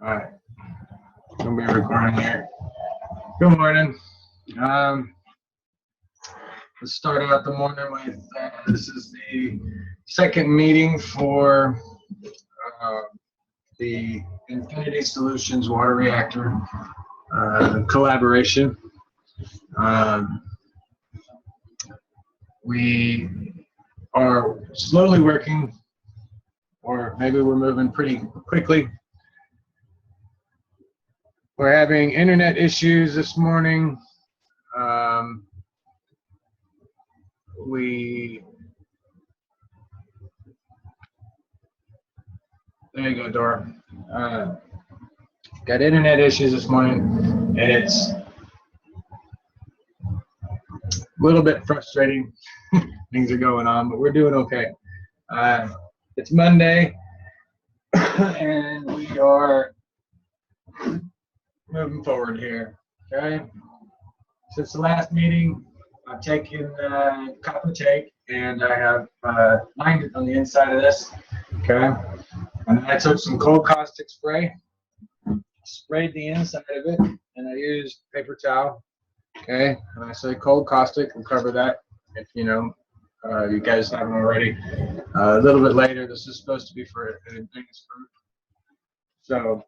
All right, gonna be recording here. Good morning. Let's start out the morning with this is the second meeting for the Infinity Solutions water reactor collaboration. We are slowly working, or maybe we're moving pretty quickly. We're having internet issues this morning. There you go, Dora. Got internet issues this morning, and it's a little bit frustrating. Things are going on, but we're doing okay. It's Monday, and we are moving forward here. Okay. Since the last meeting, I've taken copper tape and I have lined it on the inside of this. Okay. And then I took some cold caustic spray, sprayed the inside of it, and I used paper towel. Okay. And I say cold caustic will cover that if you guys haven't already. A little bit later, this is supposed to be for an advanced fruit. So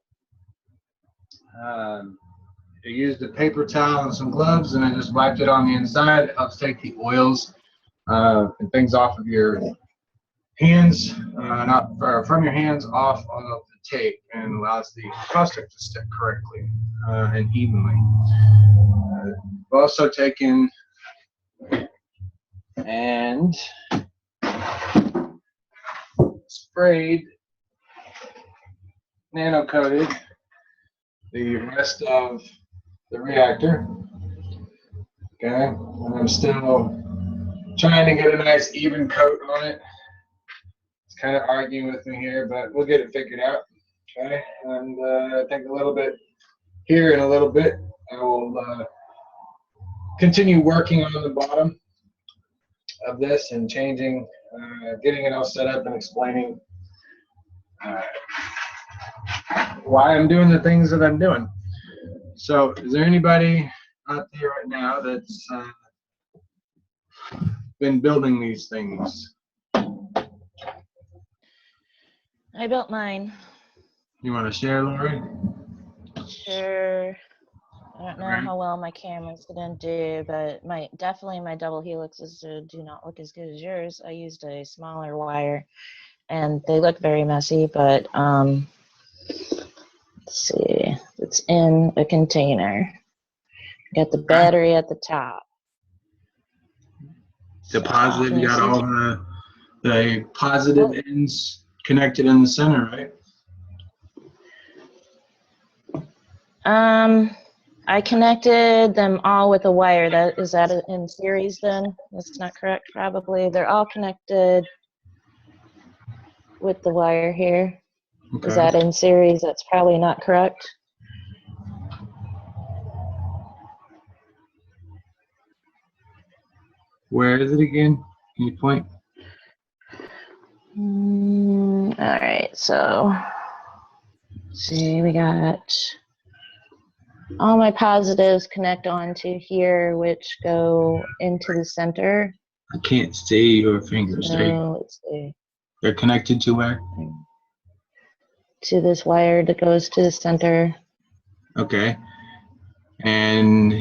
I used a paper towel and some gloves, and I just wiped it on the inside. It helps take the oils and things off of your hands, from your hands off of the tape, and allows the caustic to stick correctly and evenly. I've also taken and sprayed, nano coated the rest of the reactor. Okay, and I'm still trying to get a nice even coat on it. It's kind of arguing with me here, but we'll get it figured out. Okay, and I think a little bit here in a little bit I will continue working on the bottom of this and changing, getting it all set up and explaining why I'm doing the things that I'm doing. So is there anybody out there right now that's been building these things? I built mine. You want to share, Lori? Sure. I don't know how well my camera's gonna do, but definitely my double helixes do not look as good as yours. I used a smaller wire and they look very messy, but let's see, it's in a container. Got the battery at the top. The positive, you got all the positive ends connected in the center, right? I connected them all with a wire. Is that in series then? That's not correct, probably. They're all connected with the wire here. Okay. Is that in series? That's probably not correct. Where is it again? Can you point? All right, so let's see, we got all my positives connect onto here, which go into the center. I can't see your fingers. So let's see. They're connected to where? To this wire that goes to the center. Okay. And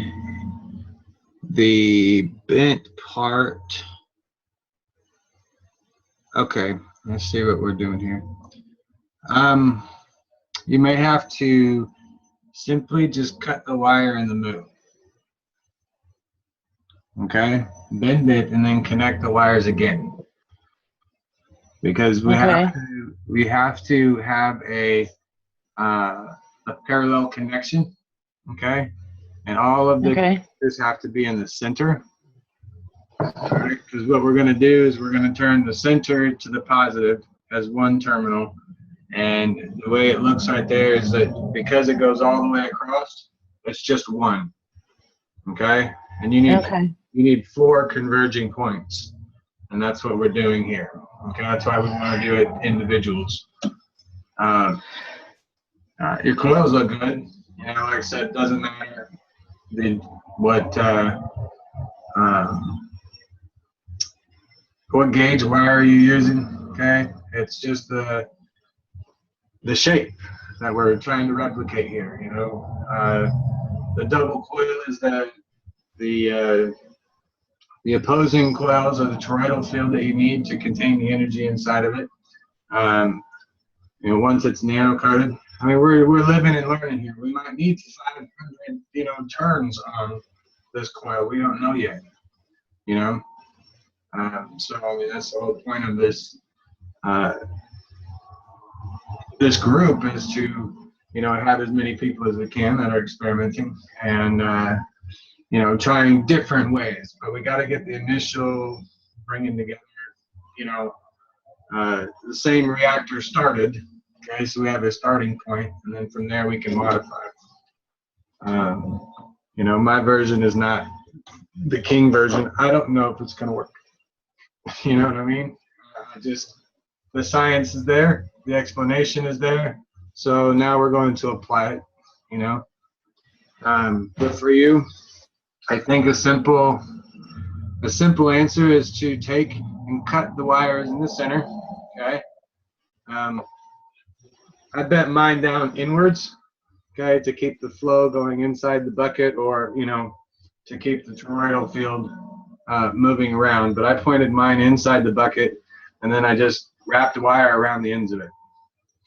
the bent part. Okay, let's see what we're doing here. You may have to simply just cut the wire in the middle. Okay, bend it and then connect the wires again. Because we have to have a parallel connection. Okay, and all of the connectors have to be in the center. Right, because what we're going to do is we're going to turn the center to the positive as one terminal, and the way it looks right there is that because it goes all the way across, it's just one. Okay, and you need 4 converging points, and that's what we're doing here. Okay, that's why we want to do it individuals. Your coils look good. You know, like I said, it doesn't matter um, what gauge wire you're using. Okay, it's just the shape that we're trying to replicate here. You know, the double coil is the opposing coils are the toroidal field that you need to contain the energy inside of it. You know, once it's nano coated, I mean, we're living and learning here. We might need 500, you know, turns on this coil. We don't know yet, you know. So I mean, that's the whole point of this group is to, you know, have as many people as we can that are experimenting and you know, trying different ways. But we got to get the initial bringing together, you know, the same reactor started. Okay, so we have a starting point, and then from there we can modify. You know, my version is not the King version. I don't know if it's going to work. You know what I mean? Just the science is there, the explanation is there, so now we're going to apply it. You know, but for you, I think a simple answer is to take and cut the wires in the center. Okay. I bent mine down inwards, okay, to keep the flow going inside the bucket, or, you know, to keep the toroidal field moving around. But I pointed mine inside the bucket, and then I just wrapped a wire around the ends of it,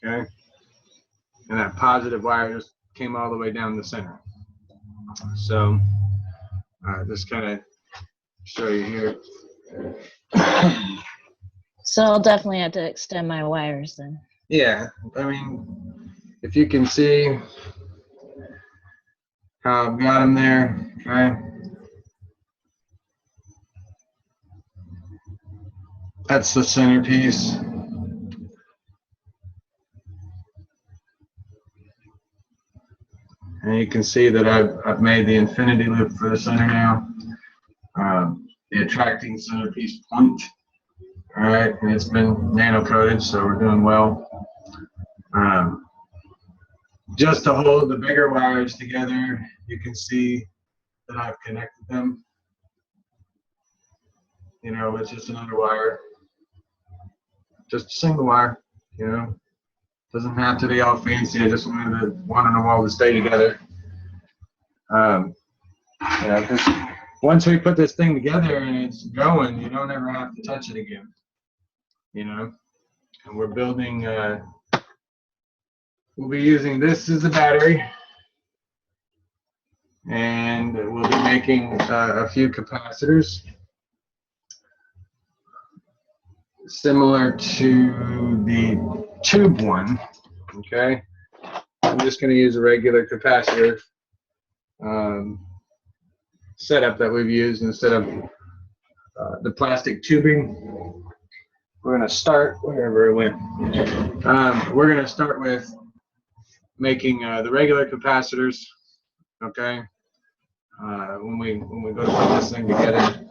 okay? And that positive wire just came all the way down the center. So just kind of show you here. So I'll definitely have to extend my wires then. Yeah, I mean, if you can see how I've got them there, okay? That's the centerpiece. And you can see that I've made the infinity loop for the center now. The attracting centerpiece point. All right, and it's been nano coated, so we're doing well. Just to hold the bigger wires together, you can see that I've connected them. You know, it's just another wire. Just a single wire, you know. Doesn't have to be all fancy. I just wanted them all to stay together. You know, because once we put this thing together and it's going, you don't ever have to touch it again. You know, and we're building. We'll be using this as a battery, and we'll be making a few capacitors similar to the tube one. Okay, I'm just going to use a regular capacitor setup that we've used instead of the plastic tubing. We're going to start wherever it went. We're going to start with making the regular capacitors. Okay, when we go to put this thing together.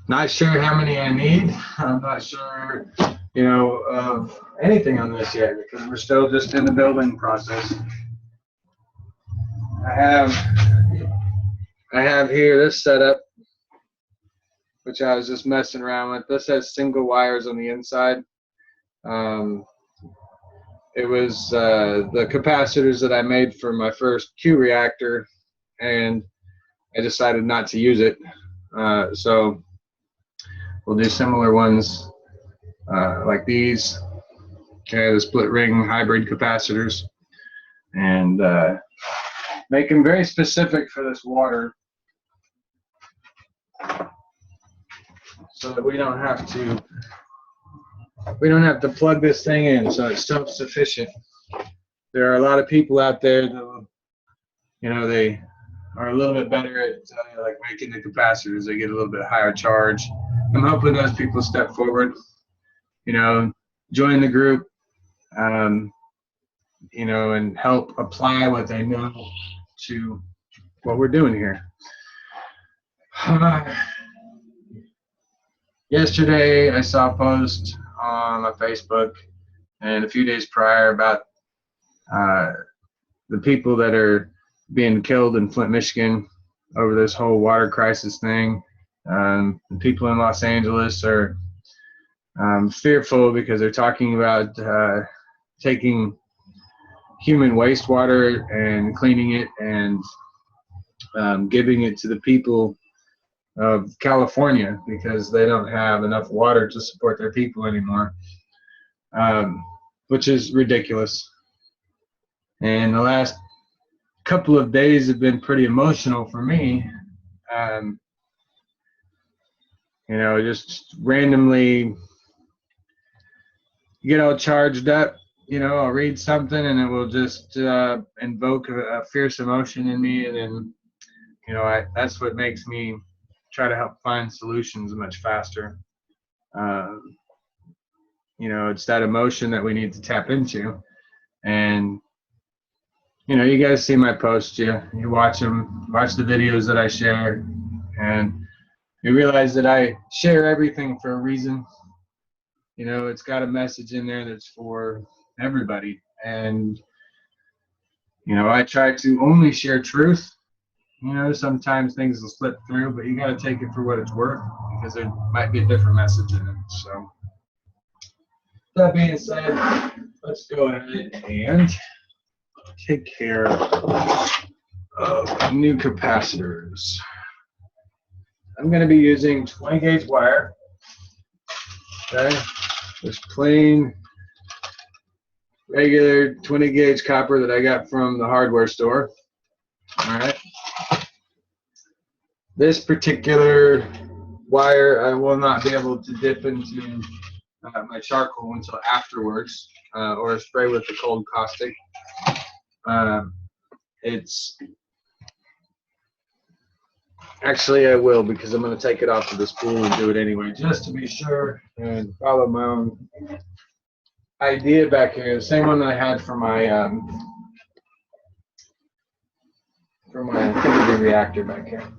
Not sure how many I need. I'm not sure, you know, of anything on this yet because we're still just in the building process. I have here this setup, which I was just messing around with. This has single wires on the inside. It was the capacitors that I made for my first Q reactor, and I decided not to use it. So we'll do similar ones like these. Okay, the split ring hybrid capacitors, and make them very specific for this water, so that we don't have to plug this thing in, so it's self-sufficient. There are a lot of people out there that, you know, they are a little bit better at like making the capacitors. They get a little bit higher charge. I'm hoping those people step forward, you know, join the group, you know, and help apply what they know to what we're doing here. Yesterday, I saw a post on my Facebook and a few days prior about the people that are being killed in Flint, Michigan over this whole water crisis thing. The people in Los Angeles are fearful because they're talking about taking human wastewater and cleaning it and giving it to the people of California because they don't have enough water to support their people anymore, which is ridiculous. And the last couple of days have been pretty emotional for me. You know, just randomly get all charged up. You know, I'll read something and it will just invoke a fierce emotion in me, and then, you know, that's what makes me try to help find solutions much faster. You know, it's that emotion that we need to tap into. And, you know, you guys see my posts, you watch them, watch the videos that I share, and you realize that I share everything for a reason. You know, it's got a message in there that's for everybody. And, you know, I try to only share truth. You know, sometimes things will slip through, but you got to take it for what it's worth because there might be a different message in it. So, that being said, let's go ahead and take care of new capacitors. I'm going to be using 20 gauge wire. Okay, just plain regular 20 gauge copper that I got from the hardware store. All right. This particular wire I will not be able to dip into my charcoal until afterwards, or spray with the cold caustic. Actually I will, because I'm going to take it off of the spool and do it anyway, just to be sure and follow my own idea back here. The same one that I had for my infinity reactor back here.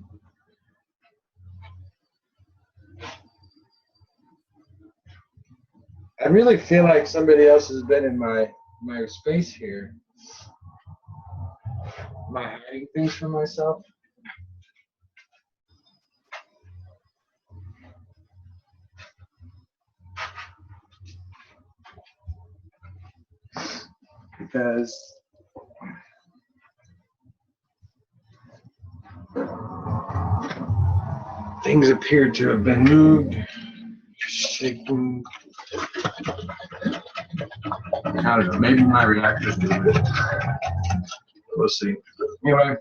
I really feel like somebody else has been in my space here. Am I hiding things from myself? Because things appear to have been moved, shaken. I don't know, maybe my reactor's doing it. We'll see. Anyway,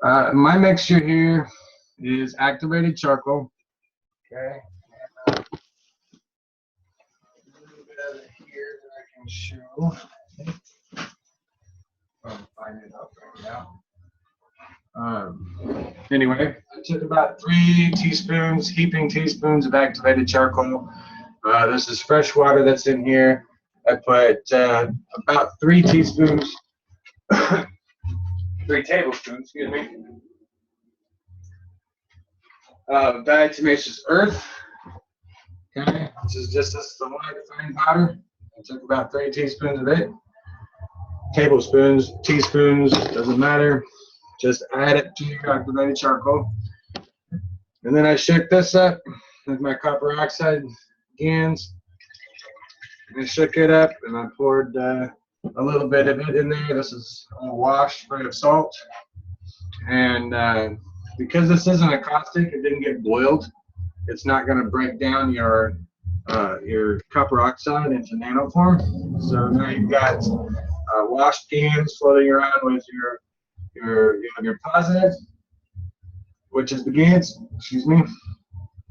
my mixture here is activated charcoal. Okay. And, a little bit of it here that I can show. I'll find it up right now. Anyway, I took about 3 teaspoons, heaping teaspoons of activated charcoal. This is fresh water that's in here. I put about 3 teaspoons, 3 tablespoons, excuse me, of diatomaceous earth. Okay, this is just a light fine powder. I took about 3 teaspoons of it. Tablespoons, teaspoons, doesn't matter. Just add it to your activated charcoal. And then I shook this up with my copper oxide cans. I shook it up and I poured a little bit of it in there. This is a wash free of salt. And because this isn't a caustic, it didn't get boiled. It's not going to break down your copper oxide into nanoform. So now you've got washed cans floating around with your positive, which is the GANs, excuse me.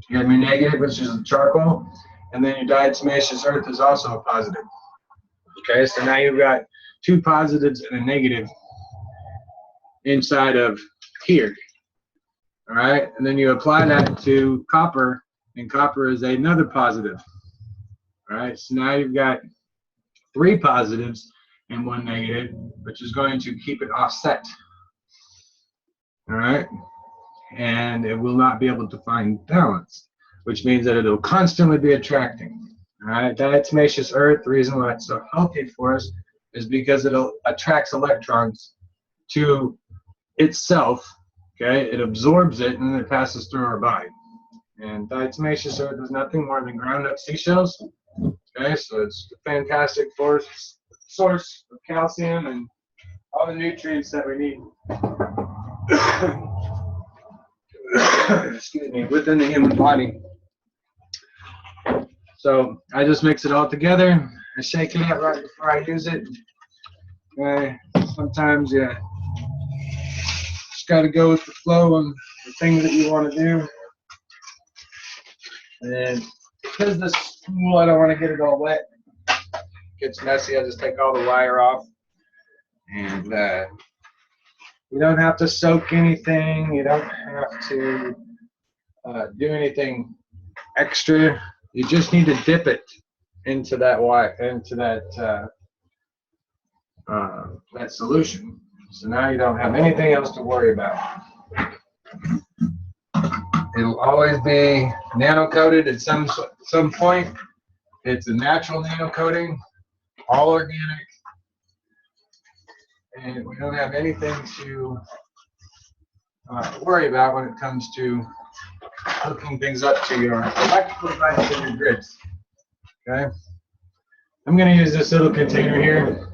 You have your negative, which is the charcoal, and then your diatomaceous earth is also a positive. Okay, so now you've got 2 positives and a negative inside of here. All right, and then you apply that to copper, and copper is another positive. All right, so now you've got 3 positives and 1 negative, which is going to keep it offset. All right, and it will not be able to find balance, which means that it'll constantly be attracting. All right, diatomaceous earth, the reason why it's so healthy for us is because it attracts electrons to itself, okay? It absorbs it and then it passes through our body. And diatomaceous earth is nothing more than ground up seashells, okay? So it's a fantastic source of calcium and all the nutrients that we need. Excuse me, within the human body. So I just mix it all together. I shake it up right before I use it. Okay. Sometimes you just got to go with the flow and the things that you want to do. And because this spool, I don't want to get it all wet. It gets messy. I just take all the wire off. And you don't have to soak anything. You don't have to do anything extra. You just need to dip it into that wire, into that that solution. So now you don't have anything else to worry about. It'll always be nano coated at some point. It's a natural nano coating, all organic, and we don't have anything to worry about when it comes to hooking things up to your electrical devices and your grids. Okay, I'm going to use this little container here.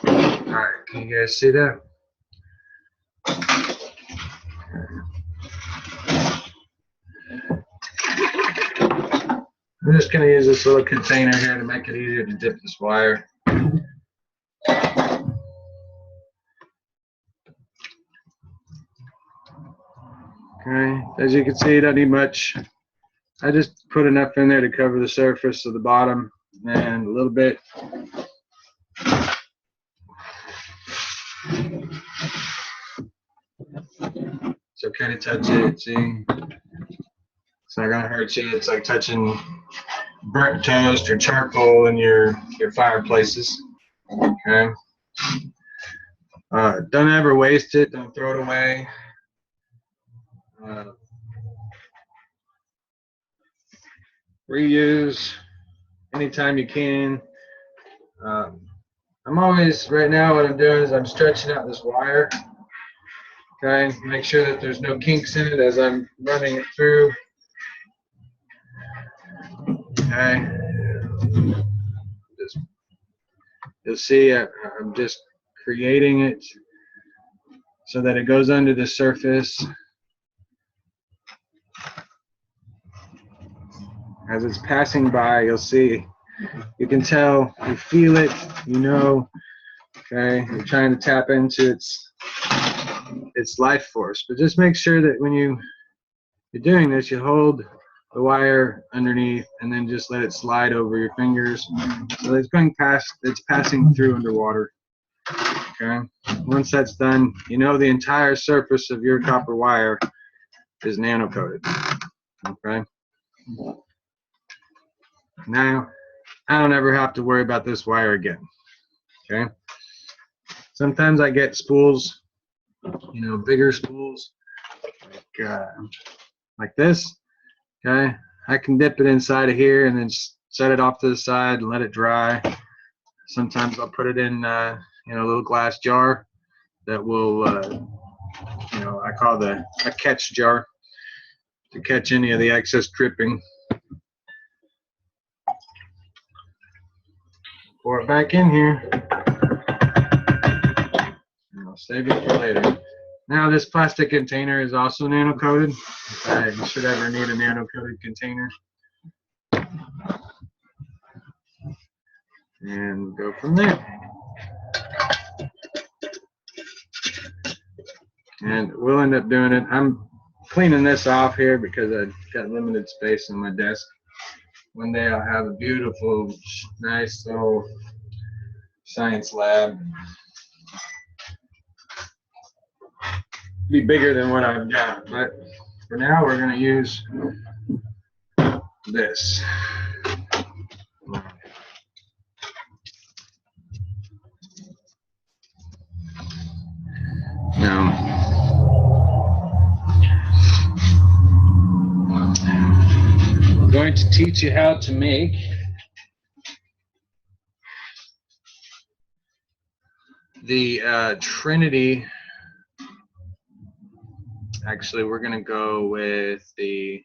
All right, can you guys see that? I'm just going to use this little container here to make it easier to dip this wire. Okay, as you can see, you don't need much. I just put enough in there to cover the surface of the bottom and a little bit. It's okay to touch it, see? It's not gonna hurt you. It's like touching burnt toast or charcoal in your fireplaces. Okay. Don't ever waste it. Don't throw it away. Reuse anytime you can. I'm always, right now what I'm doing is I'm stretching out this wire. Okay, make sure that there's no kinks in it as I'm running it through. Okay, you'll see I'm just creating it so that it goes under the surface. As it's passing by, you'll see, you can tell, you feel it, you know, okay, you're trying to tap into its life force. But just make sure that when you're doing this, you hold the wire underneath and then just let it slide over your fingers. So it's going past, it's passing through underwater. Okay. Once that's done, you know the entire surface of your copper wire is nano coated. Okay. Now, I don't ever have to worry about this wire again. Okay. Sometimes I get spools, you know, bigger spools, like this. Okay. I can dip it inside of here and then set it off to the side and let it dry. Sometimes I'll put it in, you know, a little glass jar that will, you know, I call a catch jar to catch any of the excess dripping. Pour it back in here. And I'll save it for later. Now this plastic container is also nano coated. If you should ever need a nano coated container. And go from there. And we'll end up doing it. I'm cleaning this off here because I've got limited space on my desk. One day I'll have a beautiful, nice little science lab. Be bigger than what I've got, but for now we're going to use this. Now, I'm going to teach you how to make the Trinity. Actually, we're going to go with the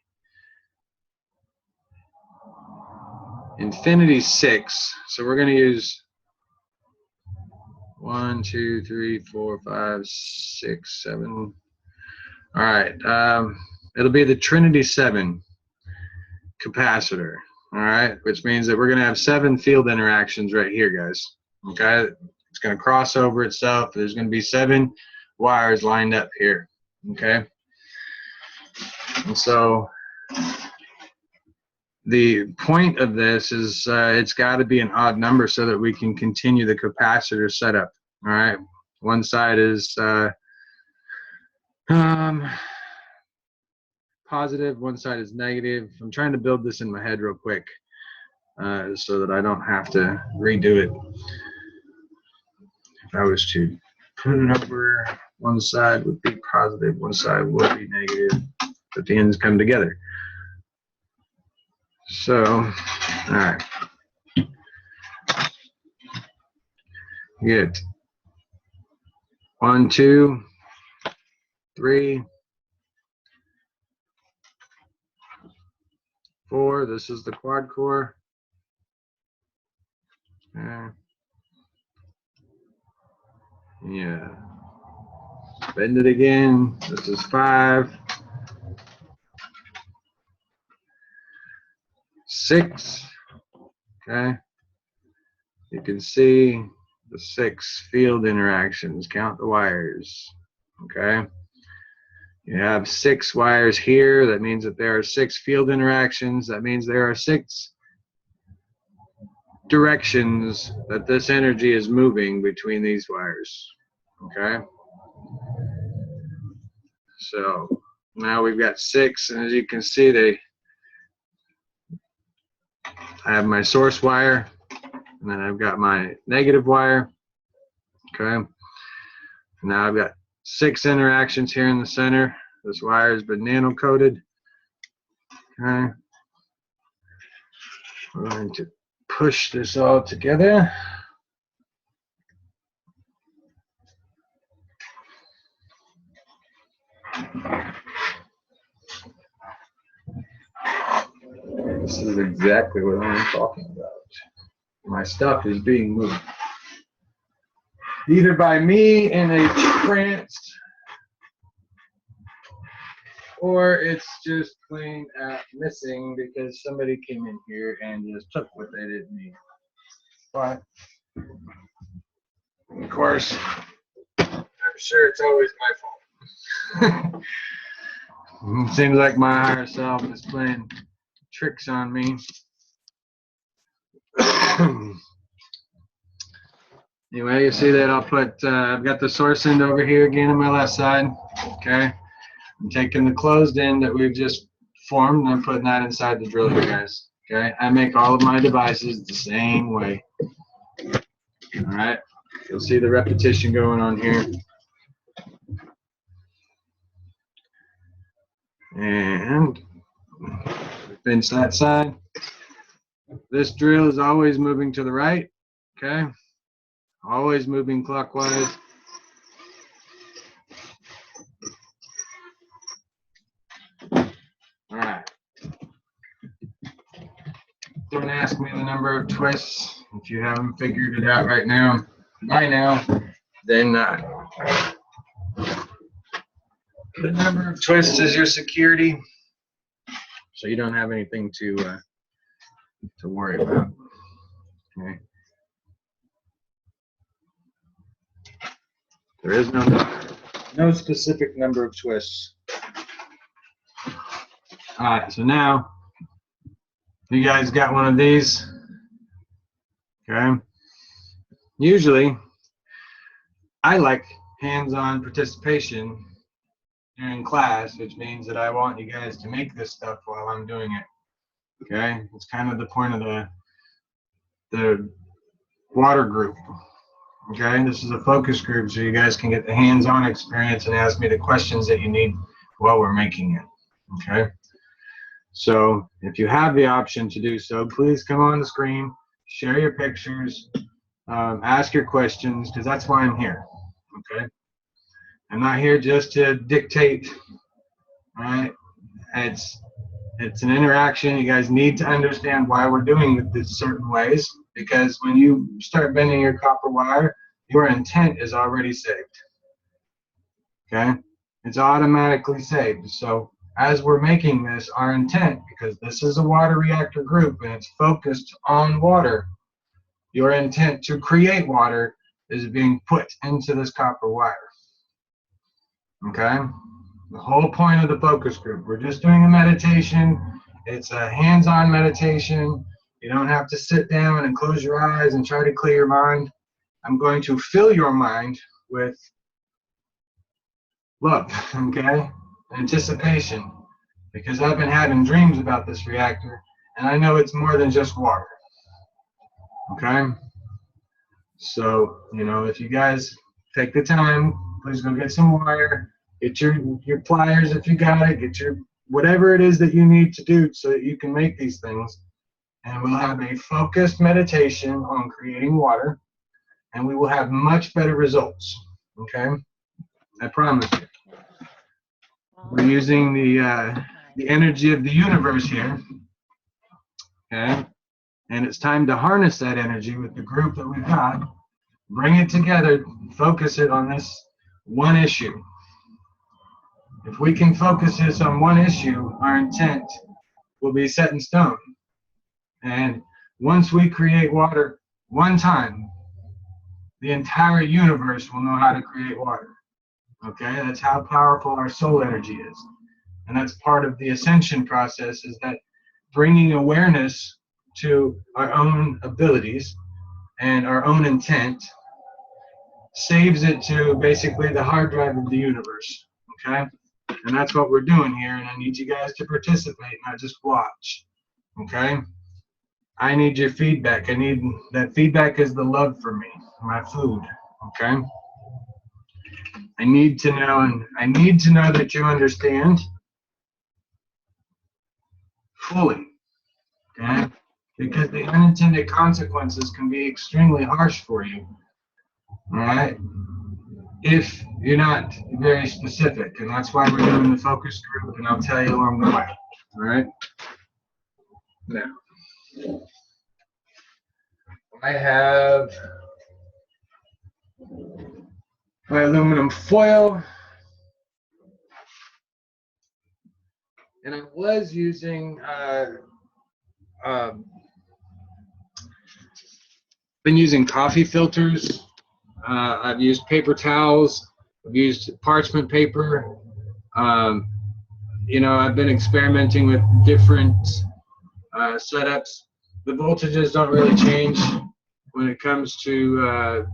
Infinity 6. So we're going to use 1, 2, 3, 4, 5, 6, 7. All right. It'll be the Trinity 7 capacitor. All right. Which means that we're going to have 7 field interactions right here, guys. Okay. It's going to cross over itself. There's going to be 7 wires lined up here. Okay. And so the point of this is it's got to be an odd number so that we can continue the capacitor setup. All right. One side is positive, one side is negative. I'm trying to build this in my head real quick so that I don't have to redo it. If I was to put it over, one side would be positive, one side would be negative, but the ends come together. So, all right. Get 1, 2, 3, 4. This is the quad core. Yeah. Bend it again. This is 5. 6. Okay. You can see the 6 field interactions. Count the wires. Okay. You have 6 wires here. That means that there are 6 field interactions. That means there are 6 directions that this energy is moving between these wires. Okay. So now we've got 6, and as you can see, I have my source wire, and then I've got my negative wire. Okay. Now I've got 6 interactions here in the center. This wire has been nano coated. Okay. We're going to push this all together. This is exactly what I'm talking about. My stuff is being moved. Either by me in a trance, or it's just plain missing because somebody came in here and just took what they didn't need. But, of course, I'm sure it's always my fault. It seems like my higher self is playing tricks on me. Anyway, you see that I'll put, I've got the source end over here again on my left side. Okay. I'm taking the closed end that we've just formed and I'm putting that inside the drill, you guys. Okay. I make all of my devices the same way. All right. You'll see the repetition going on here. And pinch that side. This drill is always moving to the right. Okay. Always moving clockwise. All right. Don't ask me the number of twists. If you haven't figured it out right now, by now, then the number of twists is your security, so you don't have anything to worry about. Okay. There is no specific number of twists. All right, so now you guys got one of these. Okay. Usually, I like hands-on participation in class, which means that I want you guys to make this stuff while I'm doing it. Okay, it's kind of the point of the water group. Okay, this is a focus group, so you guys can get the hands-on experience and ask me the questions that you need while we're making it. Okay, so if you have the option to do so, please come on the screen, share your pictures, ask your questions, because that's why I'm here. Okay, I'm not here just to dictate. All right, it's an interaction. You guys need to understand why we're doing it this certain ways, because when you start bending your copper wire, your intent is already saved. Okay, it's automatically saved. So as we're making this, our intent, because this is a water reactor group and it's focused on water, your intent to create water is being put into this copper wire. Okay, the whole point of the focus group, we're just doing a meditation. It's a hands-on meditation. You don't have to sit down and close your eyes and try to clear your mind. I'm going to fill your mind with love, okay, anticipation, because I've been having dreams about this reactor, and I know it's more than just water. Okay, so if you guys take the time, please go get some wire, get your pliers if you got it, get your whatever it is that you need to do so that you can make these things, and we'll have a focused meditation on creating water, and we will have much better results. Okay, I promise you. We're using the energy of the universe here. Okay, and it's time to harness that energy with the group that we've got, bring it together, focus it on this one issue. If we can focus this on one issue, our intent will be set in stone. And once we create water one time, the entire universe will know how to create water. Okay, that's how powerful our soul energy is. And that's part of the ascension process, is that bringing awareness to our own abilities and our own intent saves it to basically the hard drive of the universe. Okay, and that's what we're doing here, and I need you guys to participate, not just watch. Okay, I need your feedback. I need that feedback is the love for me, my food. Okay, I need to know, and I need to know that you understand fully. Okay, because the unintended consequences can be extremely harsh for you. All right, if you're not very specific, and that's why we're doing the focus group, and I'll tell you along the way. All right, now I have my aluminum foil, and I was using been using coffee filters. I've used paper towels. I've used parchment paper. I've been experimenting with different setups. The voltages don't really change when it comes to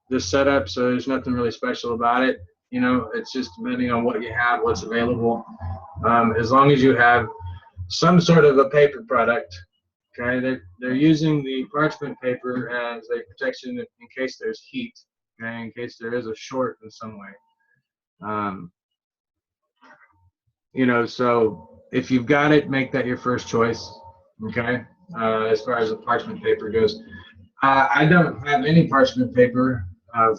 the setup, so there's nothing really special about it. It's just depending on what you have, what's available. As long as you have some sort of a paper product. Okay, they're using the parchment paper as a protection in case there's heat. Okay, in case there is a short in some way. So if you've got it, make that your first choice. Okay, as far as the parchment paper goes, I don't have any parchment paper.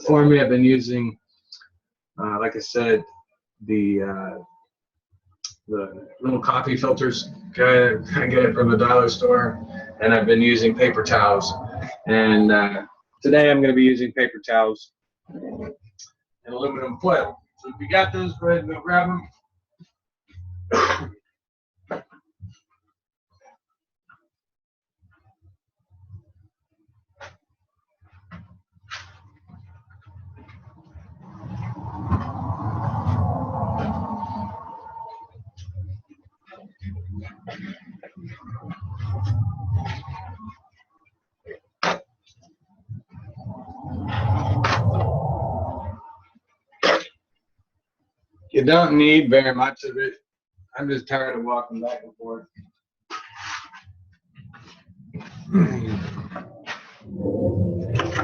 For me, I've been using, like I said, the little coffee filters. Okay, I get it from the dollar store, and I've been using paper towels. And today I'm going to be using paper towels and aluminum foil. So if you got those, go ahead and go grab them. You don't need very much of it. I'm just tired of walking back and forth.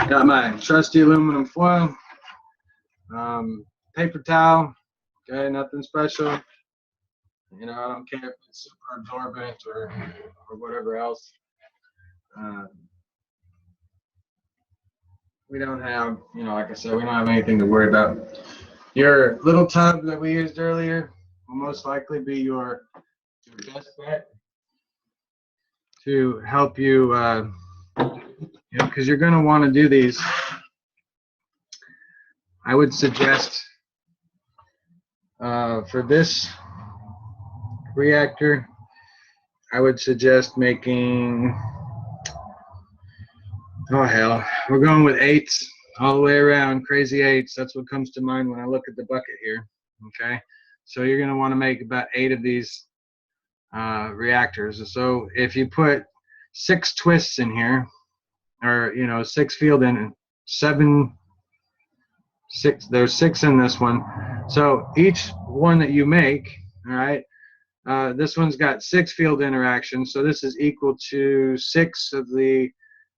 Got my trusty aluminum foil, paper towel. Okay, nothing special. You know, I don't care if it's super absorbent or whatever else. We don't have, you know, like I said, we don't have anything to worry about. Your little tub that we used earlier will most likely be your best bet to help you, you know, because you're going to want to do these. I would suggest for this reactor, I would suggest making, oh hell, we're going with 8s all the way around, crazy 8s. That's what comes to mind when I look at the bucket here. Okay, so you're going to want to make about 8 of these reactors. So if you put 6 twists in here, or you know, 6 field in, 7, 6. There's 6 in this one. So each one that you make, all right. This one's got 6 field interactions, so this is equal to 6 of the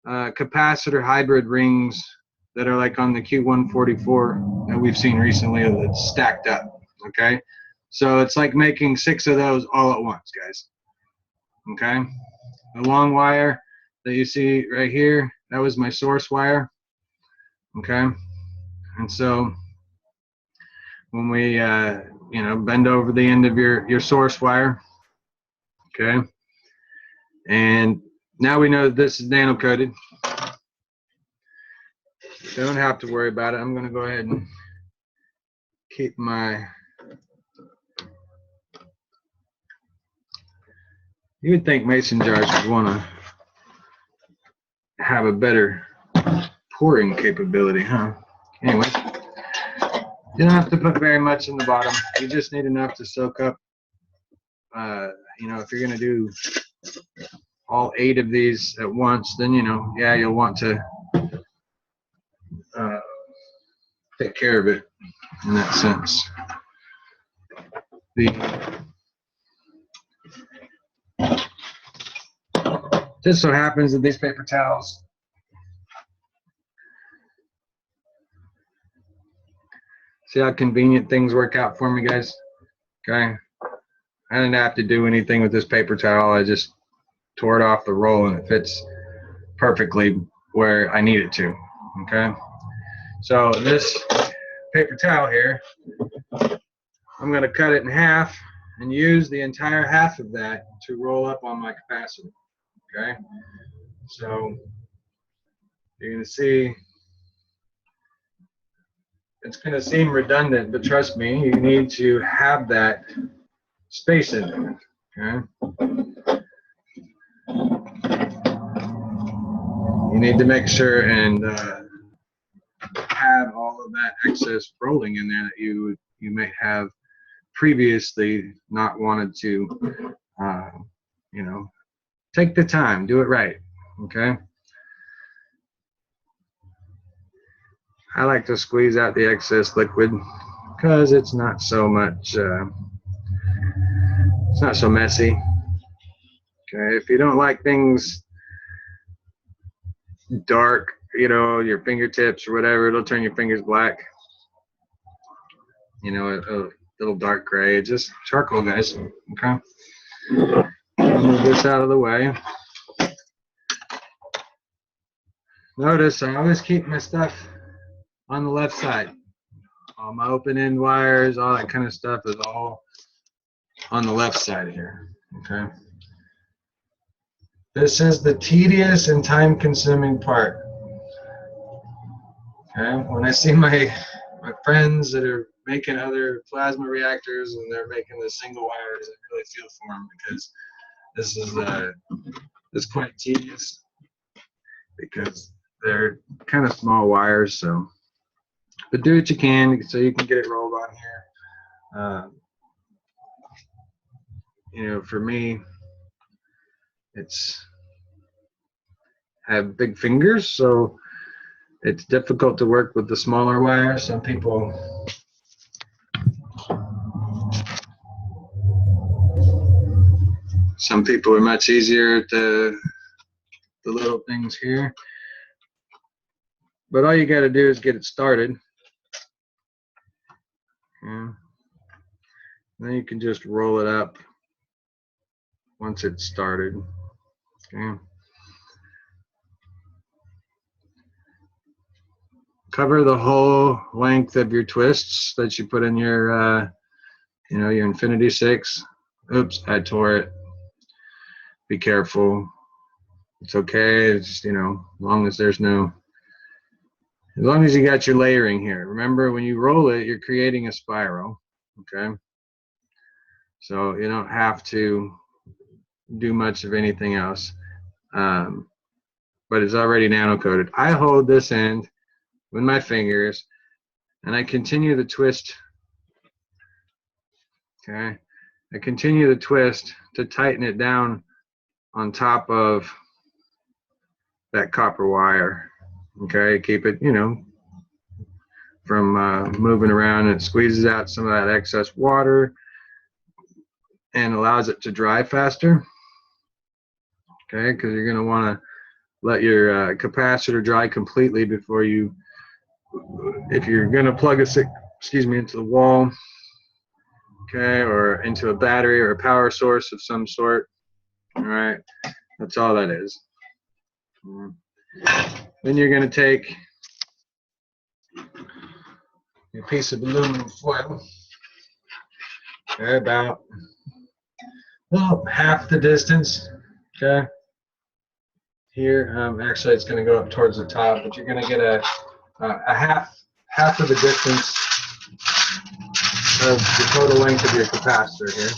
capacitor hybrid rings that are like on the Q144 that we've seen recently that's stacked up. Okay, so it's like making 6 of those all at once, guys. Okay, the long wire that you see right here, that was my source wire. Okay, and so when we you know, bend over the end of your source wire, okay, and now we know that this is nano coated. Don't have to worry about it. I'm going to go ahead and keep my, you would think mason jars would want to have a better pouring capability, huh? Anyway, you don't have to put very much in the bottom. You just need enough to soak up. You know, if you're going to do all 8 of these at once, then, you know, yeah, you'll want to take care of it in that sense. Just so happens that these paper towels, see how convenient things work out for me, guys? Okay, I didn't have to do anything with this paper towel. I just tore it off the roll and it fits perfectly where I need it to. Okay, so this paper towel here, I'm going to cut it in half and use the entire half of that to roll up on my capacitor. Okay, so you're going to see it's going to seem redundant, but trust me, you need to have that space in there. Okay, you need to make sure and have all of that excess rolling in there that you may have previously not wanted to, you know, take the time, do it right. Okay, I like to squeeze out the excess liquid because it's not so much, it's not so messy. Okay, if you don't like things dark, you know, your fingertips or whatever, it'll turn your fingers black. You know, a little dark gray, just charcoal, guys. Okay, I'll move this out of the way. Notice I always keep my stuff on the left side. All my open end wires, all that kind of stuff is all on the left side here. Okay, this is the tedious and time consuming part. Okay, when I see my friends that are making other plasma reactors and they're making the single wires, I really feel for them because this is quite tedious because they're kind of small wires. So, but do what you can so you can get it rolled on here. You know, for me, I have big fingers, so it's difficult to work with the smaller wires. Some people are much easier at the little things here. But all you got to do is get it started. Yeah. Then you can just roll it up once it's started. Okay. Cover the whole length of your twists that you put in your, your Infinity 6. Oops, I tore it. Be careful. It's okay. It's just, as long as there's no, as long as you got your layering here. Remember, when you roll it, you're creating a spiral. Okay. So you don't have to do much of anything else. But it's already nano coated. I hold this end with my fingers and I continue the twist. Okay. I continue the twist to tighten it down on top of that copper wire. Okay. Keep it, from moving around, and it squeezes out some of that excess water and allows it to dry faster. Okay. Because you're going to want to let your capacitor dry completely before you, if you're going to plug into the wall, okay, or into a battery or a power source of some sort. All right, that's all that is. Then you're going to take a piece of aluminum foil, okay, about half the distance, okay. Here, actually, it's going to go up towards the top, but you're going to get a half of the distance of the total length of your capacitor here.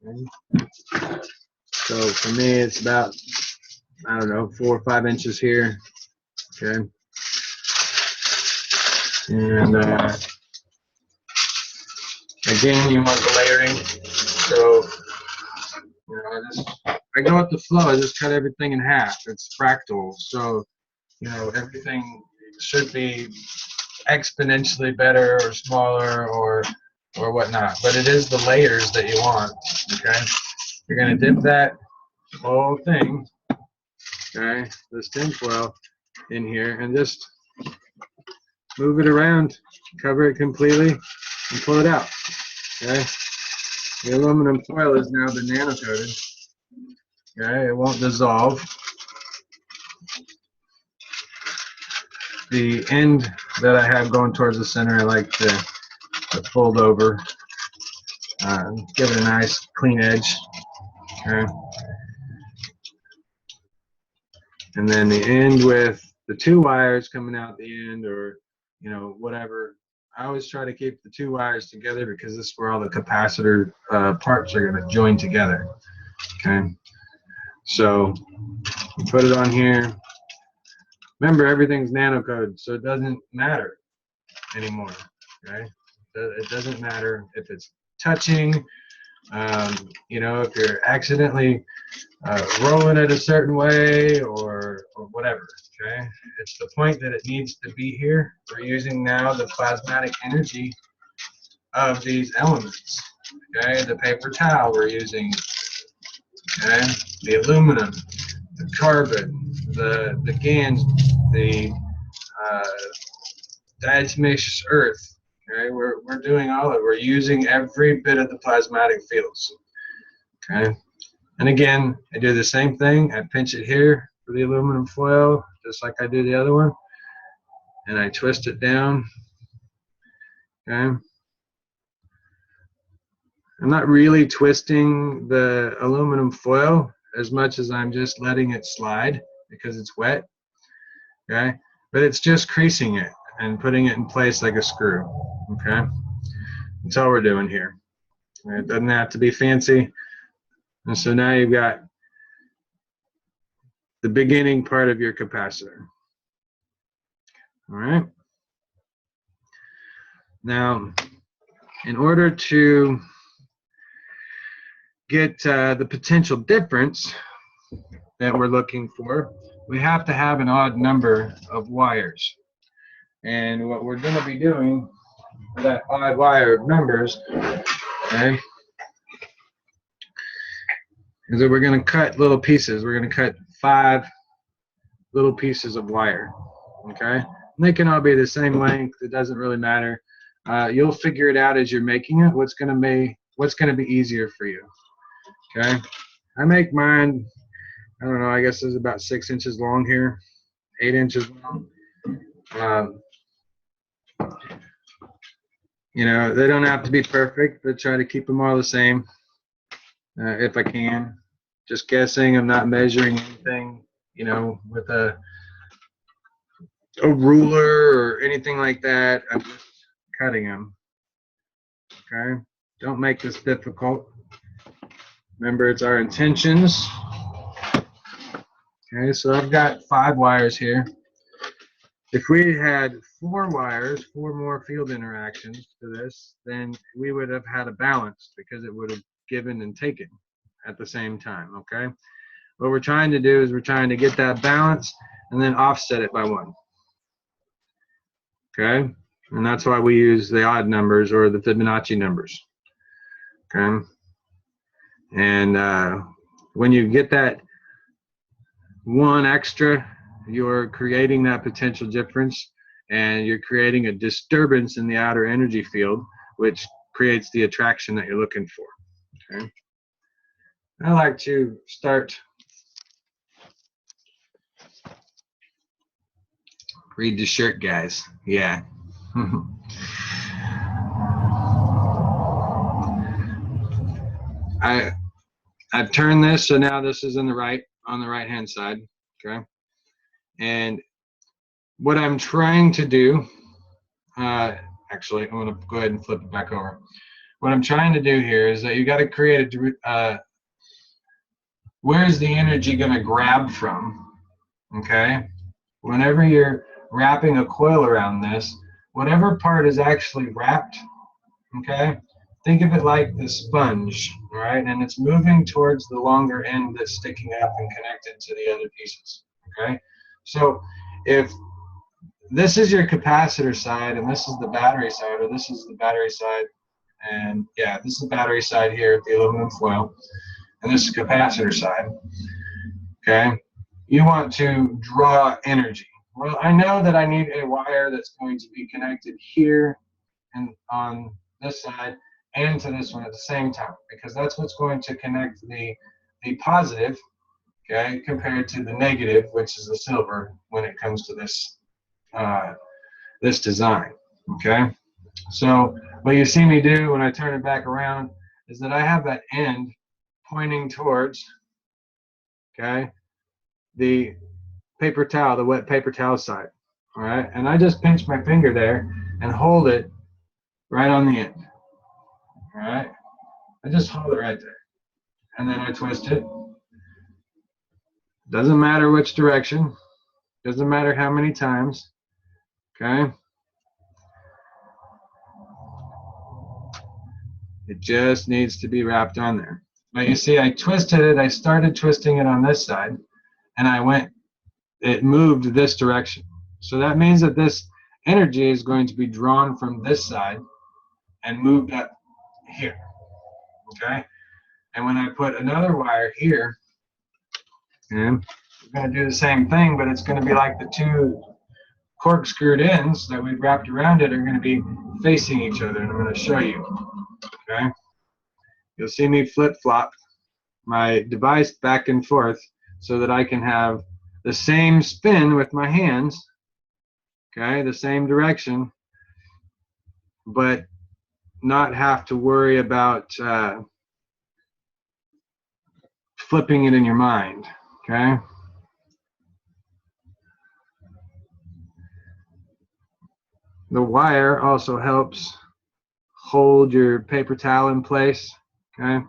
Okay. So for me, it's about, I don't know, 4 or 5 inches here. Okay. And again, you want the layering. So I go with the flow. I just cut everything in half. It's fractal, so everything should be exponentially better or smaller or whatnot. But it is the layers that you want. Okay. You're gonna dip that whole thing, okay, this tinfoil in here, and just move it around, cover it completely, and pull it out. Okay. The aluminum foil has now been nano coated. Okay, it won't dissolve. The end that I have going towards the center, I like to fold over, give it a nice clean edge. Okay. And then the end with the 2 wires coming out the end, or whatever. I always try to keep the 2 wires together because this is where all the capacitor parts are going to join together. Okay. So you put it on here. Remember, everything's nano code, so it doesn't matter anymore. Okay. It doesn't matter if it's touching. If you're accidentally rolling it a certain way or whatever. Okay, it's the point that it needs to be here. We're using now the plasmatic energy of these elements. Okay, the paper towel we're using. Okay, the aluminum, the carbon, the GaNs, the diatomaceous earth. Okay, we're doing all of it. We're using every bit of the plasmatic fields. Okay, and again, I do the same thing. I pinch it here for the aluminum foil, just like I did the other one, and I twist it down. Okay, I'm not really twisting the aluminum foil as much as I'm just letting it slide because it's wet. Okay, but it's just creasing it and putting it in place like a screw. Okay, that's all we're doing here. It doesn't have to be fancy. And so now you've got the beginning part of your capacitor. All right. Now, in order to get the potential difference that we're looking for, we have to have an odd number of wires. And what we're going to be doing for that odd wire of numbers, okay, is that we're going to cut little pieces. We're going to cut 5 little pieces of wire. Okay, and they can all be the same length. It doesn't really matter. You'll figure it out as you're making it. What's gonna be easier for you. Okay, I make mine. I don't know. I guess it's about 6 inches long here, 8 inches long. You know, they don't have to be perfect, but try to keep them all the same if I can. Just guessing. I'm not measuring anything, you know, with a ruler or anything like that. I'm just cutting them. Okay. Don't make this difficult. Remember, it's our intentions. Okay, so I've got 5 wires here. If we had 4 wires, 4 more field interactions to this, then we would have had a balance because it would have given and taken at the same time, okay? What we're trying to do is we're trying to get that balance and then offset it by 1. Okay? And that's why we use the odd numbers or the Fibonacci numbers. Okay? And when you get that 1 extra, you're creating that potential difference and you're creating a disturbance in the outer energy field, which creates the attraction that you're looking for. Okay. I like to start. Read the shirt, guys. Yeah. I've turned this, so now this is on the right hand side. Okay. And what I'm trying to do, actually, I'm going to go ahead and flip it back over. What I'm trying to do here is that you got to create where's the energy going to grab from? Okay. Whenever you're wrapping a coil around this, whatever part is actually wrapped, okay, think of it like the sponge, all right, and it's moving towards the longer end that's sticking up and connected to the other pieces, okay? So if this is your capacitor side and this is the battery side, or this is the battery side, and yeah, this is the battery side here at the aluminum foil, and this is capacitor side, okay? You want to draw energy. Well, I know that I need a wire that's going to be connected here and on this side and to this one at the same time, because that's what's going to connect the positive, okay, compared to the negative, which is the silver when it comes to this this design, okay? So what you see me do when I turn it back around is that I have that end pointing towards, okay, the paper towel, the wet paper towel side, all right? And I just pinch my finger there and hold it right on the end, all right? I just hold it right there. And then I twist it. Doesn't matter which direction. Doesn't matter how many times, okay? It just needs to be wrapped on there. But you see, I twisted it. I started twisting it on this side, and it moved this direction. So that means that this energy is going to be drawn from this side and moved up here, okay? And when I put another wire here, and we're going to do the same thing, but it's going to be like the 2 corkscrewed ends that we've wrapped around it are going to be facing each other, and I'm going to show you, okay? You'll see me flip-flop my device back and forth so that I can have the same spin with my hands, okay, the same direction, but not have to worry about flipping it in your mind, okay? The wire also helps hold your paper towel in place, okay?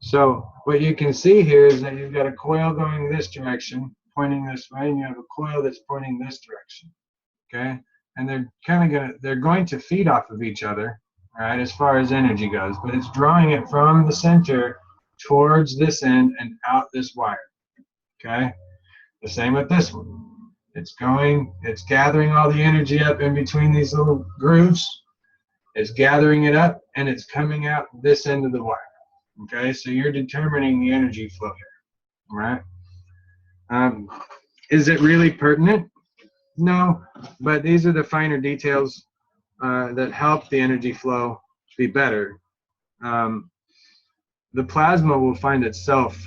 So what you can see here is that you've got a coil going this direction, pointing this way, and you have a coil that's pointing this direction, okay? And they're going to feed off of each other, all right, as far as energy goes, but it's drawing it from the center towards this end and out this wire, okay? The same with this one. It's gathering all the energy up in between these little grooves. It's gathering it up, and it's coming out this end of the wire, okay? So you're determining the energy flow here, all right? Is it really pertinent? No, but these are the finer details that help the energy flow be better. The plasma will find itself,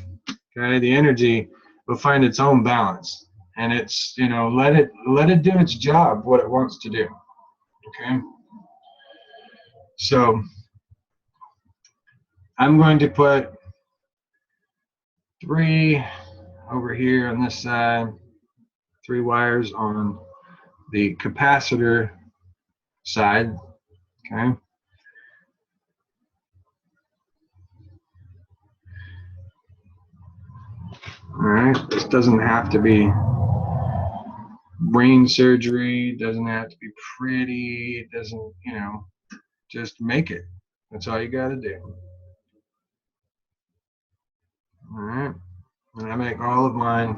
okay? The energy will find its own balance, and it's, you know, let it do its job, what it wants to do, okay? So I'm going to put 3 over here on this side, 3 wires on the capacitor side, okay? All right, this doesn't have to be brain surgery, doesn't have to be pretty, it doesn't, you know, just make it. That's all you got to do. All right, and I make all of mine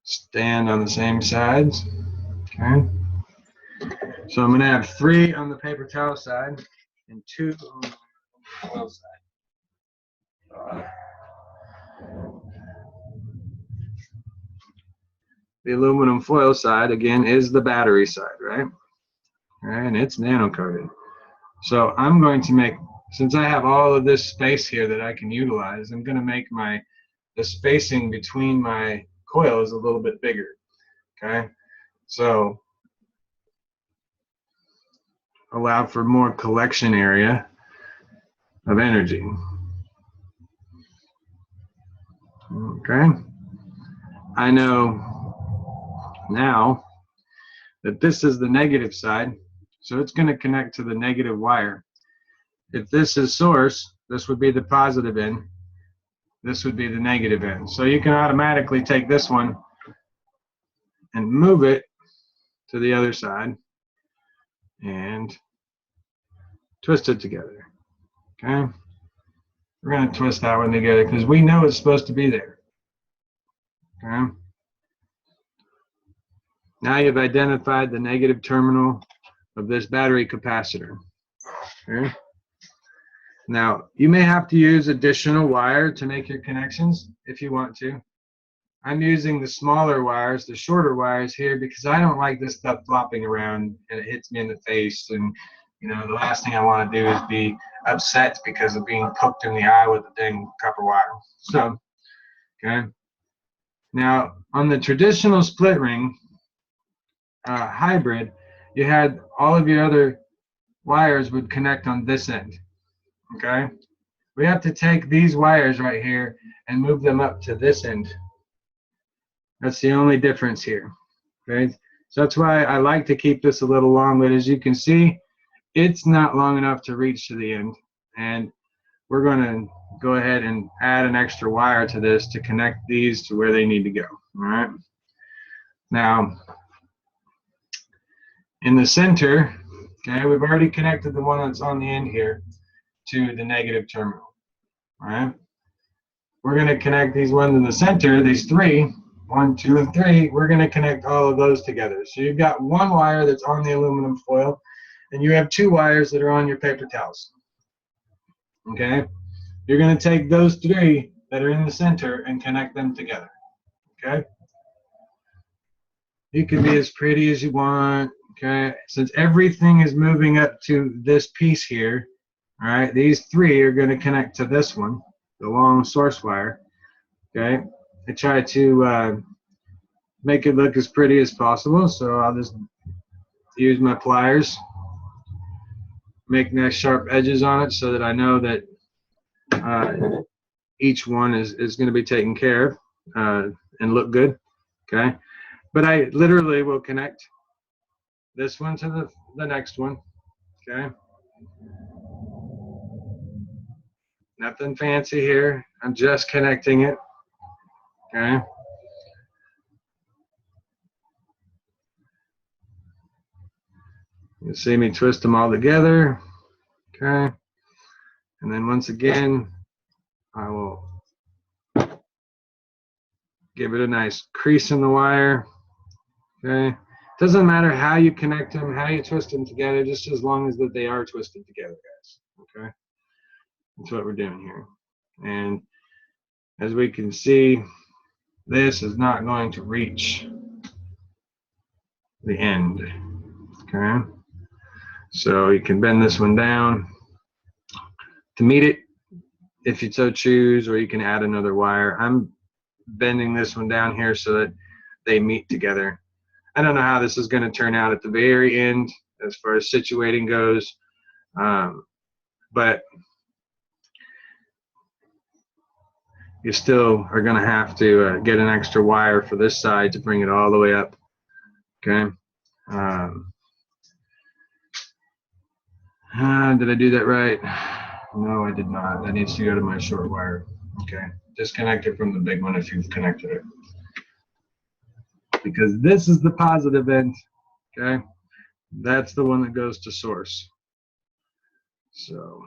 stand on the same sides, okay? So I'm going to have 3 on the paper towel side and 2 on the foil side. The aluminum foil side, again, is the battery side, right? All right, and it's nano coated. So I'm going to make, since I have all of this space here that I can utilize, I'm going to make the spacing between my coils a little bit bigger, okay? So allow for more collection area of energy. Okay, I know now that this is the negative side, so it's going to connect to the negative wire. If this is source, this would be the positive end, this would be the negative end. So you can automatically take this one and move it to the other side and twist it together. Okay, we're going to twist that one together because we know it's supposed to be there. Okay, now you've identified the negative terminal of this battery capacitor. Okay, now you may have to use additional wire to make your connections if you want to. I'm using the smaller wires, the shorter wires here, because I don't like this stuff flopping around and it hits me in the face. And you know, the last thing I want to do is be upset because of being poked in the eye with a dang copper wire. So, okay. Now, on the traditional split ring hybrid, you had all of your other wires would connect on this end. Okay. We have to take these wires right here and move them up to this end. That's the only difference here. Okay. So that's why I like to keep this a little long, but as you can see, it's not long enough to reach to the end. And we're going to go ahead and add an extra wire to this to connect these to where they need to go. All right. Now, in the center, okay, we've already connected the one that's on the end here to the negative terminal. All right. We're going to connect these ones in the center, these 3, 1, 2, and 3. We're going to connect all of those together. So you've got 1 wire that's on the aluminum foil, and you have 2 wires that are on your paper towels. Okay. You're going to take those 3 that are in the center and connect them together. Okay. You can be as pretty as you want. Okay. Since everything is moving up to this piece here, all right, these 3 are going to connect to this one, the long source wire. Okay. I try to make it look as pretty as possible, so I'll just use my pliers, make nice sharp edges on it so that I know that each one is going to be taken care of and look good. Okay. But I literally will connect this one to the next one. Okay. Nothing fancy here. I'm just connecting it. Okay. You see me twist them all together. Okay. And then once again, I will give it a nice crease in the wire. Okay. Doesn't matter how you connect them, how you twist them together, just as long as that they are twisted together, guys. Okay. That's what we're doing here. And as we can see, this is not going to reach the end. Okay, so you can bend this one down to meet it if you so choose, or you can add another wire. I'm bending this one down here so that they meet together. I don't know how this is going to turn out at the very end as far as situating goes, but you still are going to have to get an extra wire for this side to bring it all the way up. Okay. Did I do that right? No, I did not. That needs to go to my short wire. Okay. Disconnect it from the big one if you've connected it. Because this is the positive end. Okay. That's the one that goes to source. So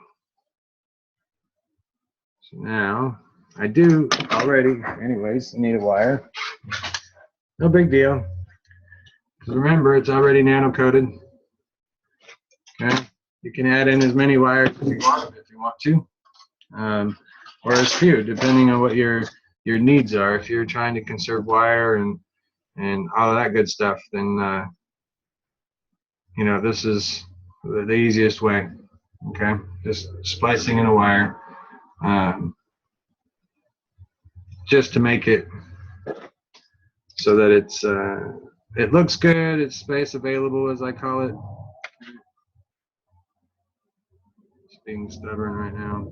now I do already, anyways, need a wire. No big deal. Because remember, it's already nano coated. Okay. You can add in as many wires as you want if you want to, or as few, depending on what your needs are. If you're trying to conserve wire and all of that good stuff, then you know, this is the easiest way. Okay, just splicing in a wire, just to make it so that it's it looks good. It's space available, as I call it. Being stubborn right now.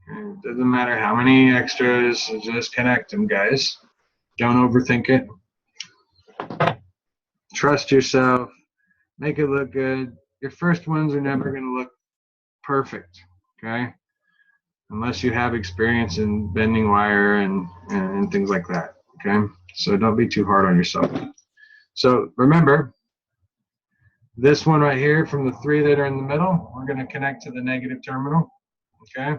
It doesn't matter how many extras, just connect them, guys. Don't overthink it. Trust yourself. Make it look good. Your first ones are never going to look perfect, okay? Unless you have experience in bending wire and things like that, okay? So don't be too hard on yourself. So remember, this one right here, from the 3 that are in the middle, we're going to connect to the negative terminal, okay?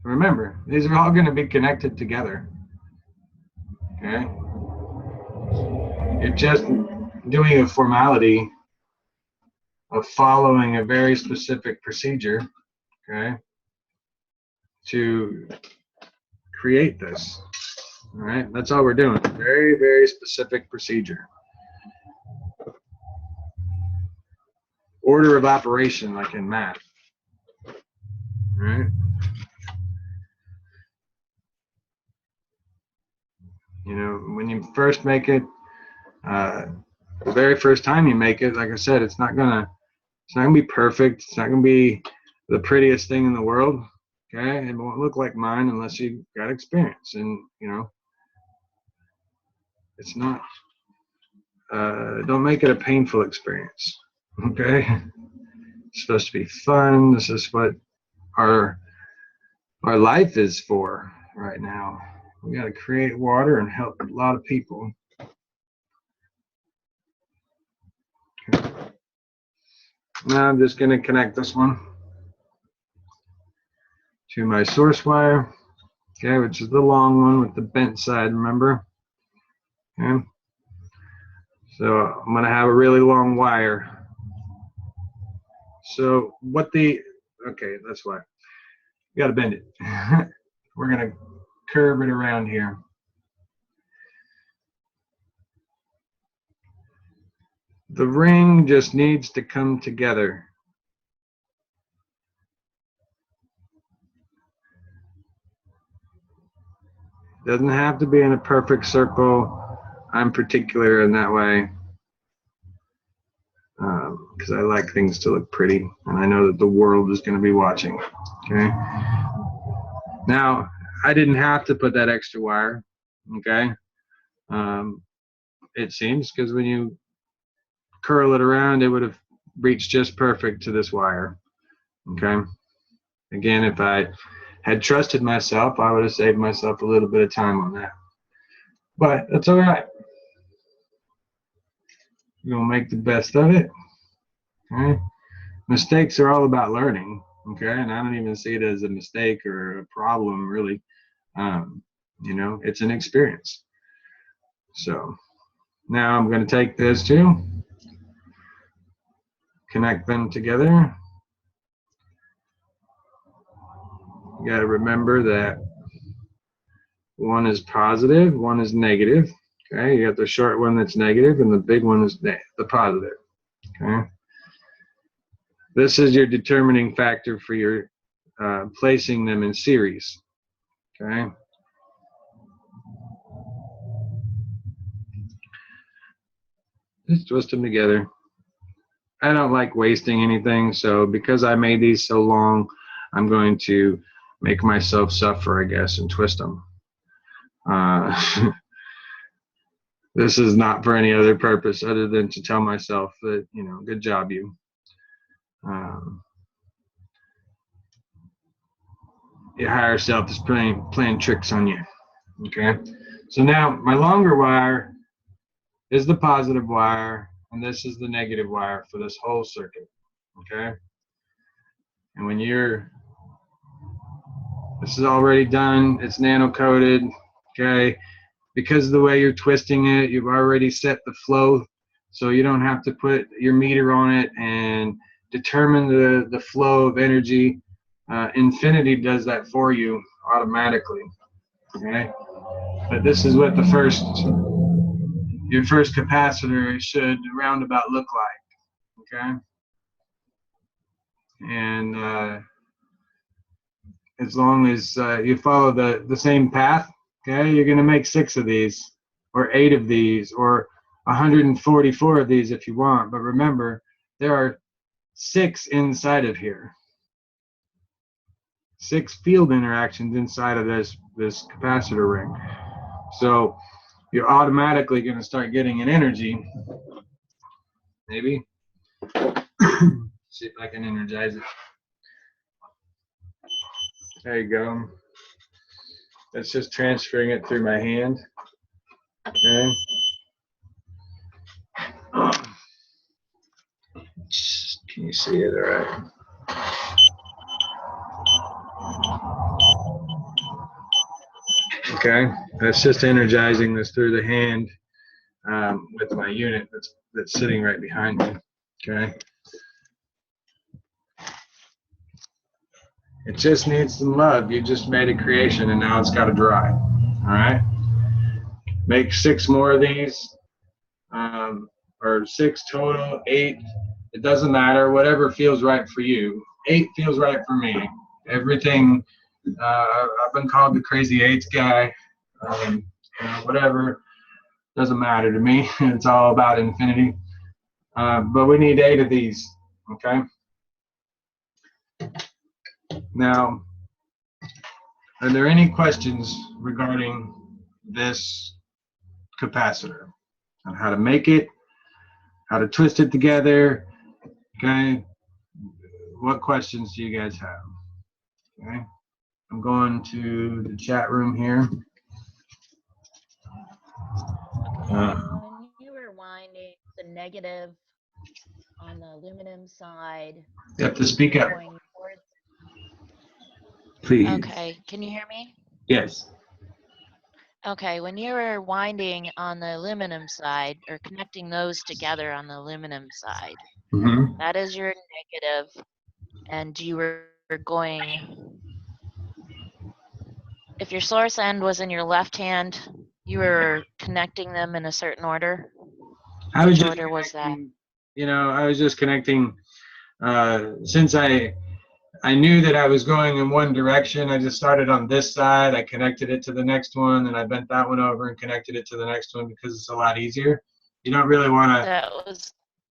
Remember, these are all going to be connected together, okay? You're just doing a formality of following a very specific procedure, okay, to create this. All right, that's all we're doing. Very, very specific procedure. Order of operation, like in math. All right. You know, when you first make it, the very first time you make it, like I said, it's not gonna be perfect. It's not gonna be the prettiest thing in the world. Okay, it won't look like mine unless you got experience, and you know, it's not. Don't make it a painful experience. Okay, it's supposed to be fun. This is what our life is for right now. We got to create water and help a lot of people. Okay. Now I'm just going to connect this one to my source wire, okay, which is the long one with the bent side, remember? Okay. So I'm going to have a really long wire. So okay, that's why. You got to bend it. We're going to curve it around here. The ring just needs to come together. Doesn't have to be in a perfect circle. I'm particular in that way because I like things to look pretty, and I know that the world is going to be watching. Okay. Now, I didn't have to put that extra wire. Okay. It seems, because when you curl it around, it would have reached just perfect to this wire. Okay. Again, if I had trusted myself, I would have saved myself a little bit of time on that. But that's all right. We're going to make the best of it. Okay. Mistakes are all about learning. Okay. And I don't even see it as a mistake or a problem, really. You know, it's an experience. So now I'm going to take this too, connect them together. you got to remember that one is positive, one is negative. Okay, you got the short one that's negative, and the big one is the positive. Okay, this is your determining factor for your placing them in series. Okay. Just twist them together. I don't like wasting anything, so because I made these so long, I'm going to make myself suffer, I guess, and twist them. This is not for any other purpose other than to tell myself that, you know, good job, you. Your higher self is playing tricks on you. Okay, so now my longer wire is the positive wire, and this is the negative wire for this whole circuit. Okay, and when this is already done, it's nano coated. Okay, because of the way you're twisting it, you've already set the flow, so you don't have to put your meter on it and determine the flow of energy. Infinity does that for you automatically. Okay, but this is what your first capacitor should roundabout look like. Okay, and as long as you follow the same path, okay, you're going to make 6 of these, or 8 of these, or 144 of these if you want. But remember, there are 6 inside of here. 6 field interactions inside of this capacitor ring. So you're automatically going to start getting an energy. Maybe. See if I can energize it. There you go. That's just transferring it through my hand. Okay. Can you see it all right? Okay, that's just energizing this through the hand with my unit that's sitting right behind me. Okay. It just needs some love. You just made a creation, and now it's got to dry. All right. Make 6 more of these, or 6 total, 8. It doesn't matter. Whatever feels right for you. 8 feels right for me. Everything. I've been called the crazy 8 guy. You know, whatever. Doesn't matter to me. It's all about infinity. But we need 8 of these. Okay. Now, are there any questions regarding this capacitor? On how to make it, how to twist it together, okay? What questions do you guys have? Okay, I'm going to the chat room here. When you were winding the negative on the aluminum side, You have to speak up, going towards, please. okay, can you hear me? Yes. Okay, when you were winding on the aluminum side, or connecting those together on the aluminum side, Mm-hmm. that is your negative, and you were going, if your source end was in your left hand, you were connecting them in a certain order. I was Which just order was that? You know, I was just connecting, since I knew that I was going in one direction. I just started on this side. I connected it to the next one, and I bent that one over and connected it to the next one because it's a lot easier. You don't really want to,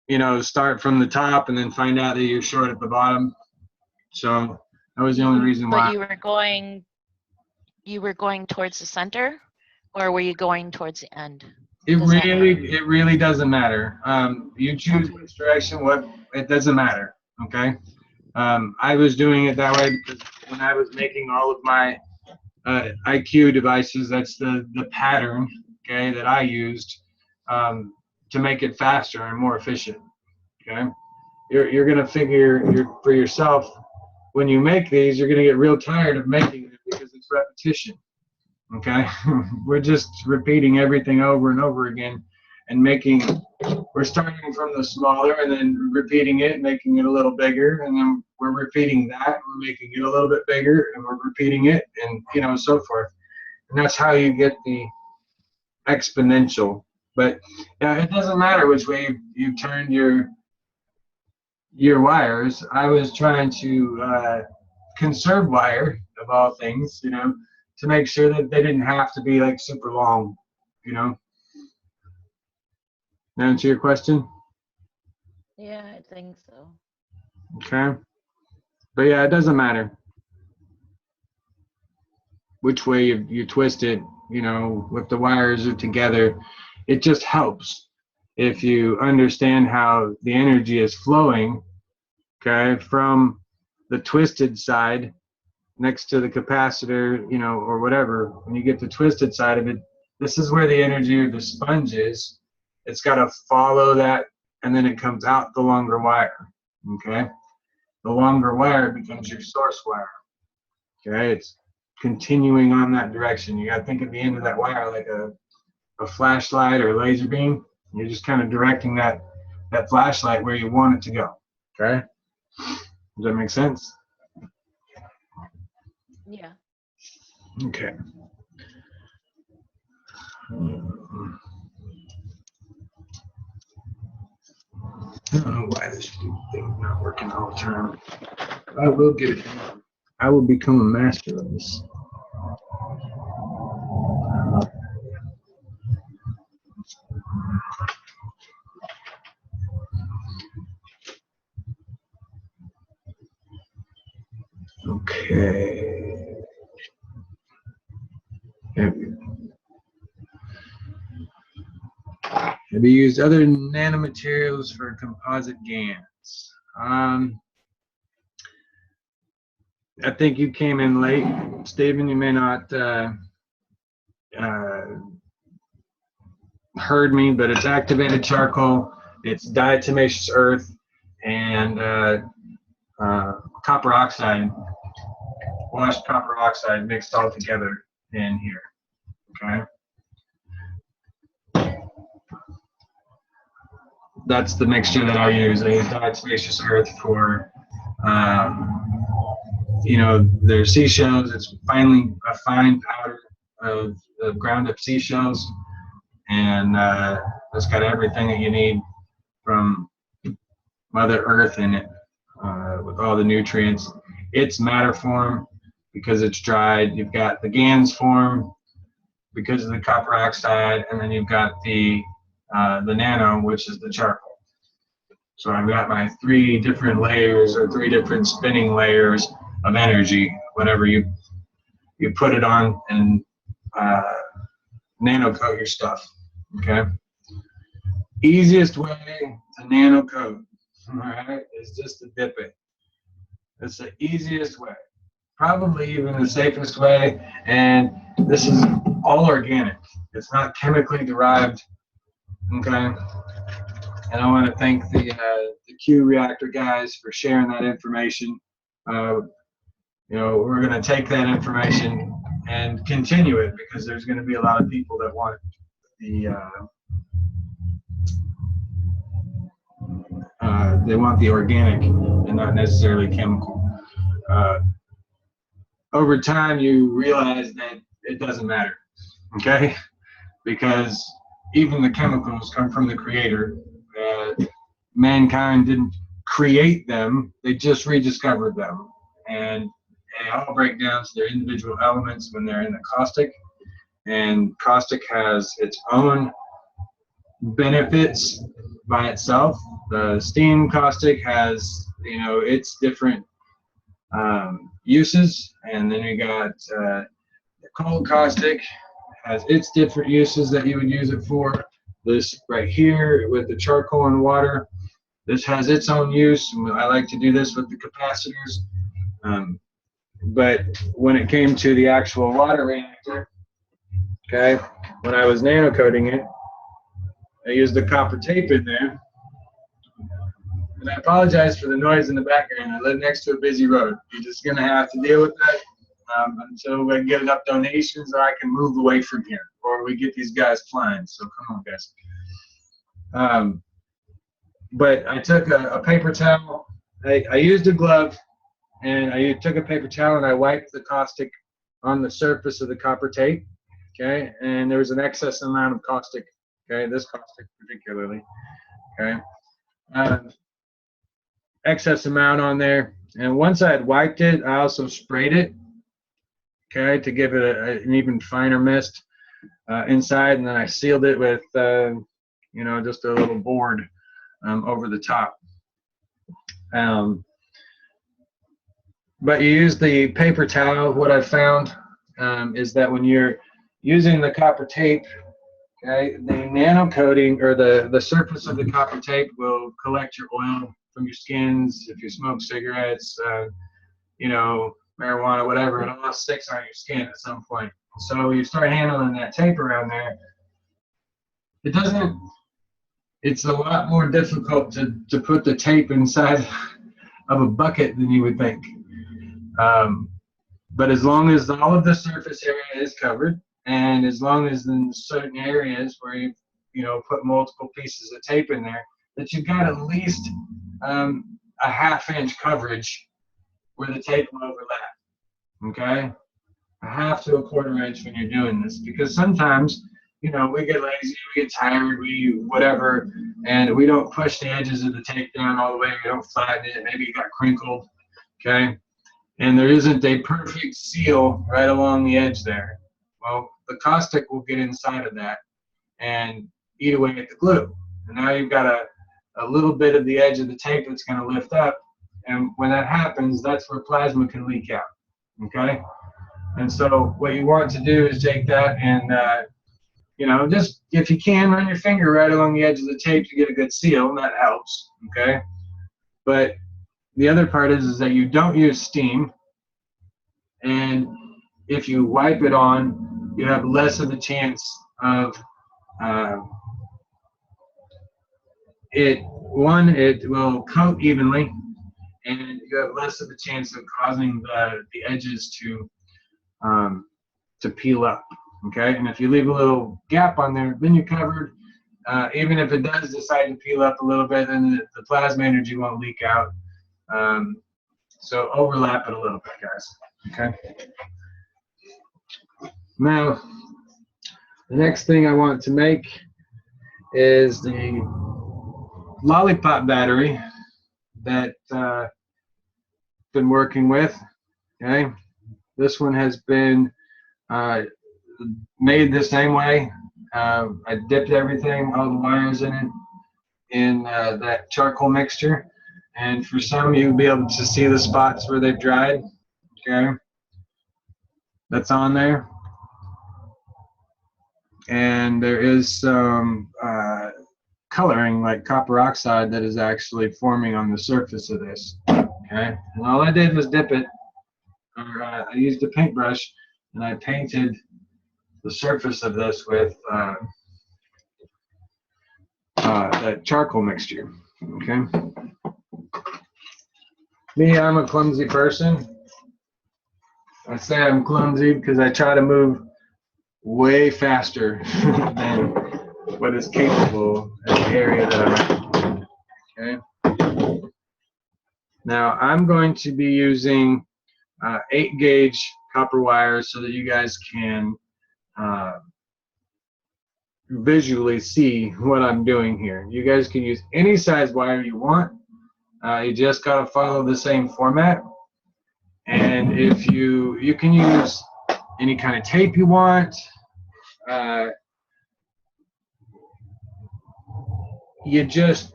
you know, start from the top and then find out that you're short at the bottom. So that was the only reason why. But you were going towards the center, or were you going towards the end? It really doesn't matter. You choose which direction. It doesn't matter. Okay. I was doing it that way because when I was making all of my IQ devices, that's the pattern, okay, that I used to make it faster and more efficient. Okay, you're gonna figure for yourself when you make these, you're gonna get real tired of making them because it's repetition. Okay, we're just repeating everything over and over again and making we're starting from the smaller and then repeating it, making it a little bigger, and then we're repeating that, we're making it a little bit bigger, and we're repeating it, and you know, so forth. And that's how you get the exponential. But yeah, it doesn't matter which way you turned your wires. I was trying to conserve wire, of all things, you know, to make sure that they didn't have to be like super long, you know. Answer your question? Yeah, I think so. Okay. But yeah, it doesn't matter which way you twist it, you know, if the wires are together. It just helps if you understand how the energy is flowing, okay, from the twisted side next to the capacitor, you know, or whatever. When you get the twisted side of it, this is where the energy of the sponge is. It's got to follow that, and then it comes out the longer wire, okay? The longer wire becomes your source wire, okay? It's continuing on that direction. You got to think of the end of that wire like a flashlight or laser beam. You're just kind of directing that flashlight where you want it to go, okay? Does that make sense? Yeah. Okay. I don't know why this stupid thing's not working all the time. I will get it. I will become a master of this. Okay. Have you used other nanomaterials for composite GaNs? I think you came in late, Stephen. You may not heard me, but it's activated charcoal, it's diatomaceous earth, and copper oxide, washed copper oxide mixed all together in here. Okay. That's the mixture that I use. I use diatomaceous earth for, you know, their seashells. It's finally a fine powder of ground up seashells, and it's got everything that you need from Mother Earth in it, with all the nutrients. It's matter form because it's dried. You've got the GaNs form because of the copper oxide, and then you've got the nano, which is the charcoal. So I've got my 3 different layers, or 3 different spinning layers of energy, whenever you put it on and nano coat your stuff. Okay. Easiest way to nano coat, all right, is just to dip it. It's the easiest way, probably even the safest way, and this is all organic. It's not chemically derived. Okay. And I want to thank the Q Reactor guys for sharing that information. You know, we're going to take that information and continue it, because there's going to be a lot of people that want the they want the organic and not necessarily chemical. Over time, you realize that it doesn't matter, okay? Because even the chemicals come from the Creator. Mankind didn't create them, they just rediscovered them. And they all break down to their individual elements when they're in the caustic. And caustic has its own benefits by itself. The steam caustic has, you know, its different uses. And then you got the cold caustic has its different uses that you would use it for. This right here with the charcoal and water, this has its own use. I like to do this with the capacitors. But when it came to the actual water reactor, okay, when I was nano coating it, I used the copper tape in there. And I apologize for the noise in the background. I live next to a busy road. You're just going to have to deal with that until we get enough donations or I can move away from here, or we get these guys flying. So come on, guys. but I took a paper towel. I used a glove, and I took a paper towel and I wiped the caustic on the surface of the copper tape. Okay, and there was an excess amount of caustic. Okay, this caustic particularly. Okay, excess amount on there. And once I had wiped it, I also sprayed it. Okay, to give it an even finer mist inside, and then I sealed it with, you know, just a little board over the top. But you use the paper towel. What I've found is that when you're using the copper tape, okay, the nano coating or the surface of the copper tape will collect your oil from your skins. If you smoke cigarettes, you know, marijuana, whatever, it all sticks on your skin at some point. So you start handling that tape around there. It doesn't. It's a lot more difficult to put the tape inside of a bucket than you would think. But as long as all of the surface area is covered, and as long as in certain areas where you know, put multiple pieces of tape in there, that you've got at least a ½ inch coverage where the tape will overlap. Okay, a ½ to a ¼ inch when you're doing this, because sometimes, you know, we get lazy, we get tired, we whatever, and we don't push the edges of the tape down all the way. We don't flatten it. Maybe it got crinkled. Okay, and there isn't a perfect seal right along the edge there. Well, the caustic will get inside of that and eat away at the glue. And now you've got a little bit of the edge of the tape that's going to lift up. And when that happens, that's where plasma can leak out. Okay? And so what you want to do is take that and, you know, just if you can, run your finger right along the edge of the tape to get a good seal, and that helps. Okay? But the other part is that you don't use steam. And if you wipe it on, you have less of a chance of it will coat evenly, and you have less of a chance of causing the edges to peel up. Okay, and if you leave a little gap on there, then you're covered. Even if it does decide to peel up a little bit, then the plasma energy won't leak out. So overlap it a little bit, guys. Okay. Now, the next thing I want to make is the lollipop battery that I've been working with. Okay, this one has been made the same way. I dipped everything, all the wires in it, in that charcoal mixture. And for some, you'll be able to see the spots where they've dried. Okay, that's on there. And there is some coloring, like copper oxide, that is actually forming on the surface of this. Okay, and all I did was dip it, or I used a paintbrush and I painted the surface of this with that charcoal mixture. Okay. Me, I'm a clumsy person. I say I'm clumsy because I try to move way faster than what is capable in the area that I'm in. Okay. Now I'm going to be using 8-gauge copper wires so that you guys can visually see what I'm doing here. You guys can use any size wire you want. You just gotta follow the same format. And if you can use any kind of tape you want. You just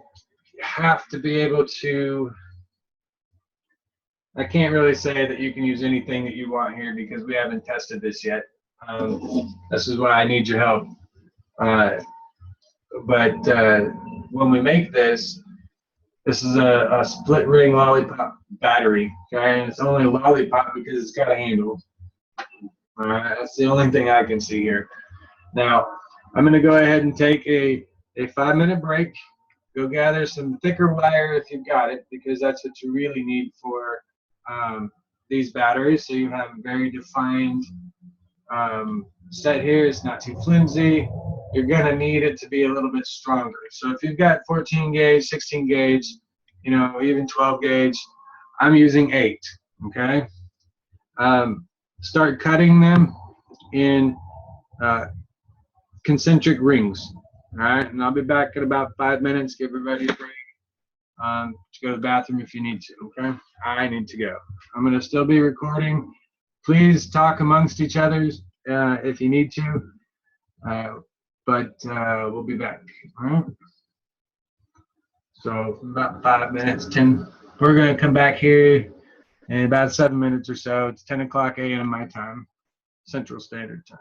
have to be able to, I can't really say that you can use anything that you want here because we haven't tested this yet. This is why I need your help. But when we make this is a split ring lollipop battery, okay? And it's only a lollipop because it's got a handle. All right, that's the only thing I can see here. Now, I'm going to go ahead and take a 5-minute break. Go gather some thicker wire if you've got it, because that's what you really need for these batteries. So you have a very defined set here. It's not too flimsy. you're gonna need it to be a little bit stronger. So if you've got 14 gauge, 16 gauge, even 12 gauge, I'm using 8, okay? Start cutting them in concentric rings, all right? And I'll be back in about 5 minutes. Give everybody a break to go to the bathroom if you need to, okay? I need to go. I'm gonna still be recording. Please talk amongst each other if you need to, but we'll be back, all right? So about 5 minutes, 10. We're gonna come back here in about 7 minutes or so. It's 10 o'clock a.m. my time, Central Standard Time.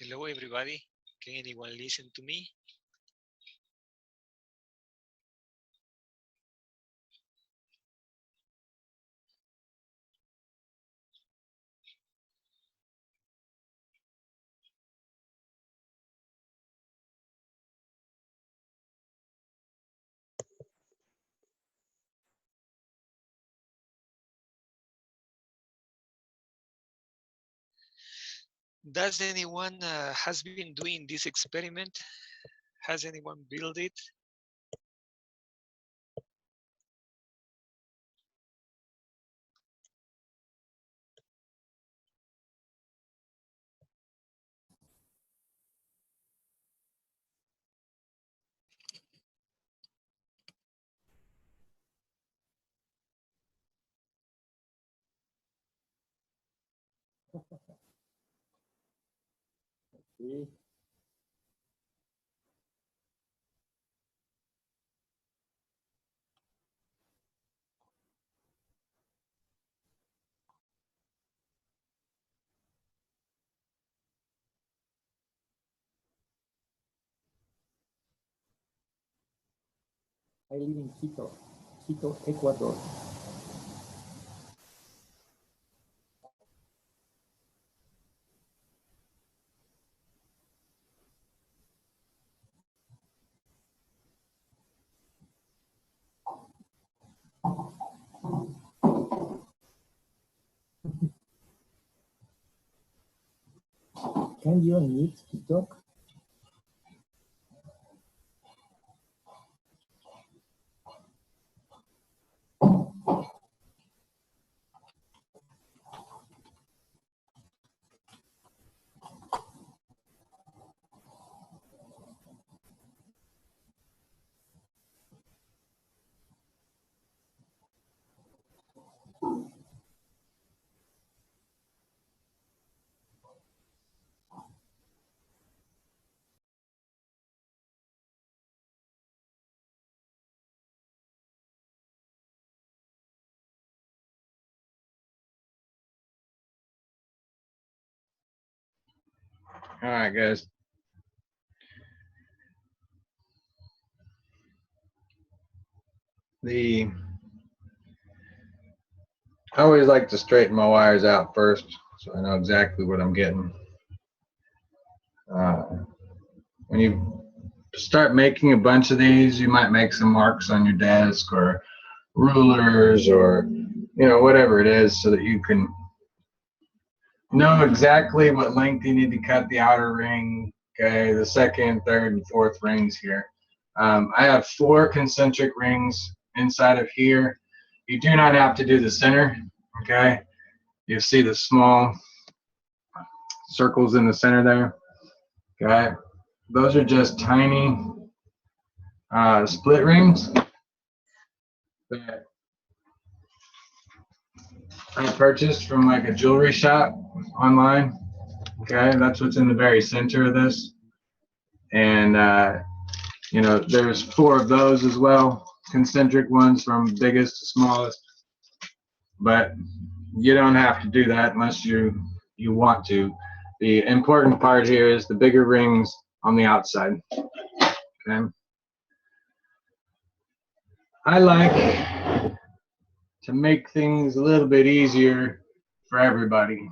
Hello, everybody. Can anyone listen to me? Does anyone has been doing this experiment? Has anyone built it? See? I live in Quito, Ecuador. Can you unmute to talk? All right, guys. I always like to straighten my wires out first, so I know exactly what I'm getting. When you start making a bunch of these, you might make some marks on your desk or rulers or, whatever it is, so that you can know exactly what length you need to cut the outer ring, okay, the second, third, and fourth rings here. I have 4 concentric rings inside of here. You do not have to do the center, okay? You see the small circles in the center there, okay? Those are just tiny split rings that I purchased from like a jewelry shop online. Okay, that's what's in the very center of this. And there's 4 of those as well, concentric ones from biggest to smallest. But you don't have to do that unless you want to. The important part here is the bigger rings on the outside. Okay. I like to make things a little bit easier for everybody.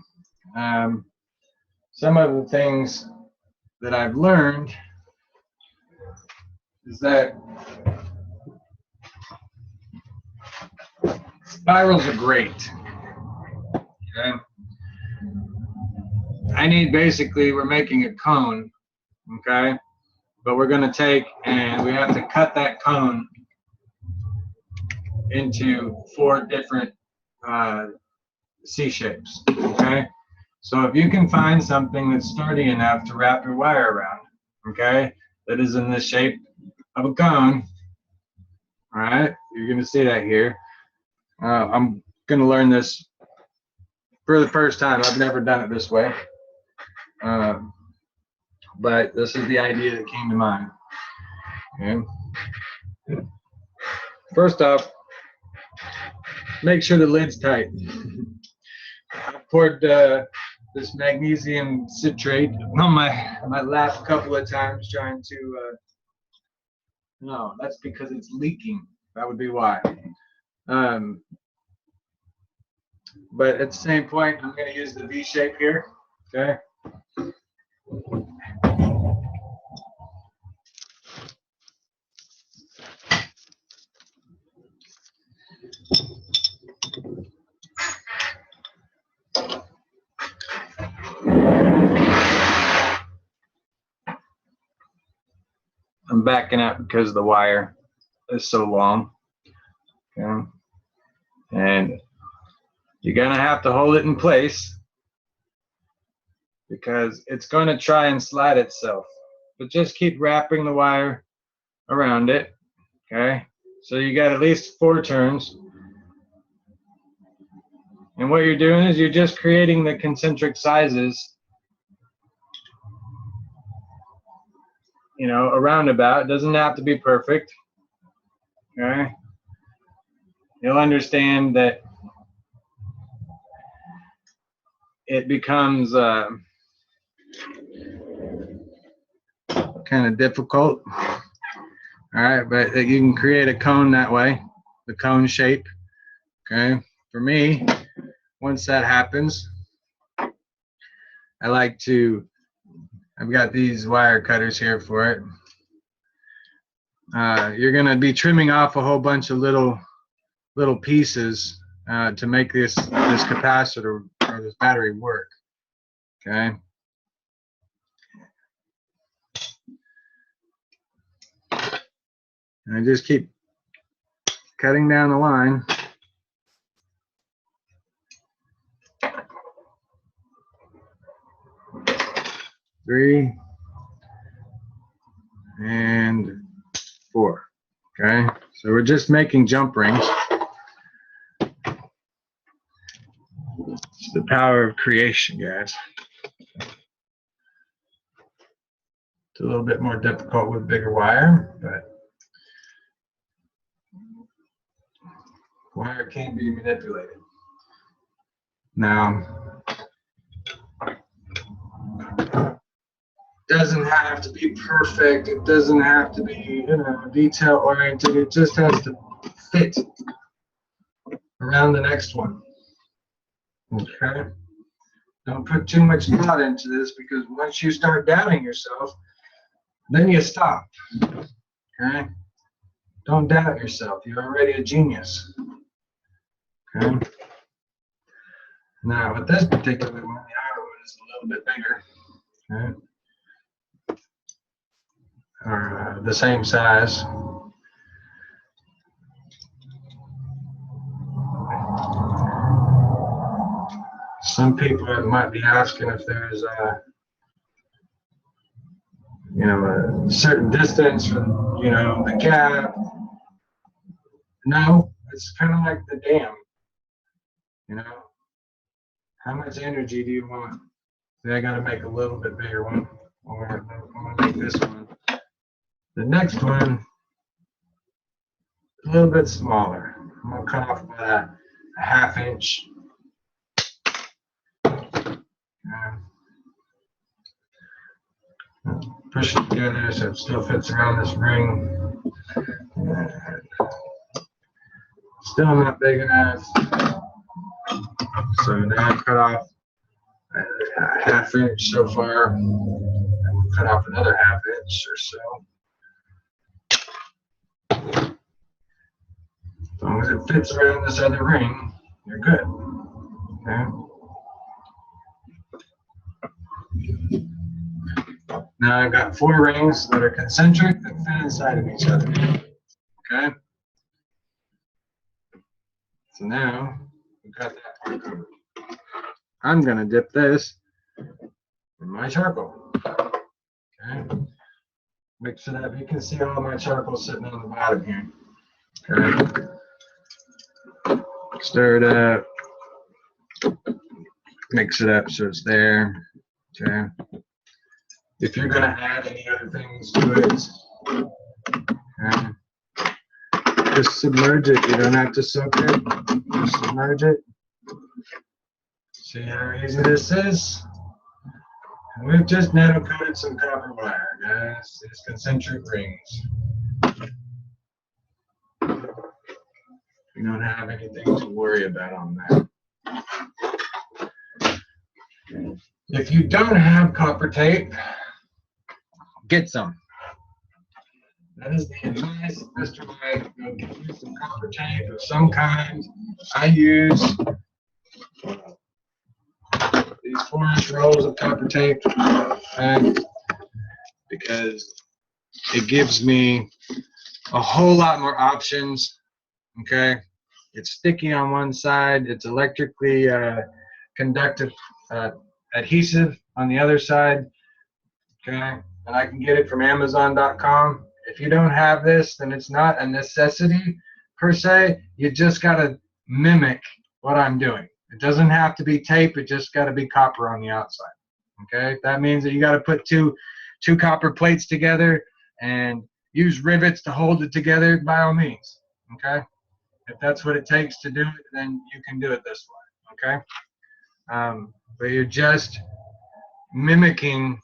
Some of the things that I've learned is that spirals are great. Okay. We're making a cone, okay? But we're gonna take and we have to cut that cone into 4 different C shapes, okay? So if you can find something that's sturdy enough to wrap your wire around, okay, that is in the shape of a cone, all right, you're gonna see that here. I'm gonna learn this for the first time. I've never done it this way, but this is the idea that came to mind. Okay. First off, make sure the lid's tight. I poured this magnesium citrate on my lap a couple of times trying to, no, that's because it's leaking. That would be why. But at the same point, I'm going to use the V shape here, okay? I'm backing up because the wire is so long, okay? And you're going to have to hold it in place because it's going to try and slide itself. But just keep wrapping the wire around it, okay? So you got at least 4 turns. And what you're doing is you're just creating the concentric sizes you know, a roundabout. It doesn't have to be perfect. Okay. You'll understand that it becomes kind of difficult. All right, but you can create a cone that way, the cone shape. Okay. For me, once that happens, I like to, I've got these wire cutters here for it. You're going to be trimming off a whole bunch of little pieces to make this capacitor or this battery work. Okay. And I just keep cutting down the line. Three and four. Okay, so we're just making jump rings. It's the power of creation, guys. It's a little bit more difficult with bigger wire, but wire can be manipulated. Now, doesn't have to be perfect. It doesn't have to be, you know, detail oriented. It just has to fit around the next one. Okay. Don't put too much thought into this, because once you start doubting yourself, then you stop. Okay. Don't doubt yourself. You're already a genius. Okay. Now with this particular one, the outer one is a little bit bigger. Okay. Or the same size. Some people might be asking if there's a, you know, a certain distance from, you know, the cap. No, it's kind of like the dam. You know, how much energy do you want? See, I got to make a little bit bigger one, or I'm gonna make this one. The next one, a little bit smaller. I'm gonna cut off about a ½ inch. Push it together so it still fits around this ring. Still not big enough. So now I cut off a ½ inch so far. And cut off another ½ inch or so. As long as it fits around this other ring, you're good. Okay. Now I've got 4 rings that are concentric that fit inside of each other. Okay. So now we've got that part covered. I'm gonna dip this in my charcoal. Okay. Mix it up. You can see all my charcoal sitting on the bottom here. Okay. Stir it up. Mix it up so it's there. Okay. If you're gonna add any other things to it, okay, just submerge it. You don't have to soak it. Just submerge it. See how easy this is? And we've just nano coated some copper wire, guys. These concentric rings. You don't have anything to worry about on that. If you don't have copper tape, get some. That is the advice of Mr. Mike. Go get you some copper tape of some kind. I use these 4-inch rolls of copper tape, and because it gives me a whole lot more options. Okay, it's sticky on one side, it's electrically conductive adhesive on the other side. Okay, and I can get it from Amazon.com. If you don't have this, then it's not a necessity per se. You just gotta mimic what I'm doing. It doesn't have to be tape, it just gotta be copper on the outside. Okay, that means that you gotta put two two copper plates together and use rivets to hold it together, by all means, okay? If that's what it takes to do it, then you can do it this way, okay? But you're just mimicking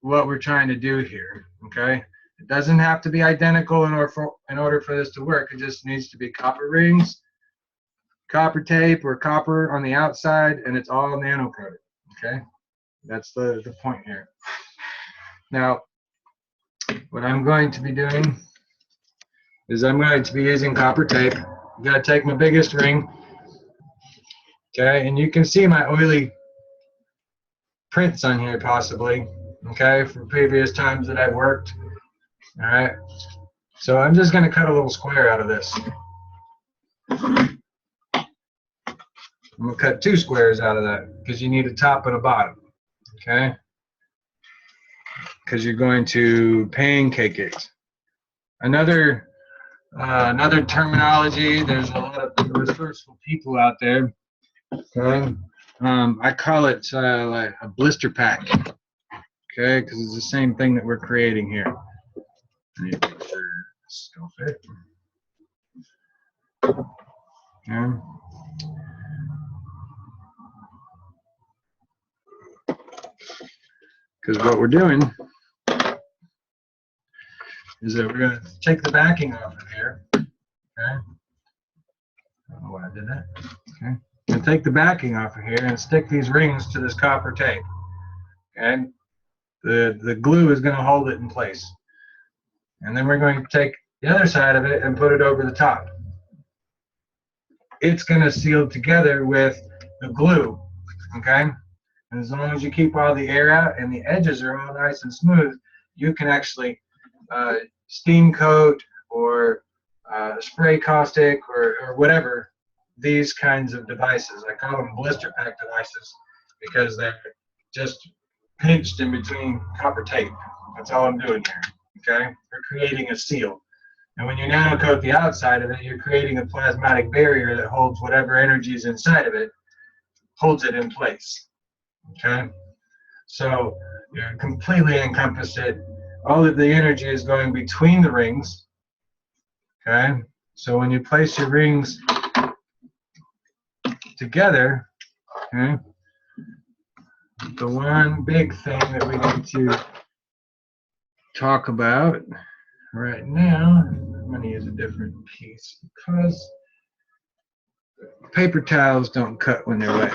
what we're trying to do here, okay? It doesn't have to be identical in order for this to work. It just needs to be copper rings, copper tape, or copper on the outside, and it's all nano coated, okay? That's the point here. Now, what I'm going to be doing is I'm going to be using copper tape. I'm going to take my biggest ring, okay, and you can see my oily prints on here possibly, okay, from previous times that I've worked. All right, so I'm just going to cut a little square out of this. I'm going to cut 2 squares out of that because you need a top and a bottom, okay, because you're going to pancake it. Another terminology, there's a lot of resourceful people out there, okay, I call it like a blister pack, okay, because it's the same thing that we're creating here. I need to make sure this will fit. Okay. Because what we're doing is that we're going to take the backing off of here. Okay. I don't know why I did that. Okay. And take the backing off of here and stick these rings to this copper tape. Okay. The glue is going to hold it in place. And then we're going to take the other side of it and put it over the top. It's going to seal together with the glue. Okay. And as long as you keep all the air out and the edges are all nice and smooth, you can actually steam coat or spray caustic or whatever these kinds of devices. I call them blister pack devices because they're just pinched in between copper tape. That's all I'm doing here. Okay, we're creating a seal. And when you nano coat the outside of it, you're creating a plasmatic barrier that holds whatever energy is inside of it, holds it in place. Okay, so you completely encompass it. All of the energy is going between the rings. Okay, so when you place your rings together, okay, the one big thing that we need to talk about right now, I'm going to use a different piece because paper towels don't cut when they're wet.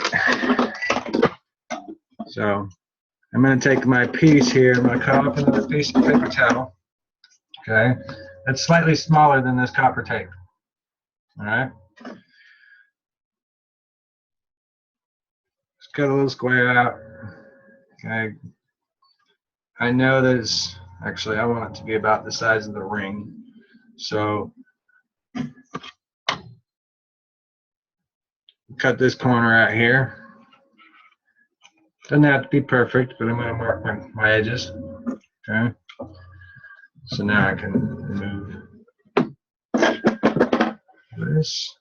So I'm going to take my piece here, I'm going to cut off another piece of paper towel, okay, that's slightly smaller than this copper tape, all right. Just cut a little square out, okay. I know this, actually I want it to be about the size of the ring, so cut this corner out here. Doesn't have to be perfect, but I'm going to mark my edges. Okay. So now I can remove this.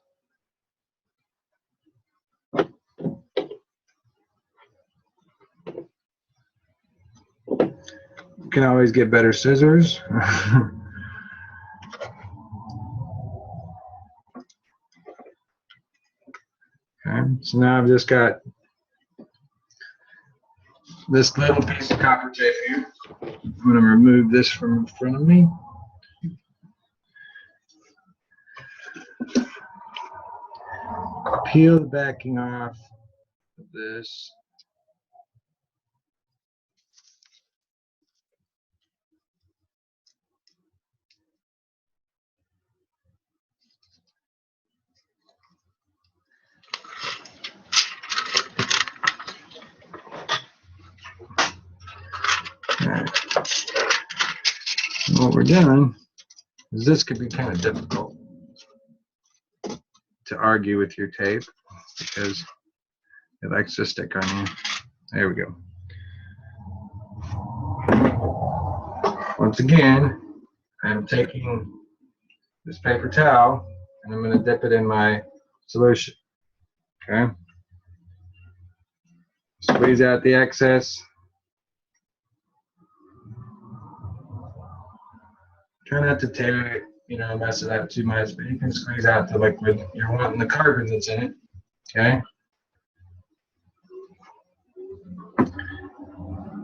You can always get better scissors. Okay. So now I've just got this little piece of copper tape here. I'm going to remove this from in front of me. Peel the backing off of this. All right. And what we're doing is this could be kind of difficult to argue with your tape because it likes to stick on you. There we go. Once again, I'm taking this paper towel and I'm going to dip it in my solution. Okay. Squeeze out the excess. Try not to tear it, you know, mess it up too much, but you can squeeze out the liquid. You're wanting the carbon that's in it, okay?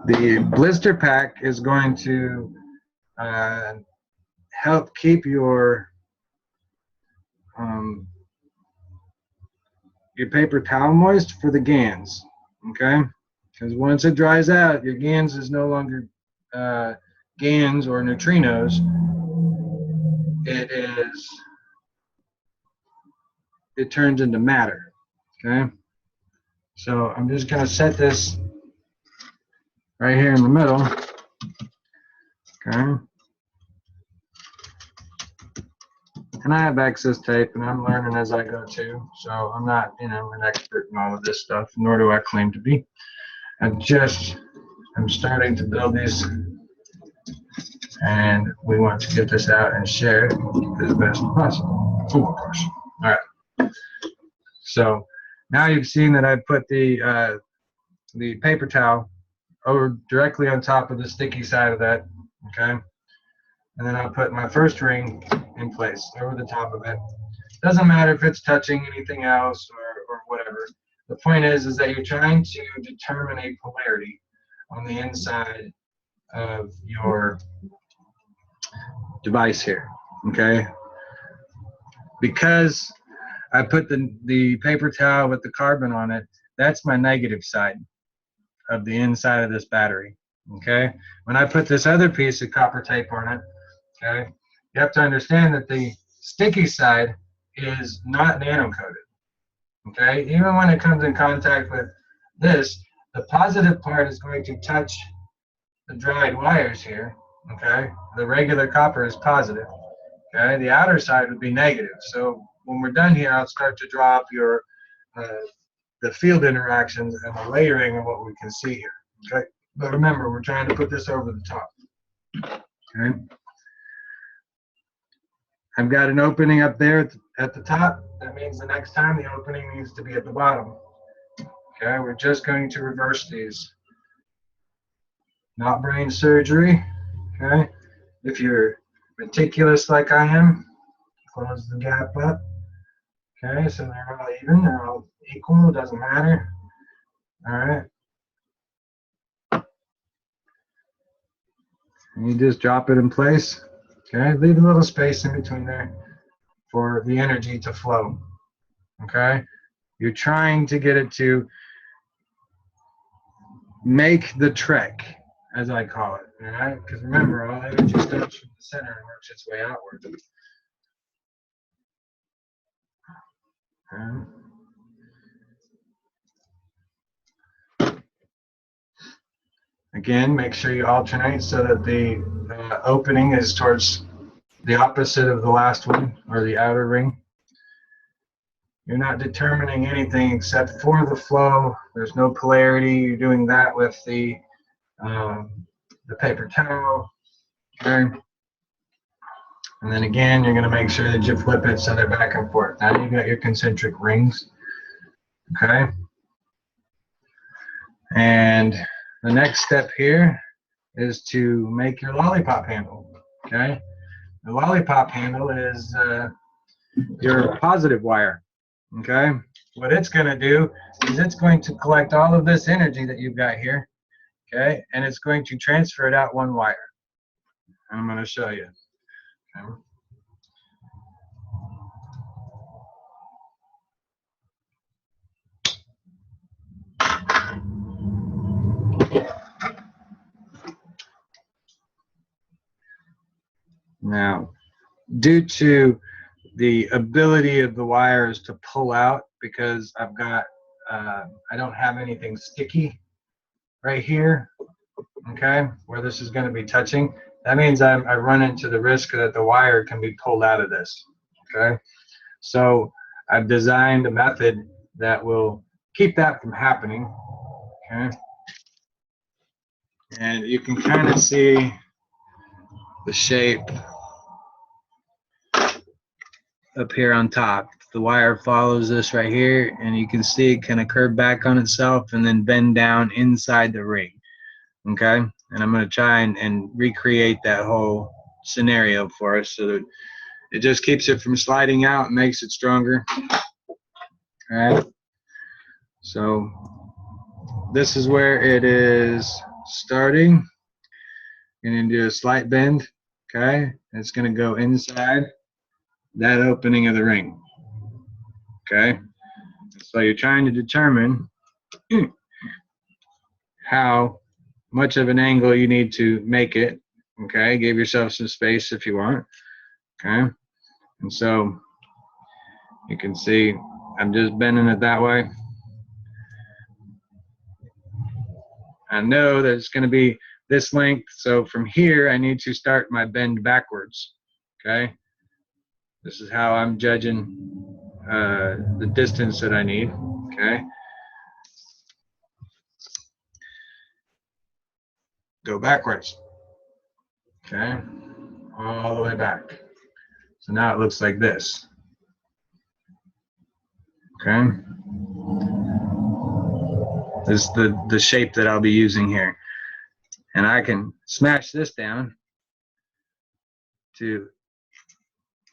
The blister pack is going to help keep your paper towel moist for the GANs, okay? Because once it dries out, your GANs is no longer GANs or neutrinos. It turns into matter, okay? So I'm just gonna set this right here in the middle, okay? And I have excess tape, and I'm learning as I go too. So I'm not, you know, an expert in all of this stuff, nor do I claim to be. I'm starting to build these, and we want to get this out and share it as best as possible. Of course. All right. So now you've seen that I put the paper towel over directly on top of the sticky side of that, okay? And then I'll put my first ring in place over the top of it. Doesn't matter if it's touching anything else or whatever. The point is that you're trying to determine a polarity on the inside of your device here, okay? Because I put the paper towel with the carbon on it, that's my negative side of the inside of this battery, okay? When I put this other piece of copper tape on it, okay, you have to understand that the sticky side is not nano-coated, okay? Even when it comes in contact with this, the positive part is going to touch the dried wires here, okay? The regular copper is positive, okay? The outer side would be negative. So when we're done here, I'll start to draw up your the field interactions and the layering of what we can see here, okay? But remember, we're trying to put this over the top, okay? I've got an opening up there at the top. That means the next time the opening needs to be at the bottom. Okay, we're just going to reverse these. Not brain surgery, okay? If you're meticulous like I am, close the gap up. Okay, so they're all even, they're all equal, it doesn't matter. All right. And you just drop it in place. Okay, leave a little space in between there for the energy to flow. Okay, you're trying to get it to make the trek, as I call it. All right, because remember, all energy starts from the center and works its way outward. Again, make sure you alternate so that the opening is towards the opposite of the last one, or the outer ring. You're not determining anything except for the flow. There's no polarity. You're doing that with the paper towel. Okay. And then again, you're going to make sure that you flip it so they're back and forth. Now you've got your concentric rings. Okay. And the next step here is to make your lollipop handle. Okay. The lollipop handle is your positive wire. Okay. What it's going to do is it's going to collect all of this energy that you've got here. Okay. And it's going to transfer it out one wire. I'm going to show you. Okay. Now, due to the ability of the wires to pull out, because I've got, I don't have anything sticky right here, okay, where this is going to be touching, that means I run into the risk that the wire can be pulled out of this, okay? So I've designed a method that will keep that from happening, okay? And you can kind of see the shape up here on top. The wire follows this right here, and you can see it kind of curve back on itself and then bend down inside the ring. Okay, and I'm going to try and recreate that whole scenario for us so that it just keeps it from sliding out and makes it stronger. All right. So this is where it is starting. You're going to do a slight bend. Okay. It's going to go inside that opening of the ring. Okay. So you're trying to determine how much of an angle you need to make it. Okay. Give yourself some space if you want. Okay. And so you can see I'm just bending it that way. I know that it's going to be this length, so from here I need to start my bend backwards. Okay. This is how I'm judging the distance that I need. Okay. Go backwards. Okay. All the way back. So now it looks like this. Okay. This is the shape that I'll be using here. And I can smash this down to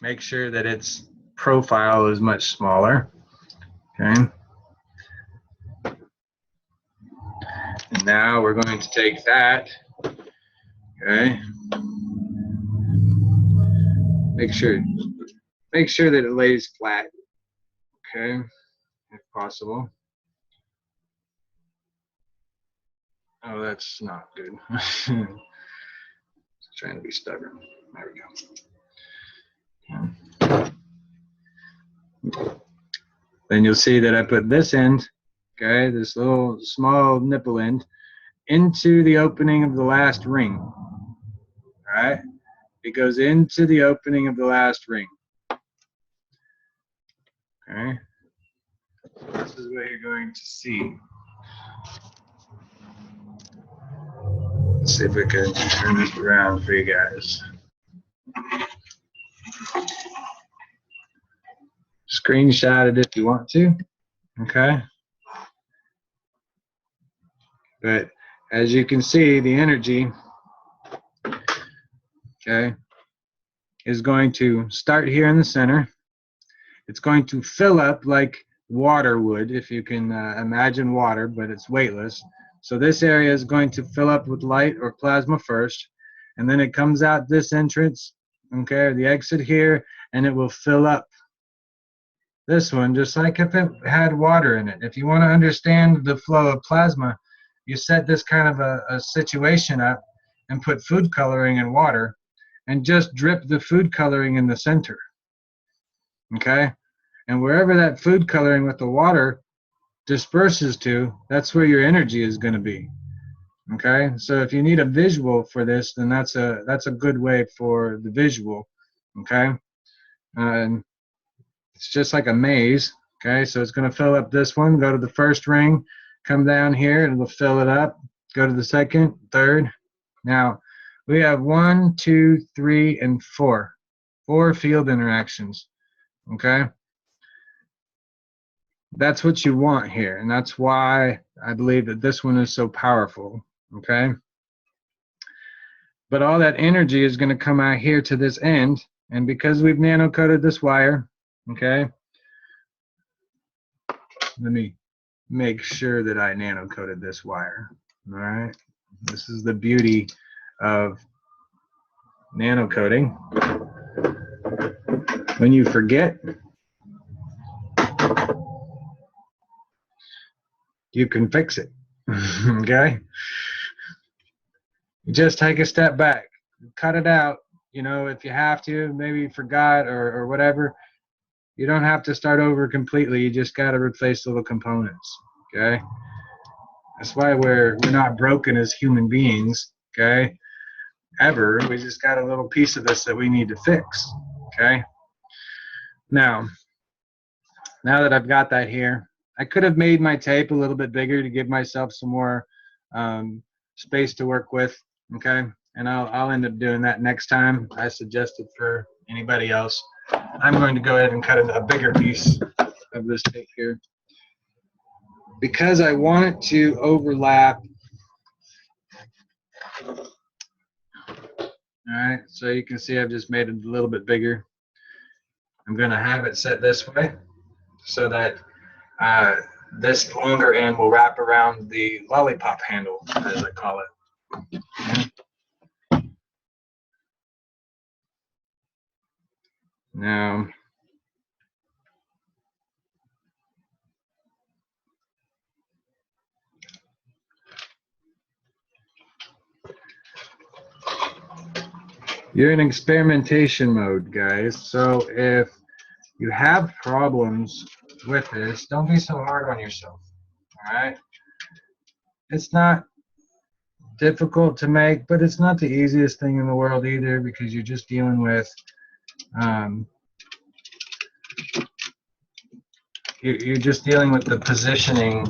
make sure that its profile is much smaller. Okay. And now we're going to take that. Okay. Make sure that it lays flat. Okay, if possible. Oh, that's not good. Trying to be stubborn. There we go. Okay. Then you'll see that I put this end, okay, this little small nipple end, into the opening of the last ring. All right, it goes into the opening of the last ring. Okay, this is what you're going to see. Let's see if we can turn this around for you guys. Screenshot it if you want to. Okay. But as you can see, the energy, okay, is going to start here in the center. It's going to fill up like water would, if you can imagine water, but it's weightless. So this area is going to fill up with light or plasma first, and then it comes out this entrance, okay, or the exit here, and it will fill up this one, just like if it had water in it. If you want to understand the flow of plasma, you set this kind of a situation up and put food coloring in water and just drip the food coloring in the center. Okay? And wherever that food coloring with the water disperses to, that's where your energy is going to be. Okay? So if you need a visual for this, then that's a good way for the visual. Okay? And it's just like a maze. Okay? So it's going to fill up this one, go to the first ring, come down here, and it'll fill it up. Go to the second, third. Now, we have 1, 2, 3, and 4. 4 field interactions. Okay? That's what you want here, and that's why I believe that this one is so powerful. Okay? But all that energy is going to come out here to this end, and because we've nano-coated this wire, okay, let me make sure that I nano-coated this wire. All right? This is the beauty of nano-coating. When you forget, you can fix it. Okay? Just take a step back, cut it out. You know, if you have to, maybe you forgot or whatever, you don't have to start over completely. You just got to replace little components. Okay? That's why we're not broken as human beings. Okay? Ever. We just got a little piece of this that we need to fix. Okay? Now that I've got that here, I could have made my tape a little bit bigger to give myself some more space to work with. Okay, and I'll end up doing that next time. I suggest it for anybody else. I'm going to go ahead and cut a bigger piece of this tape here because I want it to overlap All right, so you can see I've just made it a little bit bigger. I'm going to have it set this way so that this longer end will wrap around the lollipop handle, as I call it. Okay. Now, you're in experimentation mode, guys. So if you have problems with this, don't be so hard on yourself. All right. It's not difficult to make, but it's not the easiest thing in the world either, because you're just dealing with you're just dealing with the positioning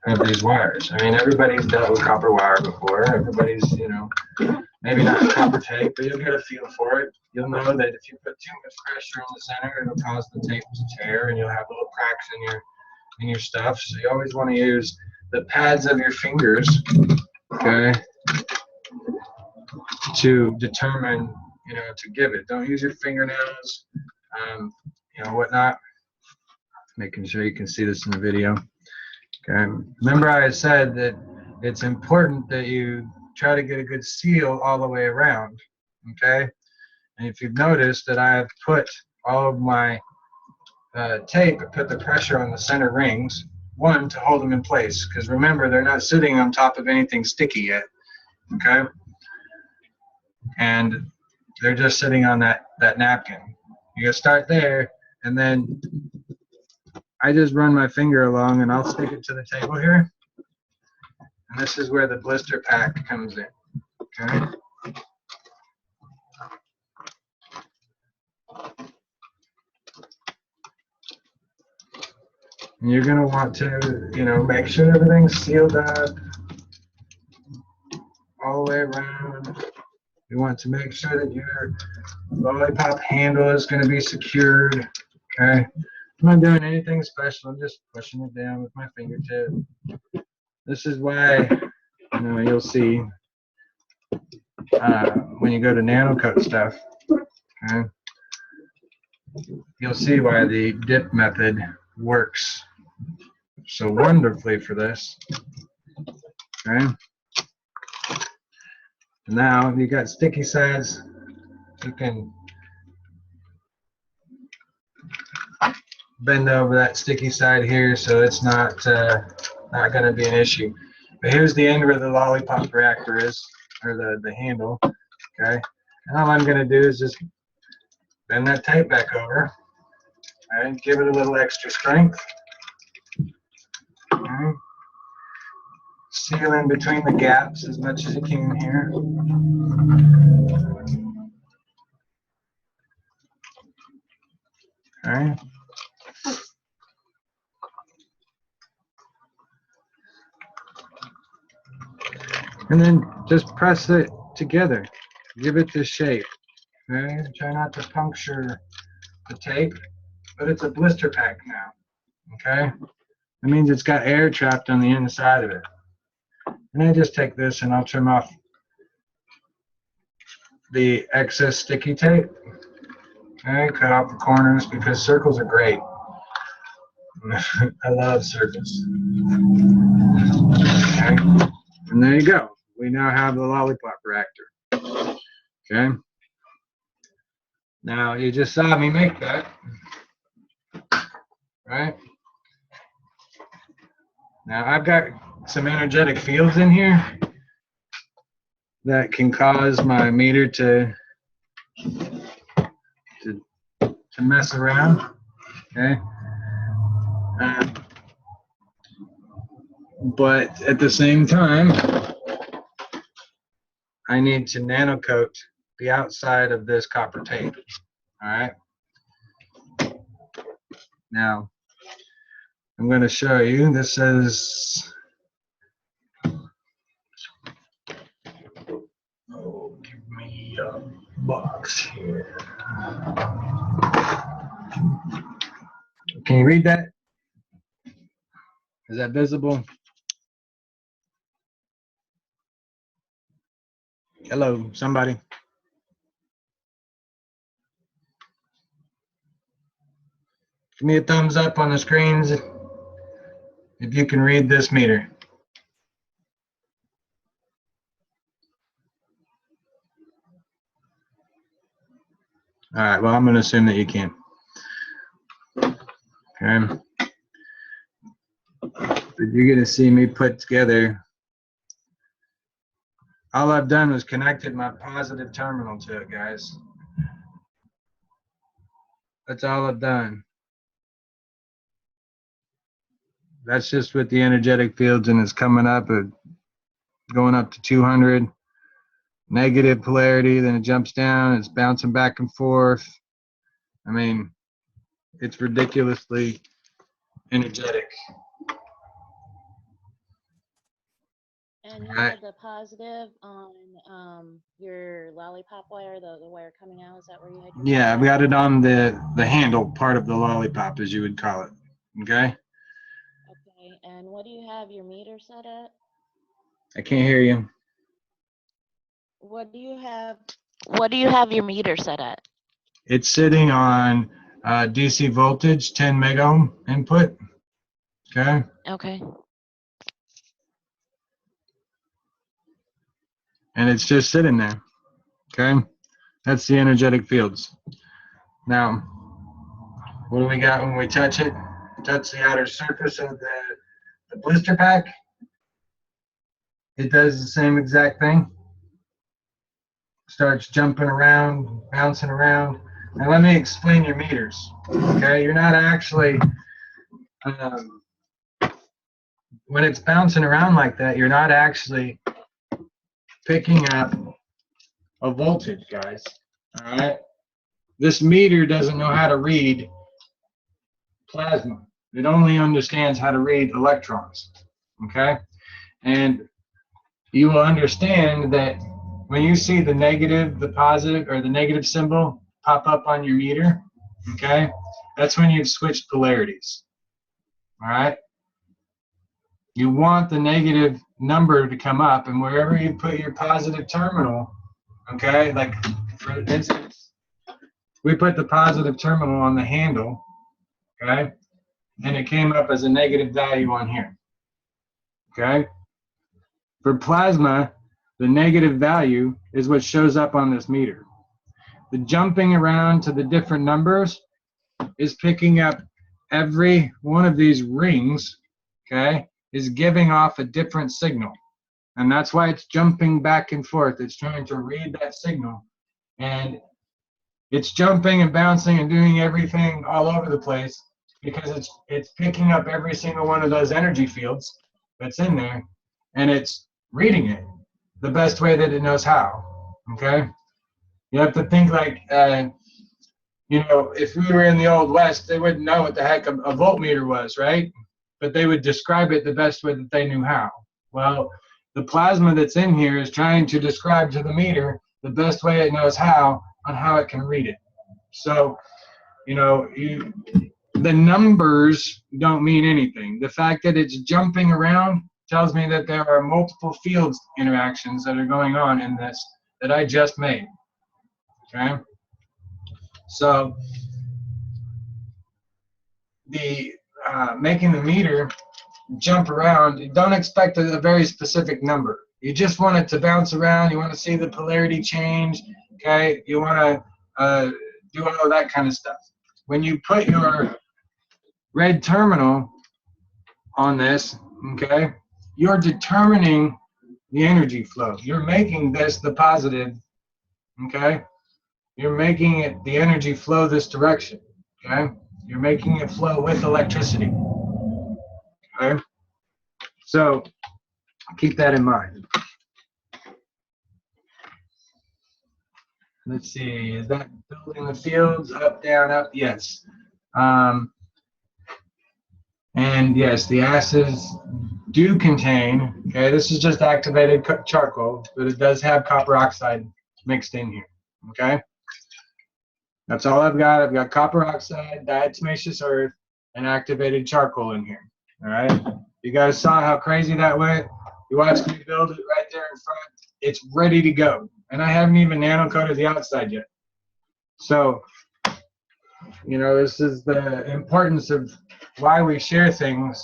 of these wires. I mean, everybody's dealt with copper wire before. Everybody's, you know, maybe not copper tape, but you'll get a feel for it. You'll know that if you put too much pressure on the center, it'll cause the tape to tear, and you'll have little cracks in your stuff. So you always want to use the pads of your fingers, okay, to determine, you know, to give it. Don't use your fingernails, you know, whatnot. Making sure you can see this in the video. Okay. Remember, I said that it's important that you try to get a good seal all the way around. Okay. And if you've noticed that I've put all of my tape, I put the pressure on the center rings, one, to hold them in place, because remember, they're not sitting on top of anything sticky yet. Okay. And they're just sitting on that napkin. You gotta start there, and then I just run my finger along and I'll stick it to the table here. And this is where the blister pack comes in. Okay. And you're going to want to, you know, make sure everything's sealed up all the way around. You want to make sure that your lollipop handle is going to be secured. Okay. I'm not doing anything special. I'm just pushing it down with my fingertip. This is why, you know, you'll see when you go to nano-coat stuff, okay, you'll see why the dip method works so wonderfully for this. Okay. Now, if you got sticky sides, you can bend over that sticky side here, so it's not going to be an issue. But here's the end where the lollipop reactor is, or the handle. Okay, and all I'm going to do is just bend that tape back over, and give it a little extra strength. Okay. Seal in between the gaps as much as you can here. All right. And then just press it together. Give it this shape. Okay? Try not to puncture the tape, but it's a blister pack now. Okay? That means it's got air trapped on the inside of it. And I just take this and I'll trim off the excess sticky tape. Okay? Cut off the corners because circles are great. I love circles. Okay? And there you go. We now have the lollipop reactor. Okay. Now you just saw me make that, right? Now I've got some energetic fields in here that can cause my meter to mess around. Okay. But at the same time, I need to nano coat the outside of this copper tape. All right. Now, I'm going to show you. This is, oh, give me a box here. Can you read that? Is that visible? Hello, somebody. Give me a thumbs up on the screens if you can read this meter. All right, well, I'm going to assume that you can. Okay. But you're going to see me put together. All I've done was connected my positive terminal to it, guys. That's all I've done. That's just with the energetic fields, and it's coming up at going up to 200. Negative polarity, then it jumps down, it's bouncing back and forth. I mean, it's ridiculously energetic. And you Right. had the positive on your lollipop wire, the wire coming out. Is that where you had your Yeah, I've got positive? it on the handle part of the lollipop, as you would call it. Okay? Okay. And what do you have your meter set at? I can't hear you. What do you have your meter set at? It's sitting on DC voltage, 10 megohm input. Okay? Okay. And it's just sitting there. Okay? That's the energetic fields. Now, what do we got when we touch it? Touch the outer surface of the blister pack. It does the same exact thing. Starts jumping around, bouncing around. Now let me explain your meters. Okay, you're not actually, when it's bouncing around like that, you're not actually picking up a voltage, guys. All right. This meter doesn't know how to read plasma. It only understands how to read electrons. Okay, and you will understand that when you see the negative, the positive, or the negative symbol pop up on your meter, okay, that's when you've switched polarities. All right. You want the negative number to come up, and wherever you put your positive terminal, okay, like for instance, we put the positive terminal on the handle, okay, and it came up as a negative value on here, okay. For plasma, the negative value is what shows up on this meter. The jumping around to the different numbers is picking up every one of these rings, okay, is giving off a different signal. And that's why it's jumping back and forth. It's trying to read that signal. And it's jumping and bouncing and doing everything all over the place because it's picking up every single one of those energy fields that's in there, and it's reading it the best way that it knows how. Okay? You have to think like, you know, if we were in the Old West, they wouldn't know what the heck a voltmeter was, right? But they would describe it the best way that they knew how. Well, the plasma that's in here is trying to describe to the meter the best way it knows how on how it can read it. So, you know, the numbers don't mean anything. The fact that it's jumping around tells me that there are multiple fields interactions that are going on in this that I just made. Okay? So the making the meter jump around, you don't expect a very specific number. You just want it to bounce around. You want to see the polarity change. Okay? You want to do all of that kind of stuff. When you put your red terminal on this, okay, you're determining the energy flow. You're making this the positive, okay? You're making it the energy flow this direction, okay? You're making it flow with electricity, okay? So keep that in mind. Let's see, is that building the fields up, down, up? Yes. And yes, the acids do contain, okay, this is just activated charcoal, but it does have copper oxide mixed in here, okay? That's all I've got. I've got copper oxide, diatomaceous earth, and activated charcoal in here, all right? You guys saw how crazy that went? You watched me build it right there in front. It's ready to go, And I haven't even nano coated the outside yet. So, you know, this is the importance of why we share things.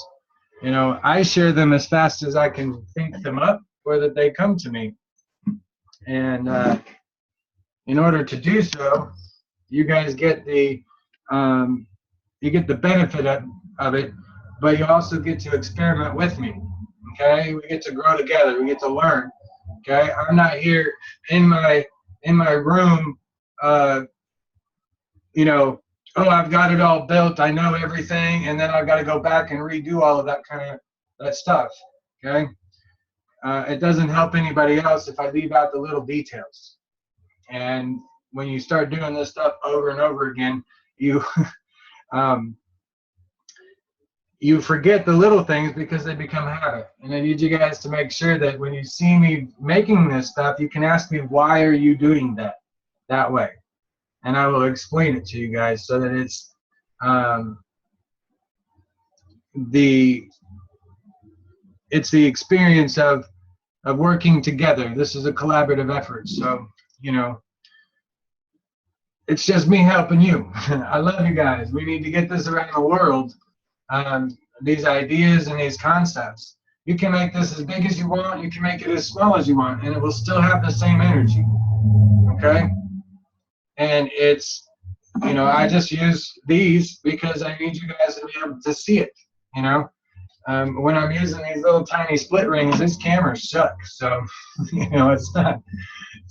You know, I share them as fast as I can think them up or that they come to me. And in order to do so, you guys get the benefit of it, but you also get to experiment with me. Okay, we get to grow together. We get to learn. Okay, I'm not here in my room, you know, oh, I've got it all built, I know everything, and then I've got to go back and redo all of that stuff. Okay, it doesn't help anybody else if I leave out the little details. And when you start doing this stuff over and over again, you you forget the little things because they become habit. And I need you guys to make sure that when you see me making this stuff, you can ask me, why are you doing that way? And I will explain it to you guys so that it's the experience of working together. This is a collaborative effort. So, you know, it's just me helping you. I love you guys. We need to get this around the world. These ideas and these concepts. You can make this as big as you want. You can make it as small as you want, and it will still have the same energy. Okay? And it's, you know, I just use these because I need you guys to be able to see it. You know, when I'm using these little tiny split rings, these cameras suck. So, you know, it's not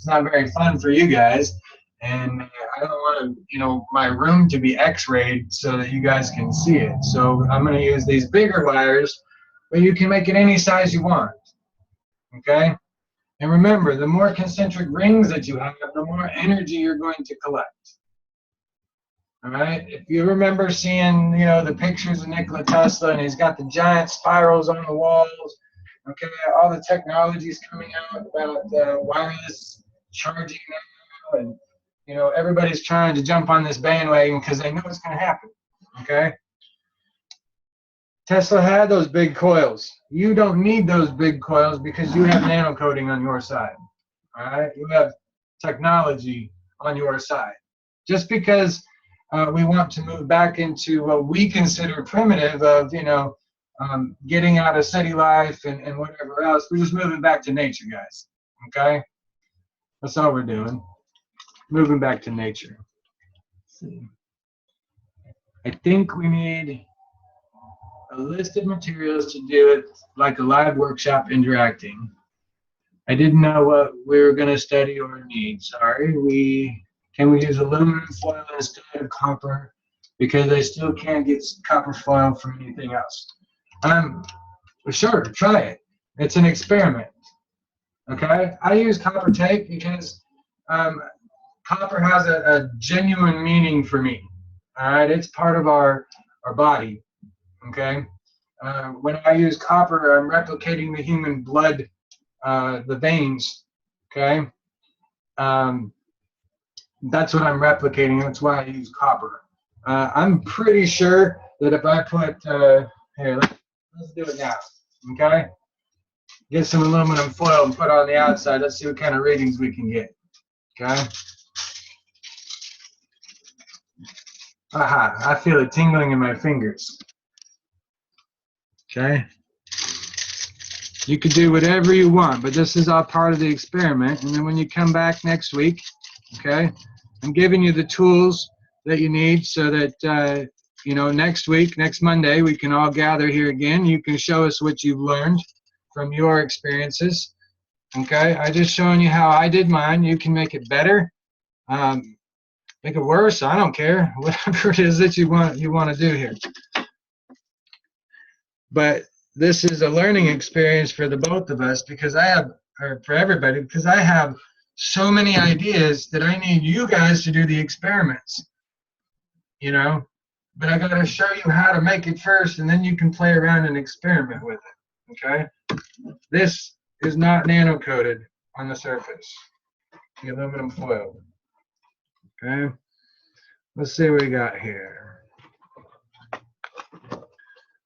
very fun for you guys. And I don't want to, you know, my room to be x-rayed so that you guys can see it. So I'm going to use these bigger wires, but you can make it any size you want. Okay? And remember, the more concentric rings that you have, the more energy you're going to collect. All right? If you remember seeing, you know, the pictures of Nikola Tesla, and he's got the giant spirals on the walls, okay, all the technology's coming out about wireless charging now, and you know, everybody's trying to jump on this bandwagon because they know it's going to happen, okay? Tesla had those big coils. You don't need those big coils because you have nano coating on your side, all right? You have technology on your side. Just because we want to move back into what we consider primitive of, you know, getting out of city life and whatever else, we're just moving back to nature, guys, okay? That's all we're doing. Moving back to nature. Let's see. I think we need a list of materials to do it like a live workshop interacting. I didn't know what we were going to study or need. Sorry. Can we use aluminum foil instead of copper? Because I still can't get copper foil for anything else. Sure, try it. It's an experiment. Okay? I use copper tape because copper has a genuine meaning for me. All right, it's part of our body. Okay, when I use copper, I'm replicating the human blood, the veins. Okay, that's what I'm replicating. That's why I use copper. I'm pretty sure that if I put here, let's do it now. Okay, get some aluminum foil and put it on the outside. Let's see what kind of readings we can get. Okay. Aha, I feel it tingling in my fingers. Okay. You could do whatever you want, but this is all part of the experiment. And then when you come back next week, okay, I'm giving you the tools that you need so that, you know, next week, next Monday, we can all gather here again. You can show us what you've learned from your experiences. Okay, I just showing you how I did mine. You can make it better. Make it worse, I don't care. Whatever it is that you want to do here. But this is a learning experience for the both of us because I have, or for everybody, because I have so many ideas that I need you guys to do the experiments. You know? But I got to show you how to make it first, and then you can play around and experiment with it. Okay? This is not nano coated on the surface. The aluminum foil. Okay, let's see what we got here.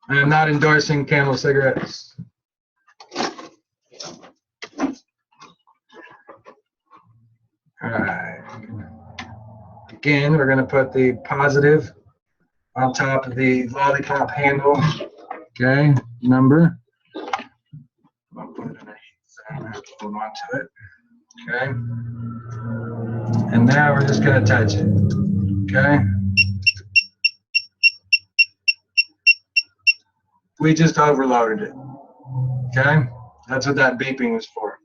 I am not endorsing Camel cigarettes. again, we're going to put the positive on top of the lollipop handle. Okay, number. I'll put it underneath, so I don't have to hold on to it. Okay. And now we're just going to touch it. Okay. We just overloaded it. Okay. That's what that beeping was for.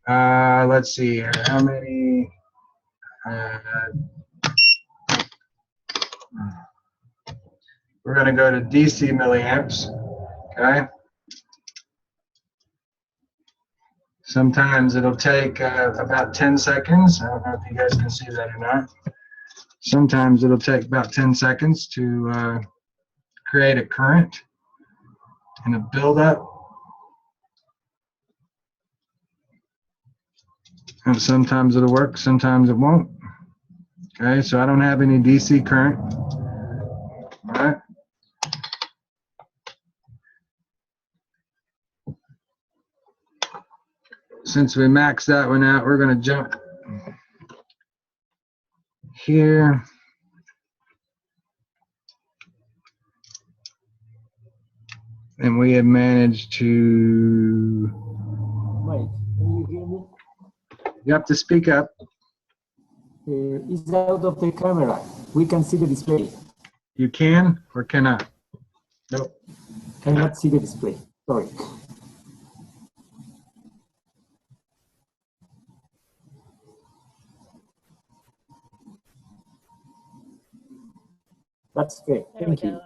Let's see here. How many? We're going to go to DC milliamps. Okay. Sometimes it'll take about 10 seconds. I don't know if you guys can see that or not. Sometimes it'll take about 10 seconds to create a current and a buildup. And sometimes it'll work, sometimes it won't. Okay, so I don't have any DC current. All right. Since we maxed that one out, we're going to jump here. And we have managed to. Mike, can you hear me? You have to speak up. It's out of the camera. We can see the display. You can or cannot? Nope. Cannot see the display. Sorry. That's okay. There we Thank you. go.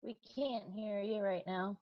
We can't hear you right now.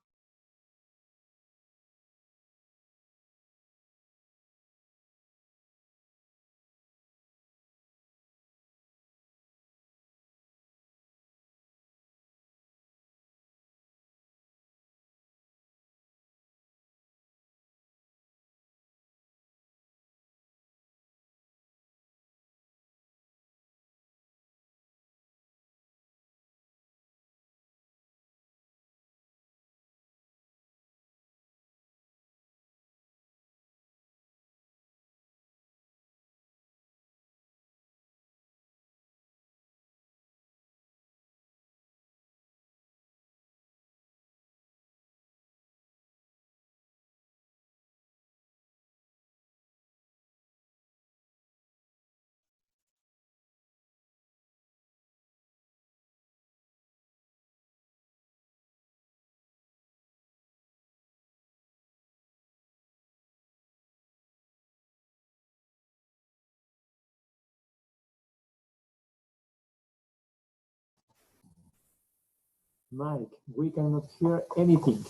Mike, we cannot hear anything.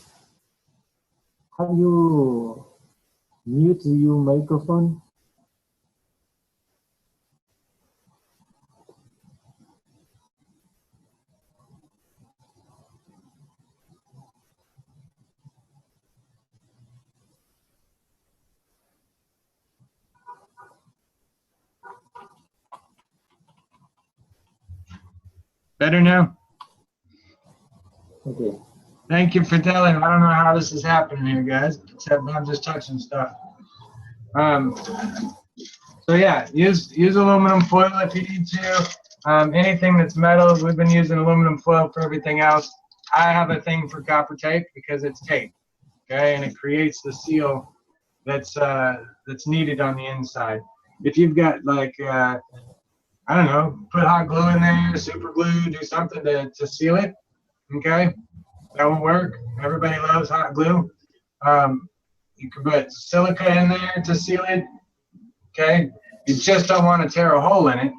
Have you muted your microphone? Better now? Okay. Thank you for telling. I don't know how this is happening here, guys, except I'm just touching stuff. So yeah, use aluminum foil if you need to. Anything that's metal, we've been using aluminum foil for everything else. I have a thing for copper tape because it's tape, okay, and it creates the seal that's needed on the inside. If you've got like I don't know, put hot glue in there, super glue, do something to seal it, okay, that will work. Everybody loves hot glue. You can put silica in there to seal it, okay. You just don't want to tear a hole in it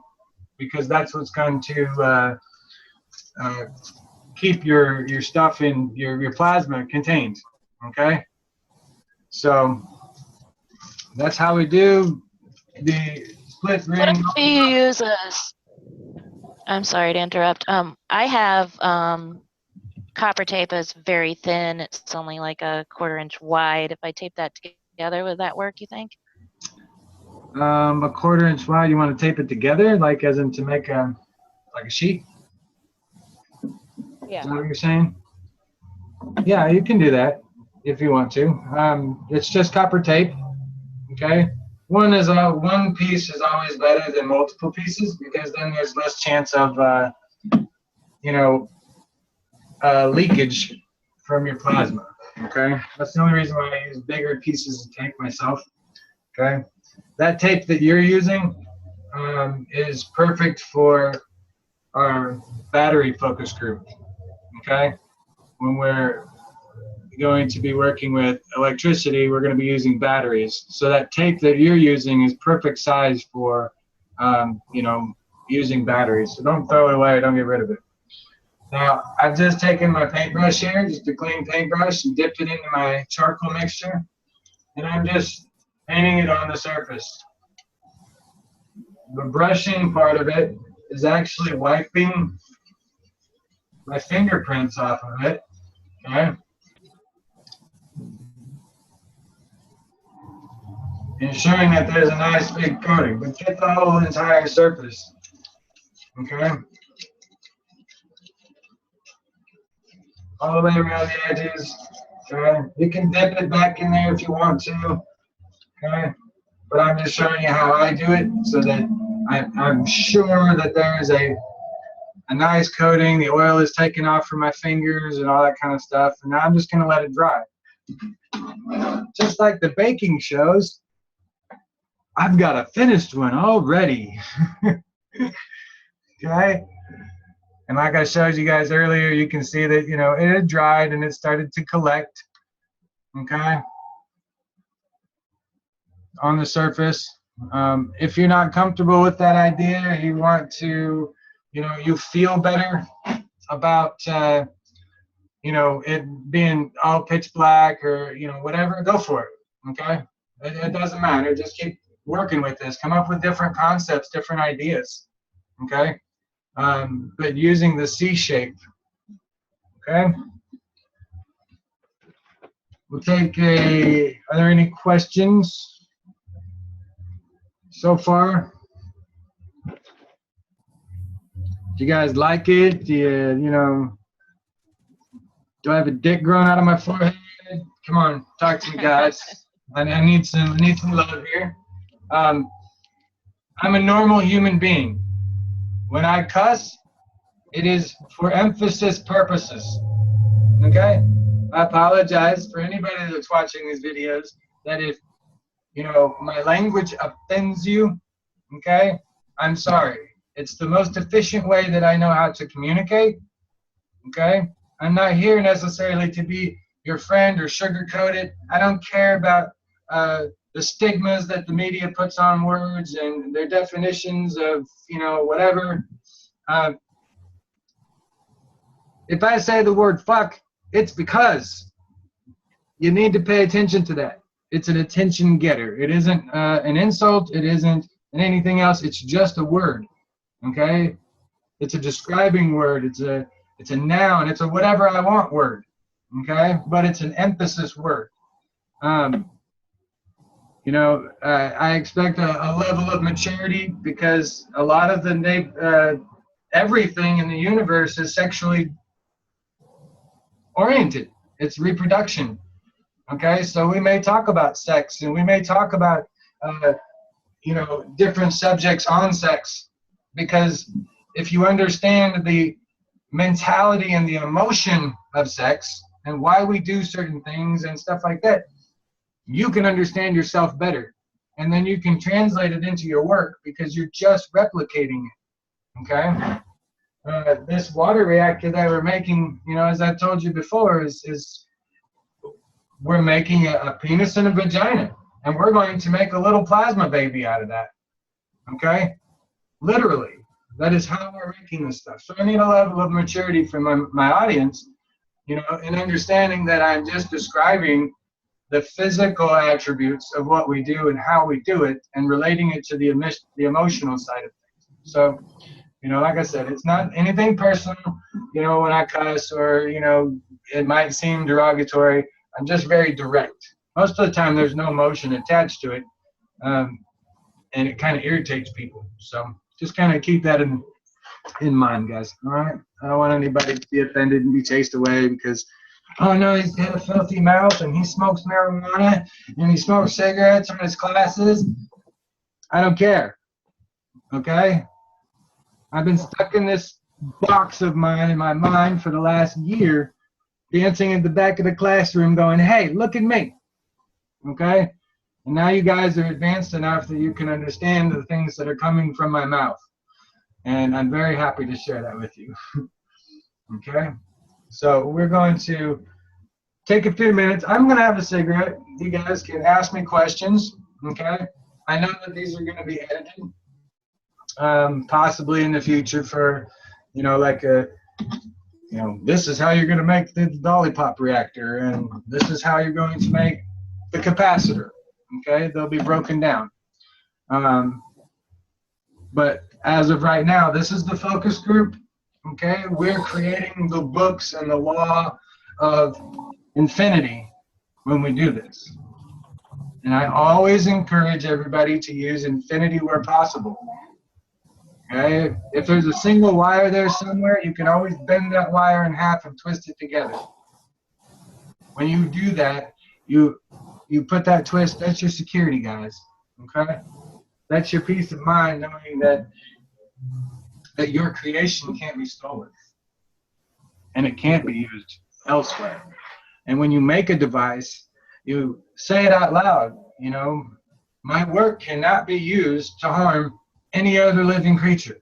because that's what's going to keep your stuff in your plasma contained, okay. So that's how we do the split What ring. if you use I'm sorry to interrupt. I have copper tape that's very thin. It's only like a 1/4 inch wide. If I tape that together, would that work, you think? A 1/4 inch wide. You want to tape it together, like as in to make like a sheet? Yeah. Is that what you're saying? Yeah, you can do that if you want to. It's just copper tape. Okay. One piece is always better than multiple pieces because then there's less chance of leakage from your plasma. Okay. That's the only reason why I use bigger pieces of tape myself. Okay. That tape that you're using is perfect for our battery focus group. Okay. When we're going to be working with electricity, we're going to be using batteries. So that tape that you're using is perfect size for, using batteries. So don't throw it away. Don't get rid of it. Now, I've just taken my paintbrush here, just a clean paintbrush, and dipped it into my charcoal mixture. And I'm just painting it on the surface. The brushing part of it is actually wiping my fingerprints off of it. Okay. Ensuring that there's a nice big coating, but get the whole entire surface. Okay. All the way around the edges. Okay. You can dip it back in there if you want to. Okay. But I'm just showing you how I do it so that I'm sure that there is a nice coating. The oil is taken off from my fingers and all that kind of stuff. And now I'm just going to let it dry. Just like the baking shows, I've got a finished one already. Okay. And like I showed you guys earlier, you can see that, it had dried and it started to collect. Okay. On the surface. If you're not comfortable with that idea, you want to, you feel better about, it being all pitch black or, whatever, go for it. Okay. It doesn't matter. Just keep working with this. Come up with different concepts, different ideas. Okay. But using the C shape. Okay. We'll take are there any questions so far? Do you guys like it? Do do I have a dick growing out of my forehead? Come on, talk to me, guys. I need some love here. I'm a normal human being. When I cuss, it is for emphasis purposes. Okay? I apologize for anybody that's watching these videos that if, my language offends you, okay? I'm sorry. It's the most efficient way that I know how to communicate, okay? I'm not here necessarily to be your friend or sugarcoat it. I don't care about the stigmas that the media puts on words and their definitions of, whatever. If I say the word fuck, it's because you need to pay attention to that. It's an attention getter. It isn't an insult. It isn't anything else. It's just a word, okay? It's a describing word. It's a noun. It's a whatever I want word, okay? But it's an emphasis word. I expect a level of maturity because a lot of everything in the universe is sexually oriented. It's reproduction. Okay, so we may talk about sex and we may talk about, different subjects on sex because if you understand the mentality and the emotion of sex and why we do certain things and stuff like that, you can understand yourself better. And then you can translate it into your work because you're just replicating it, okay? This water reactor that we're making, you know, as I told you before, is we're making a penis and a vagina, and we're going to make a little plasma baby out of that, okay? Literally, that is how we're making this stuff. So I need a level of maturity from my audience, you know, in understanding that I'm just describing the physical attributes of what we do and how we do it and relating it to the emotional side of things. So, you know, like I said, it's not anything personal, you know, when I cuss or, you know, it might seem derogatory. I'm just very direct. Most of the time there's no emotion attached to it, and it kind of irritates people. So just kind of keep that in mind, guys, all right? I don't want anybody to be offended and be chased away because, oh no, he's got a filthy mouth and he smokes marijuana and he smokes cigarettes on his classes. I don't care, okay? I've been stuck in this box of mine in my mind for the last year, dancing at the back of the classroom going, hey, look at me, okay? And now you guys are advanced enough that you can understand the things that are coming from my mouth. And I'm very happy to share that with you, okay? So we're going to take a few minutes. I'm going to have a cigarette. You guys can ask me questions, okay? I know that these are going to be edited, possibly in the future for, you know, like a, you know, this is how you're going to make the dolly pop reactor, and this is how you're going to make the capacitor, okay? They'll be broken down. But as of right now, this is the focus group, okay? We're creating the books and the law of infinity when we do this. And I always encourage everybody to use infinity where possible. Okay? If there's a single wire there somewhere, you can always bend that wire in half and twist it together. When you do that, you put that twist, that's your security, guys. Okay? That's your peace of mind, knowing that your creation can't be stolen. And it can't be used elsewhere. And when you make a device, you say it out loud, you know, my work cannot be used to harm any other living creature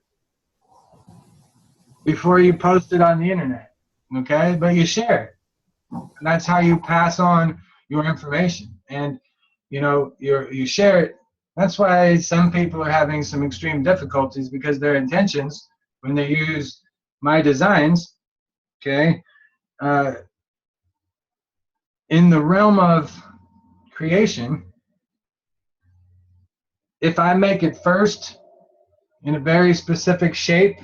before you post it on the internet, okay? But you share it. And that's how you pass on your information. And, you know, you share it. That's why some people are having some extreme difficulties, because their intentions, when they use my designs, okay, in the realm of creation, if I make it first in a very specific shape,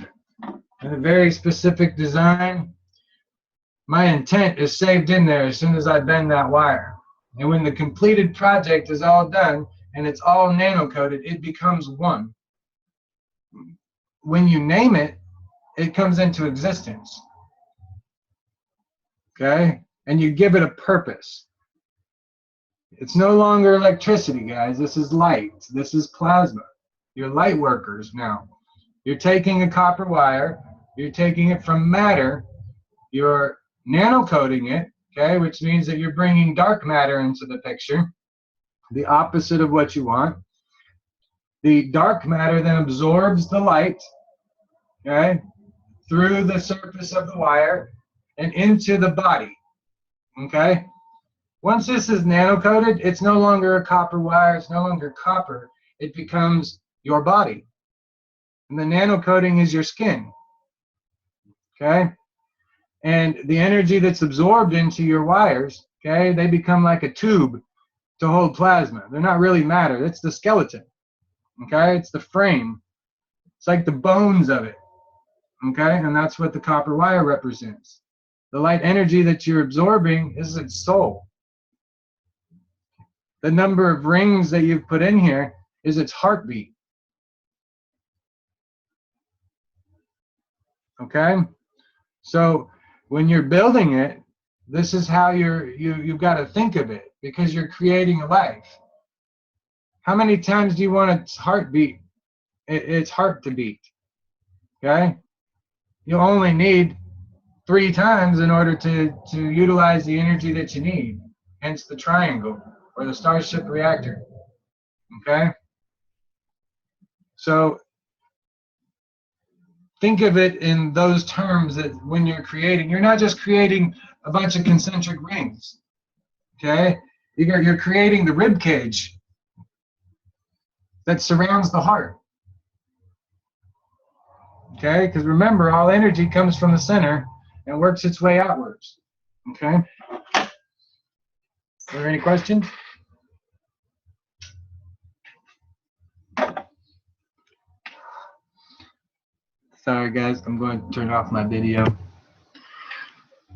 in a very specific design, my intent is saved in there as soon as I bend that wire. And when the completed project is all done and it's all nano-coated, it becomes one. When you name it, it comes into existence. Okay? And you give it a purpose. It's no longer electricity, guys. This is light. This is plasma. You're light workers now. You're taking a copper wire, you're taking it from matter, you're nano-coating it, okay, which means that you're bringing dark matter into the picture, the opposite of what you want. The dark matter then absorbs the light, okay, through the surface of the wire and into the body, okay? Once this is nano-coated, it's no longer a copper wire, it's no longer copper, it becomes your body. And the nano-coating is your skin, okay? And the energy that's absorbed into your wires, okay, they become like a tube to hold plasma. They're not really matter, it's the skeleton, okay? It's the frame. It's like the bones of it, okay? And that's what the copper wire represents. The light energy that you're absorbing is its soul. The number of rings that you've put in here is its heartbeat. Okay? So when you're building it, this is how you've got to think of it, because you're creating a life. How many times do you want its heartbeat, its heart to beat? Okay? You only need 3 times in order to utilize the energy that you need, hence the triangle or the Starship reactor. Okay? So think of it in those terms, that when you're creating, you're not just creating a bunch of concentric rings. Okay? You're creating the rib cage that surrounds the heart. Okay? Because remember, all energy comes from the center and works its way outwards. Okay? Are there any questions? Sorry guys, I'm going to turn off my video.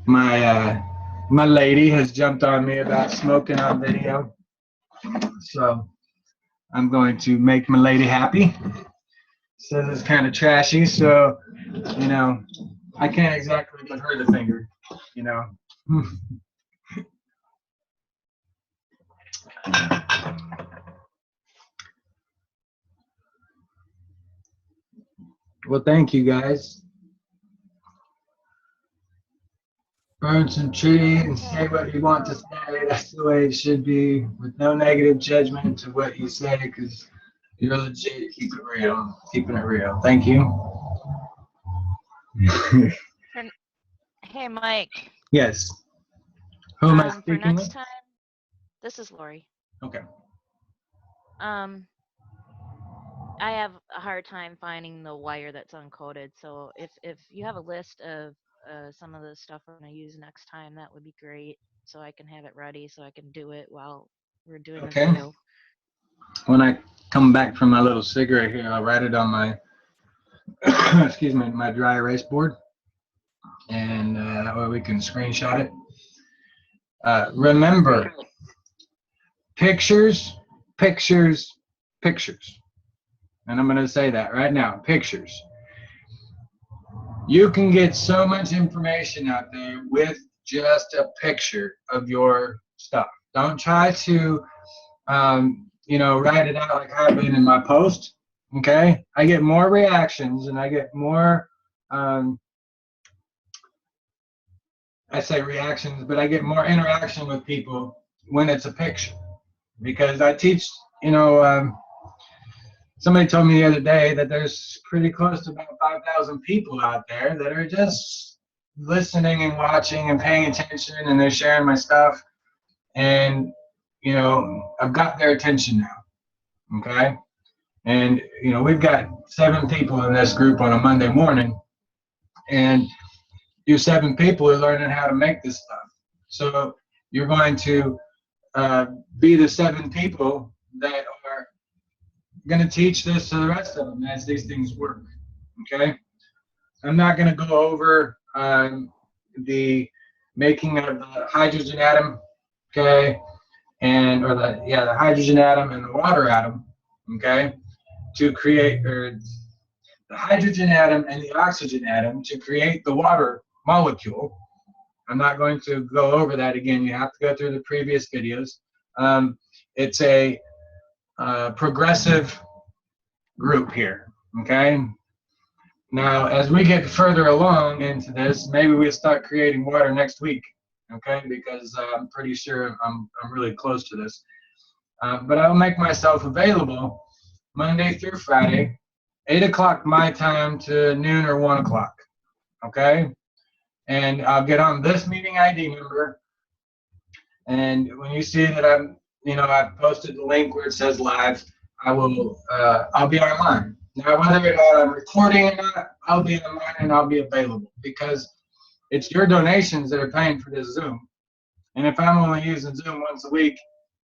My lady has jumped on me about smoking on video. So I'm going to make my lady happy. Says it's kind of trashy, so you know, I can't exactly give her the finger, you know. Well, thank you guys. Burn some tree and say what you want to say. That's the way it should be, with no negative judgment to what you say, because you're legit. Keep it real. Keeping it real. Thank you. Hey, Mike. Yes. Who am I For speaking next with? time, this is Lori. Okay. I have a hard time finding the wire that's uncoded. So if you have a list of some of the stuff we're gonna use next time, that would be great. So I can have it ready, so I can do it while we're doing the Okay. video. When I come back from my little cigarette here, I'll write it on my excuse me, my dry erase board, and that way we can screenshot it. Remember, pictures, pictures, pictures. And I'm going to say that right now, pictures. You can get so much information out there with just a picture of your stuff. Don't try to, you know, write it out like I've been in my post. Okay? I get more reactions and I get more, I say reactions, but I get more interaction with people when it's a picture. Because I teach, you know, somebody told me the other day that there's pretty close to about 5,000 people out there that are just listening and watching and paying attention, and they're sharing my stuff. And, you know, I've got their attention now. Okay? And, you know, we've got 7 people in this group on a Monday morning. And you 7 people are learning how to make this stuff. So you're going to be the 7 people that are going to teach this to the rest of them as these things work. Okay? I'm not going to go over the making of the hydrogen atom, okay, and or the hydrogen atom and the water atom, okay, to create, or the hydrogen atom and the oxygen atom to create the water molecule. I'm not going to go over that again. You have to go through the previous videos. It's a progressive group here, okay? Now, as we get further along into this, maybe we'll start creating water next week, okay? Because I'm pretty sure I'm really close to this. But I'll make myself available Monday through Friday, 8 o'clock my time to noon or 1 o'clock, okay? And I'll get on this meeting ID number, and when you see that I'm, you know, I've posted the link where it says live, I will, I'll be online. Now, whether or not I'm recording or not, I'll be online and I'll be available, because it's your donations that are paying for this Zoom. And if I'm only using Zoom once a week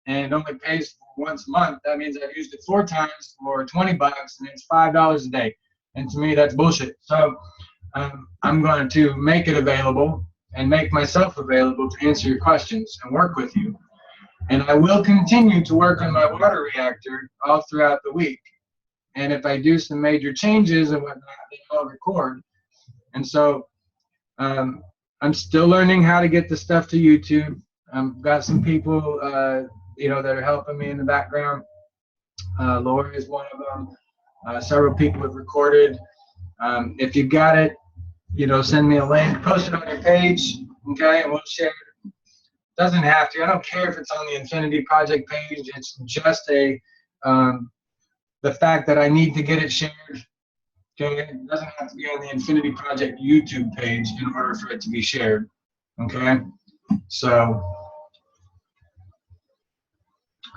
and it only pays once a month, that means I've used it 4 times for 20 bucks, and it's $5 a day. And to me, that's bullshit. So I'm going to make it available and make myself available to answer your questions and work with you. And I will continue to work on my water reactor all throughout the week. And if I do some major changes and whatnot, then I'll record. And so I'm still learning how to get the stuff to YouTube. I've got some people, you know, that are helping me in the background. Laura is one of them. Several people have recorded If you got it, send me a link, post it on your page, okay, and we'll share it. Doesn't have to. I don't care if it's on the Infinity Project page. It's just the fact that I need to get it shared. Okay, it doesn't have to be on the Infinity Project YouTube page in order for it to be shared. Okay, so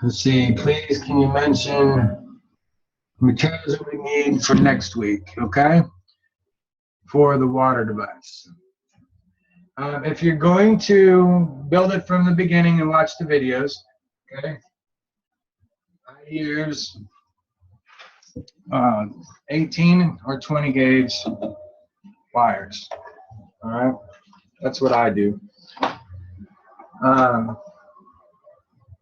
let's see. Please, can you mention materials that we need for next week? Okay, for the water device. If you're going to build it from the beginning and watch the videos, okay, I use 18 or 20 gauge wires. All right, that's what I do.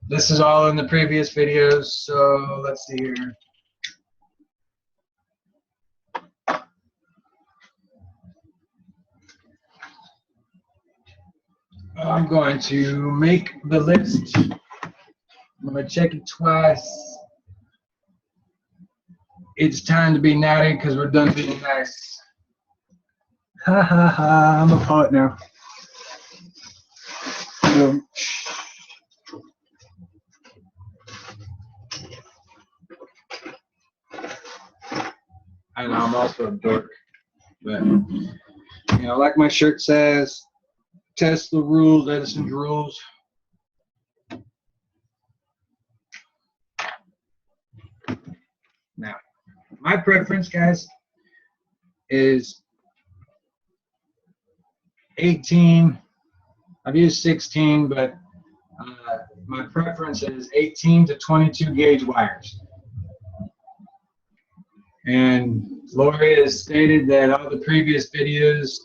This is all in the previous videos, so let's see here. I'm going to make the list. I'm going to check it twice. It's time to be naughty because we're done being nice. Ha ha ha, I'm a poet now. I know, I'm also a dork. But, like my shirt says, Tesla rules, Edison's rules. Now, my preference, guys, is 18. I've used 16, but my preference is 18 to 22 gauge wires. And Lori has stated that all the previous videos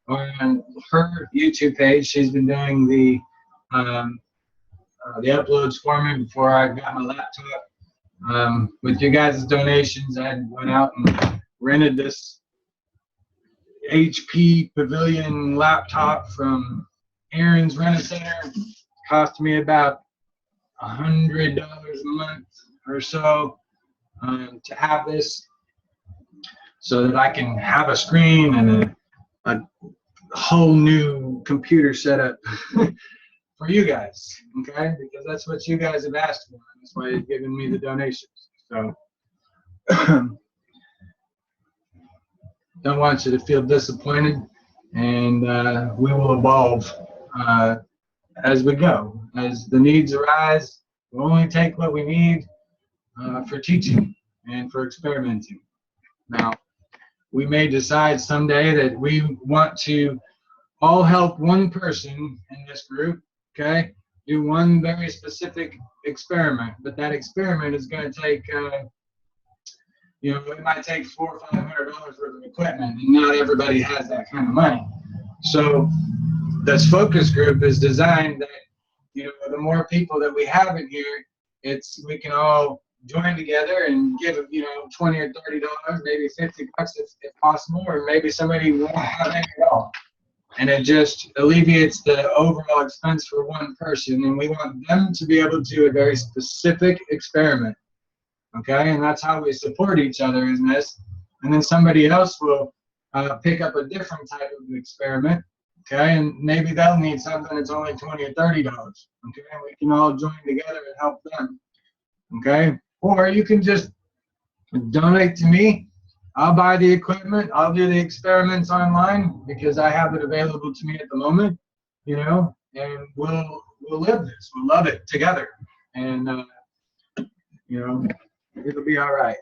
are on her YouTube page. She's been doing the uploads for me before I got my laptop. With you guys' donations, I went out and rented this HP Pavilion laptop from Aaron's Rent-A-Center. Cost me about $100 a month or so to have this, so that I can have a screen and a whole new computer setup for you guys, okay? Because that's what you guys have asked for. That's why you're giving me the donations. So don't want you to feel disappointed, and we will evolve as we go. As the needs arise, we'll only take what we need for teaching and for experimenting. Now, we may decide someday that we want to all help one person in this group, okay? Do one very specific experiment, but that experiment is going to take, it might take $400 or $500 worth of equipment, and not everybody has that kind of money. So this focus group is designed that, the more people that we have in here, we can all join together and give, $20 or $30, maybe $50 if possible, or maybe somebody won't have any at all. And it just alleviates the overall expense for one person, and we want them to be able to do a very specific experiment, okay? And that's how we support each other in this. And then somebody else will pick up a different type of experiment, okay? And maybe they'll need something that's only $20 or $30, okay? And we can all join together and help them, okay? Or you can just donate to me. I'll buy the equipment. I'll do the experiments online because I have it available to me at the moment, and we'll live this. We'll love it together, and it'll be all right.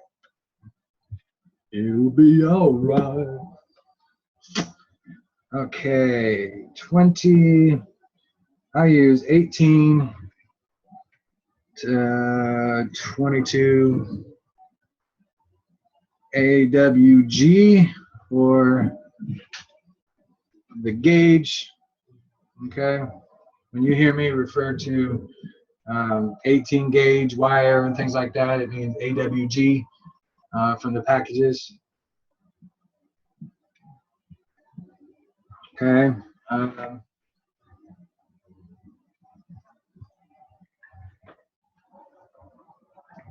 It'll be all right. Okay, 20. I use 18 to 22 AWG for the gauge, okay? When you hear me refer to 18 gauge wire and things like that, it means AWG from the packages. Okay.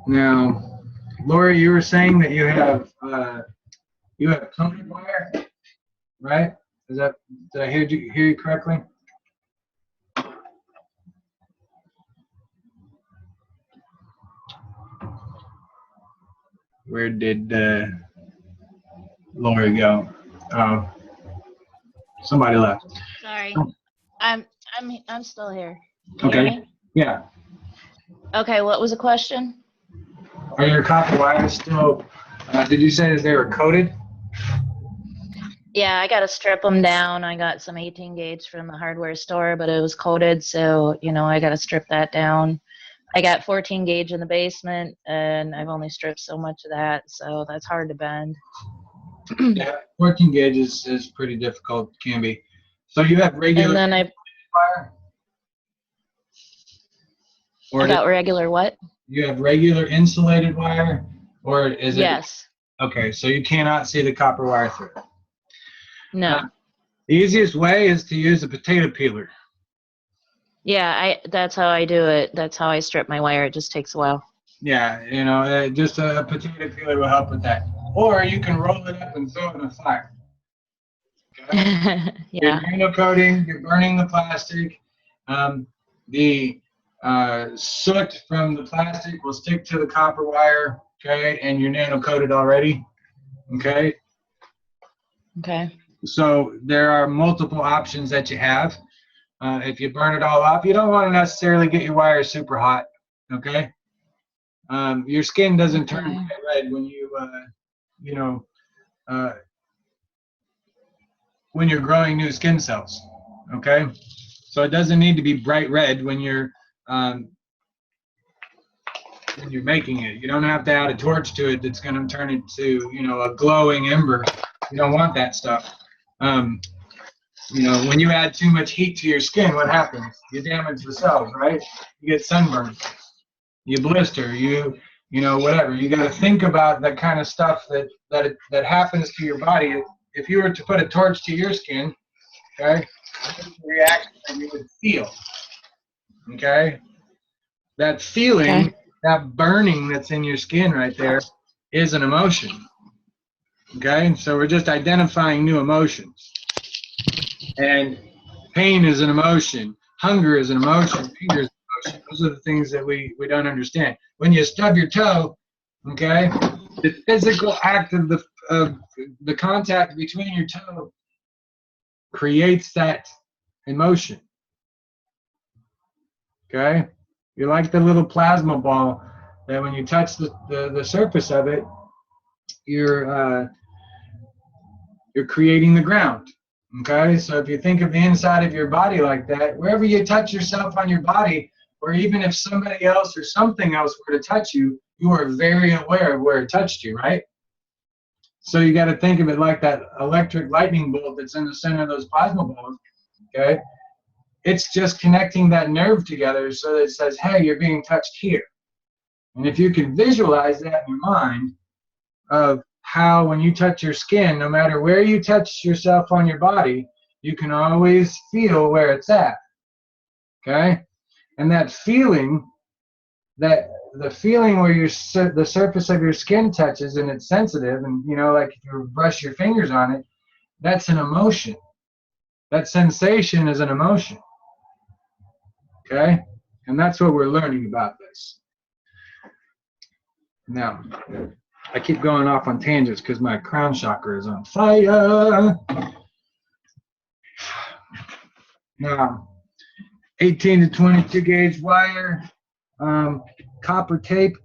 Now, Lori, you were saying that you have you have coated wire, right? Did I hear you correctly? Where did Lori go? Oh, somebody left. Sorry. I'm still here. Can you hear Okay. me? Yeah. Okay, what was the question? Are your copper wires still? Did you say that they were coated? Yeah, I got to strip them down. I got some 18 gauge from the hardware store, but it was coated, so I got to strip that down. I got 14 gauge in the basement, and I've only stripped so much of that, so that's hard to bend. Yeah, 14 gauge is pretty difficult, can be. So you have regular And then wire? Or I got regular what? you have regular insulated wire? Or is it? Yes. Okay, so you cannot see the copper wire through it. No. The easiest way is to use a potato peeler. Yeah, that's how I do it. That's how I strip my wire. It just takes a while. Yeah, just a potato peeler will help with that. Or you can roll it up and throw it in a fire. Okay? Yeah. You're nano coating, you're burning the plastic. The soot from the plastic will stick to the copper wire, okay, and you're nano coated already, okay? Okay. So there are multiple options that you have. If you burn it all off, you don't want to necessarily get your wire super hot, okay? Your skin doesn't turn bright red when when you're growing new skin cells, okay? So it doesn't need to be bright red when you're making it. You don't have to add a torch to it that's going to turn it to, a glowing ember. You don't want that stuff. When you add too much heat to your skin, what happens? You damage the cells, right? You get sunburn. You blister. Whatever. You got to think about that kind of stuff that happens to your body. If you were to put a torch to your skin, okay, that's the reaction that you would feel. Okay? That feeling, that burning that's in your skin right there is an emotion. Okay? So we're just identifying new emotions. And pain is an emotion. Hunger is an emotion. Anger is an emotion. Those are the things that we don't understand. When you stub your toe, okay, the physical act of the contact between your toe creates that emotion. Okay? You're like the little plasma ball that when you touch the surface of it, you're creating the ground. Okay? So if you think of the inside of your body like that, wherever you touch yourself on your body, or even if somebody else or something else were to touch you, you are very aware of where it touched you, right? So you got to think of it like that electric lightning bolt that's in the center of those plasma balls, okay? It's just connecting that nerve together so that it says, hey, you're being touched here. And if you can visualize that in your mind of how when you touch your skin, no matter where you touch yourself on your body, you can always feel where it's at, okay? And that feeling, the feeling where the surface of your skin touches and it's sensitive, and like if you brush your fingers on it, that's an emotion. That sensation is an emotion. Okay? And that's what we're learning about this. Now, I keep going off on tangents because my crown chakra is on fire. Now, 18 to 22 gauge wire, copper tape,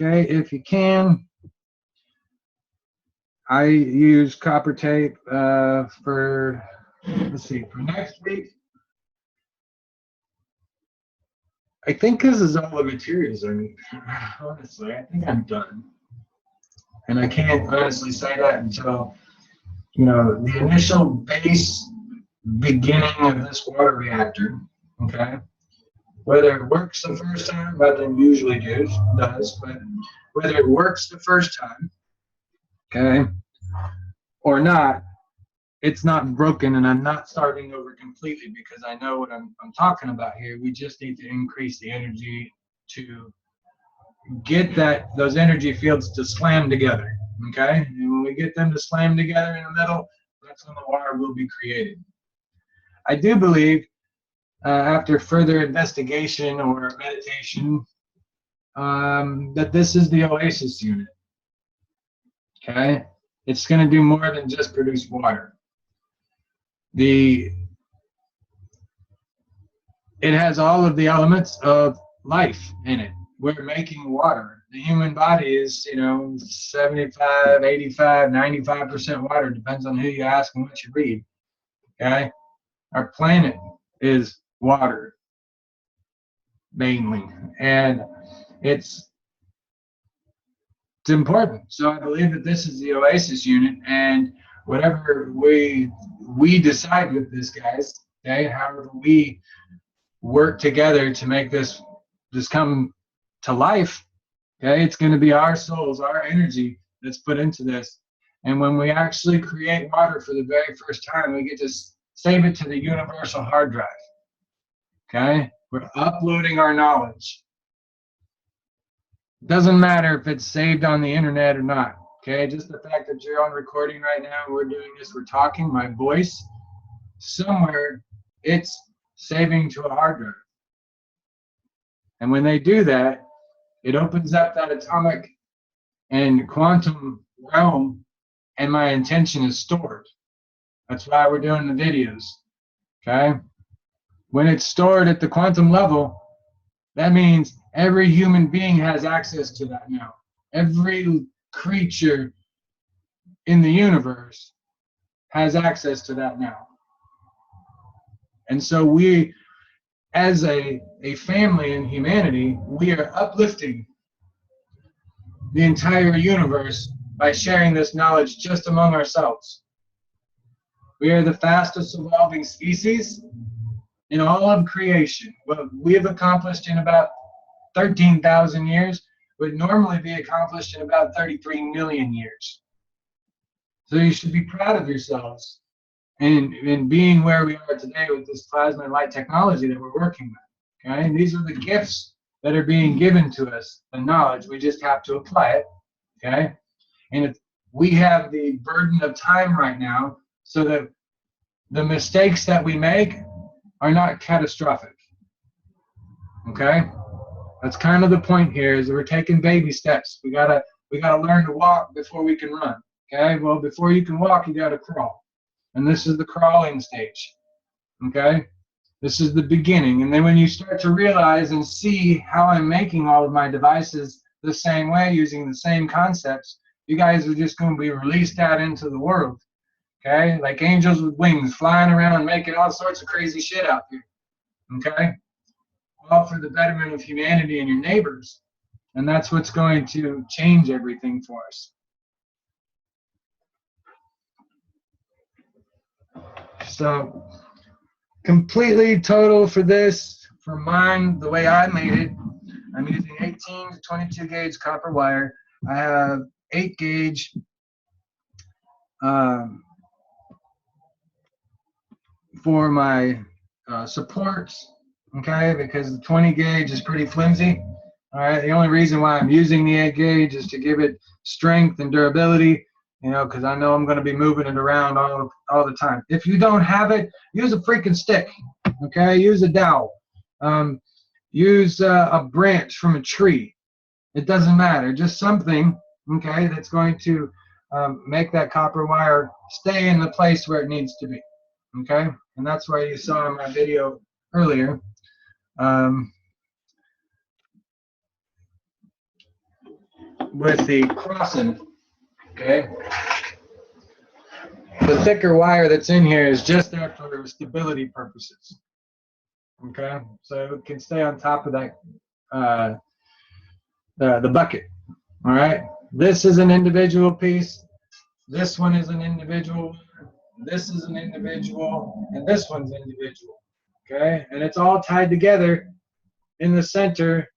okay, if you can. I use copper tape for next week. I think this is all the materials I need. Honestly, I think I'm done. And I can't honestly say that until, the initial base beginning of this water reactor, okay? Whether it works the first time, nothing usually does, but whether it works the first time, okay, or not, it's not broken, and I'm not starting over completely because I know what I'm talking about here. We just need to increase the energy to get those energy fields to slam together, Okay, and when we get them to slam together in the middle, that's when the water will be created. I do believe, after further investigation or meditation, that this is the Oasis unit. Okay, it's going to do more than just produce water. It has all of the elements of life in it. We're making water. The human body is, 75, 85, 95% water. Depends on who you ask and what you read. Okay? Our planet is water, mainly. And it's important. So I believe that this is the Oasis unit, and whatever we decide with this, guys, okay, however we work together to make this come to life, okay, it's going to be our souls, our energy that's put into this. And when we actually create water for the very first time, we get to save it to the universal hard drive. Okay, we're uploading our knowledge. Doesn't matter if it's saved on the internet or not. Okay, just the fact that you're on recording right now and we're doing this, we're talking, my voice, somewhere it's saving to a hard drive. And when they do that, it opens up that atomic and quantum realm, and my intention is stored. That's why we're doing the videos. Okay, when it's stored at the quantum level, that means every human being has access to that now. Every creature in the universe has access to that now. And so we, as a family in humanity, we are uplifting the entire universe by sharing this knowledge just among ourselves. We are the fastest evolving species in all of creation. What we have accomplished in about 13,000 years would normally be accomplished in about 33 million years. So you should be proud of yourselves in being where we are today with this plasma and light technology that we're working with. Okay, and these are the gifts that are being given to us, the knowledge. We just have to apply it. Okay, and we have the burden of time right now, so that the mistakes that we make are not catastrophic. Okay, that's kind of the point here, is that we're taking baby steps. We gotta learn to walk before we can run. Okay, well, before you can walk, you gotta crawl, and this is the crawling stage. Okay, this is the beginning, and then when you start to realize and see how I'm making all of my devices the same way, using the same concepts, you guys are just going to be released out into the world. Okay, like angels with wings, flying around, making all sorts of crazy shit out there. Okay, all for the betterment of humanity and your neighbors, and that's what's going to change everything for us. So, completely total for this, for mine, the way I made it, I'm using 18 to 22 gauge copper wire. I have 8 gauge for my supports, okay, because the 20 gauge is pretty flimsy. All right, the only reason why I'm using the 8 gauge is to give it strength and durability, because I know I'm going to be moving it around all the time. If you don't have it, use a freaking stick, okay? Use a dowel. Use a branch from a tree. It doesn't matter. Just something, okay, that's going to make that copper wire stay in the place where it needs to be, okay? And that's why you saw in my video earlier. With the crossing, okay? The thicker wire that's in here is just there for stability purposes, okay? So it can stay on top of that, the bucket, all right? This is an individual piece. This one is an individual. This is an individual, and this one's individual, okay? And it's all tied together in the center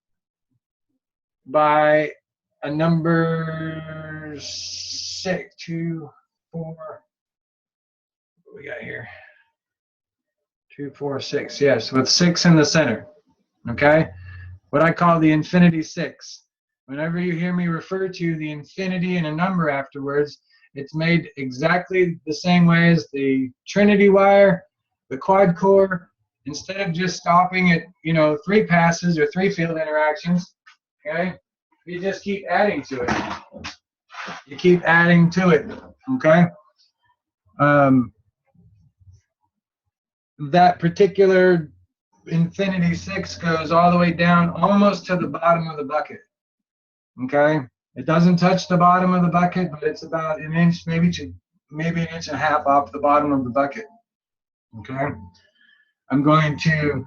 by a number 6, 2, 4. What we got here? 2, 4, 6. Yes, with 6 in the center. Okay, what I call the infinity 6. whenever you hear me refer to the infinity and a number afterwards, it's made exactly the same way as the Trinity wire, the quad core. Instead of just stopping at, 3 passes or 3 field interactions, okay, you just keep adding to it. You keep adding to it, okay? That particular infinity 6 goes all the way down almost to the bottom of the bucket, okay? It doesn't touch the bottom of the bucket, but it's about an inch, maybe an inch and a half off the bottom of the bucket, okay? I'm going to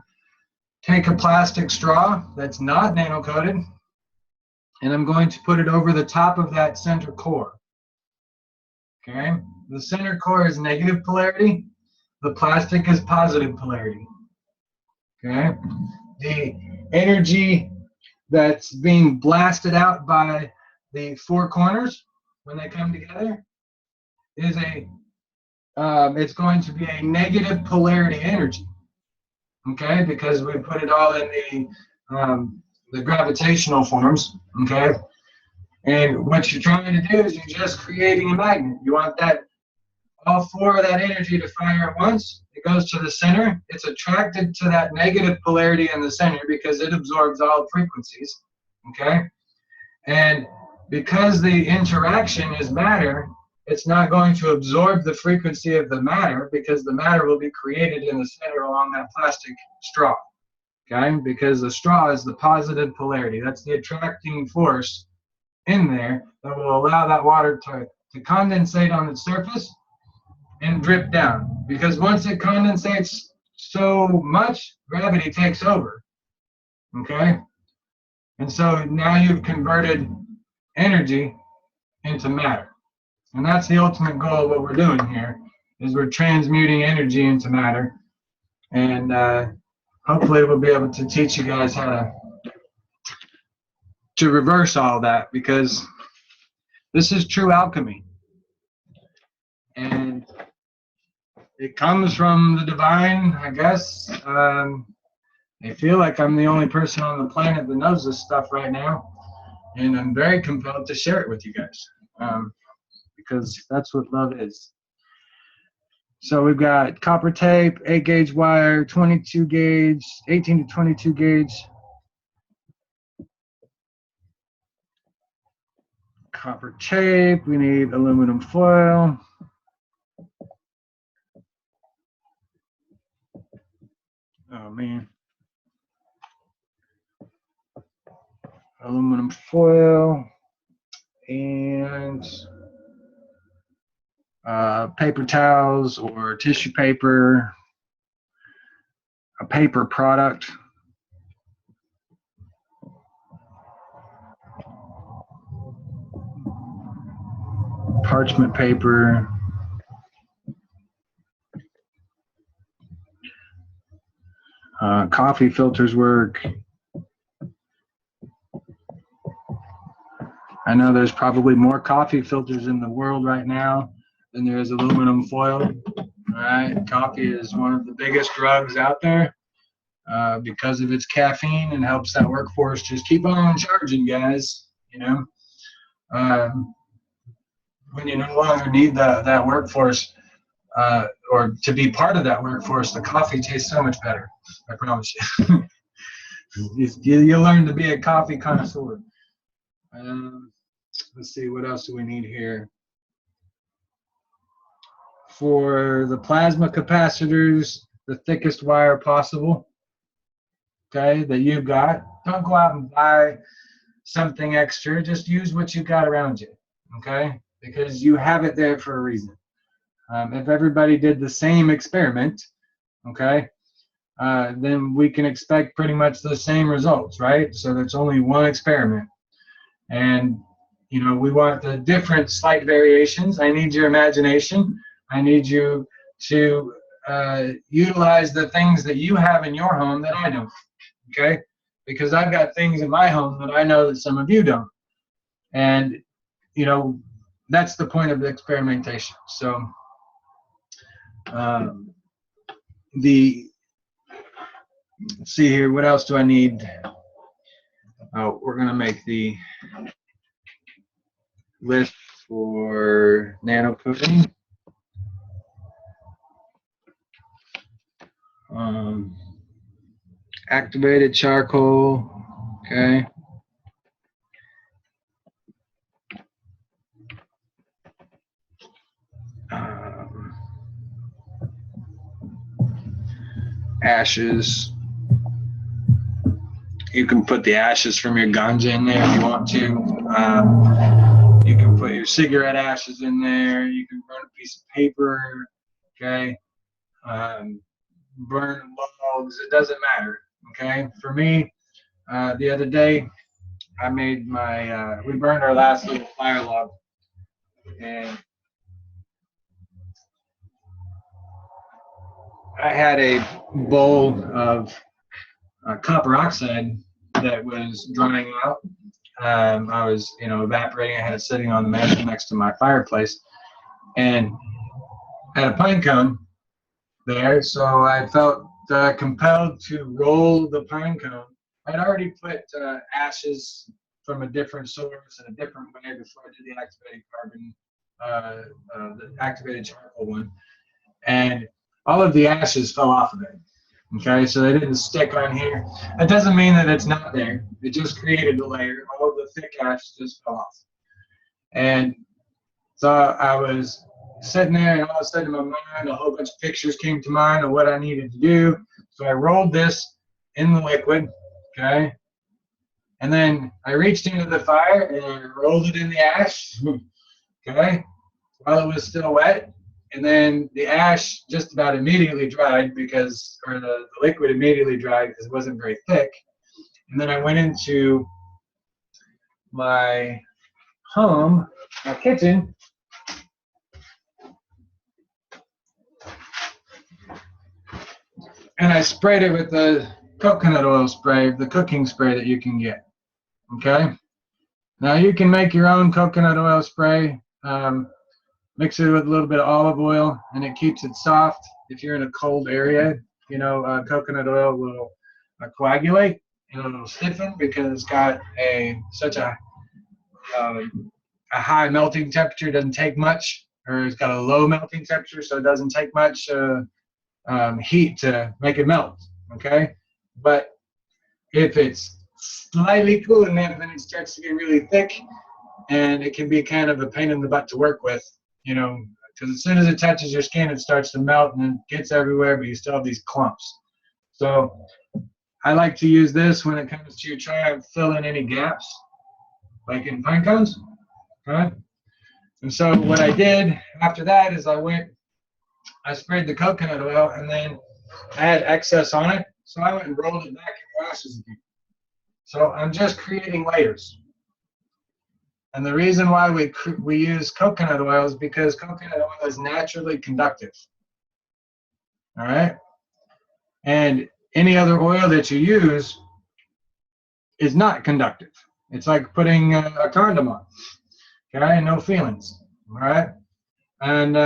take a plastic straw that's not nano-coated, and I'm going to put it over the top of that center core, okay? The center core is negative polarity. The plastic is positive polarity, okay? The energy that's being blasted out by the 4 corners when they come together is it's going to be a negative polarity energy, okay? Because we put it all in the gravitational forms, okay? And what you're trying to do is you're just creating a magnet. You want all 4 of that energy to fire at once. It goes to the center. It's attracted to that negative polarity in the center because it absorbs all frequencies, okay? And because the interaction is matter, it's not going to absorb the frequency of the matter because the matter will be created in the center along that plastic straw, okay? Because the straw is the positive polarity. That's the attracting force in there that will allow that water to condensate on its surface and drip down, because once it condensates so much, gravity takes over, okay? And so now you've converted energy into matter. And that's the ultimate goal of what we're doing here, is we're transmuting energy into matter. And hopefully we'll be able to teach you guys how to reverse all that, because this is true alchemy. And it comes from the divine, I guess. I feel like I'm the only person on the planet that knows this stuff right now, and I'm very compelled to share it with you guys, because that's what love is. So we've got copper tape, 8-gauge wire, 22 gauge, 18 to 22 gauge. Copper tape, we need aluminum foil. Oh man. Aluminum foil and paper towels or tissue paper, a paper product. Parchment paper. Coffee filters work. I know there's probably more coffee filters in the world right now than there is aluminum foil. All right, coffee is one of the biggest drugs out there because of its caffeine, and helps that workforce just keep on charging, guys. You know, when you no longer need that workforce or to be part of that workforce, the coffee tastes so much better. I promise you. You learn to be a coffee connoisseur. Let's see, what else do we need here? For the plasma capacitors, the thickest wire possible, okay, that you've got. Don't go out and buy something extra. Just use what you've got around you, okay? Because you have it there for a reason. If everybody did the same experiment, okay, then we can expect pretty much the same results, right? So there's only one experiment. And, you know, we want the different slight variations. I need your imagination. I need you to utilize the things that you have in your home that I don't, okay? Because I've got things in my home that I know that some of you don't. And, you know, that's the point of the experimentation. So let's see here, what else do I need? Oh, we're gonna make the list for nano coating. Activated charcoal, okay. Ashes. You can put the ashes from your ganja in there if you want to. You can put your cigarette ashes in there. You can burn a piece of paper, okay. Burn logs, it doesn't matter, okay. For me, the other day, I made my, we burned our last little fire log, and I had a bowl of copper oxide that was drying out. I was, evaporating. I had it sitting on the mantle next to my fireplace, and I had a pine cone there, so I felt compelled to roll the pine cone. I'd already put ashes from a different source in a different way before I did the activated carbon, the activated charcoal one, and all of the ashes fell off of it. Okay, so they didn't stick on here. That doesn't mean that it's not there. It just created a layer. All of the thick ash just fell off. And so I was sitting there, and all of a sudden in my mind, a whole bunch of pictures came to mind of what I needed to do. So I rolled this in the liquid, okay? And then I reached into the fire and I rolled it in the ash, okay, while it was still wet. And then the ash just about immediately dried because, or the liquid immediately dried because it wasn't very thick. And then I went into my home, my kitchen, and I sprayed it with the coconut oil spray, the cooking spray that you can get, okay? Now you can make your own coconut oil spray. Mix it with a little bit of olive oil, and it keeps it soft. If you're in a cold area, coconut oil will coagulate, and it'll stiffen because it's got such a high melting temperature. It doesn't take much, or it's got a low melting temperature, so it doesn't take much heat to make it melt. Okay, but if it's slightly cool enough, then it starts to get really thick, and it can be kind of a pain in the butt to work with. Because as soon as it touches your skin, it starts to melt and it gets everywhere, but you still have these clumps. So I like to use this when it comes to trying to fill in any gaps, like in pine cones. Right? And so what I did after that is I sprayed the coconut oil, and then I had excess on it, so I went and rolled it back in the ashes again. So I'm just creating layers. And the reason why we use coconut oil is because coconut oil is naturally conductive. All right? And any other oil that you use is not conductive. It's like putting a condom on. Okay? No feelings. All right? And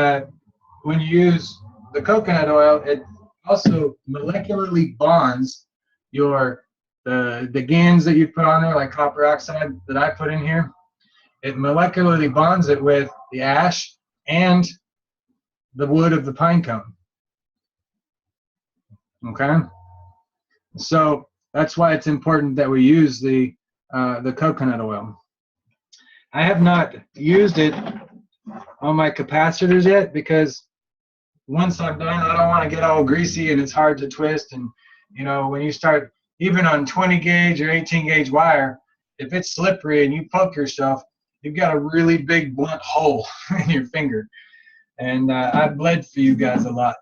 when you use the coconut oil, it also molecularly bonds the GANs that you put on there, like copper oxide that I put in here. It molecularly bonds it with the ash and the wood of the pine cone. Okay, so that's why it's important that we use the coconut oil. I have not used it on my capacitors yet because once I'm done, I don't want to get all greasy and it's hard to twist. And when you start even on 20 gauge or 18 gauge wire, if it's slippery and you poke yourself, you've got a really big blunt hole in your finger. And I bled for you guys a lot,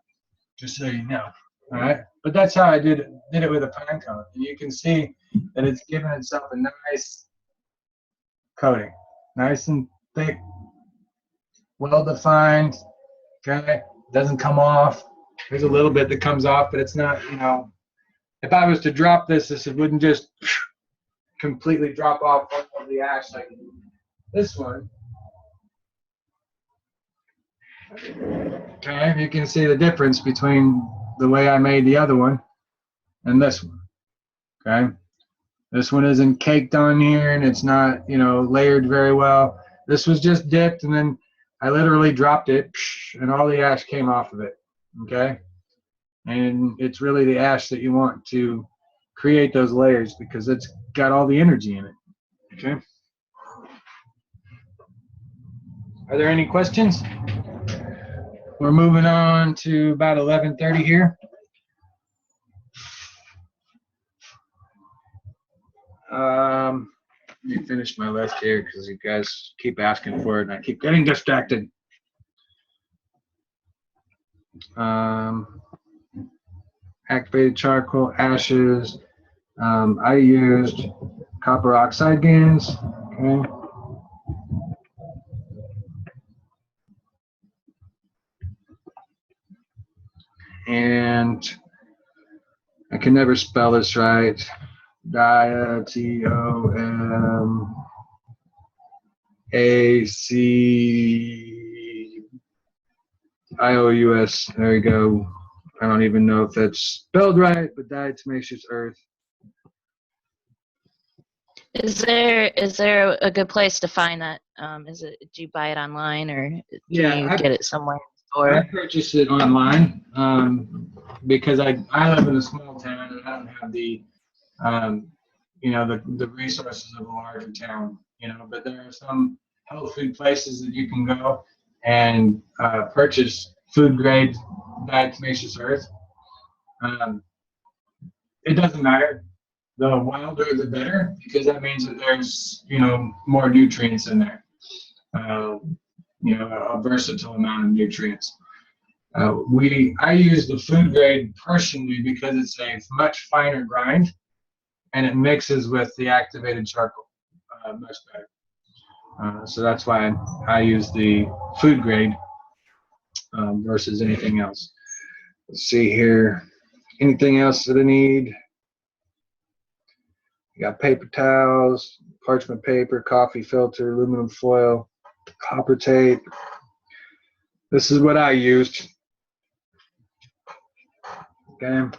just so you know. All right, but that's how I did it with a pine cone. And you can see that it's giving itself a nice coating, nice and thick, well defined. Okay, doesn't come off. There's a little bit that comes off, but it's not. If I was to drop this wouldn't just completely drop off of the ash like this one. Okay, you can see the difference between the way I made the other one and this one. Okay, This one isn't caked on here and it's not, you know, layered very well. This was just dipped and then I literally dropped it and all the ash came off of it, okay? And it's really the ash that you want to create those layers because it's got all the energy in it, okay? Are there any questions? We're moving on to about 11:30 here. Let me finish my list here because you guys keep asking for it and I keep getting distracted. Activated charcoal, ashes. I used copper oxide GANs. Okay. And I can never spell this right. Diatomaceous. There you go. I don't even know if that's spelled right, but diatomaceous earth. Is there a good place to find that? Do you buy it online or do you get it somewhere in the store? I purchased it online because I live in a small town and I don't have the you know, the resources of a larger town, you know, but there are some health food places that you can go and purchase food grade diatomaceous earth. It doesn't matter. The wilder the better because that means that there's, you know, more nutrients in there. You know, a versatile amount of nutrients. I use the food grade personally because it's a much finer grind and it mixes with the activated charcoal much better. So that's why I use the food grade versus anything else. Let's see here. Anything else that I need? You got paper towels, parchment paper, coffee filter, aluminum foil, copper tape. This is what I used. Okay.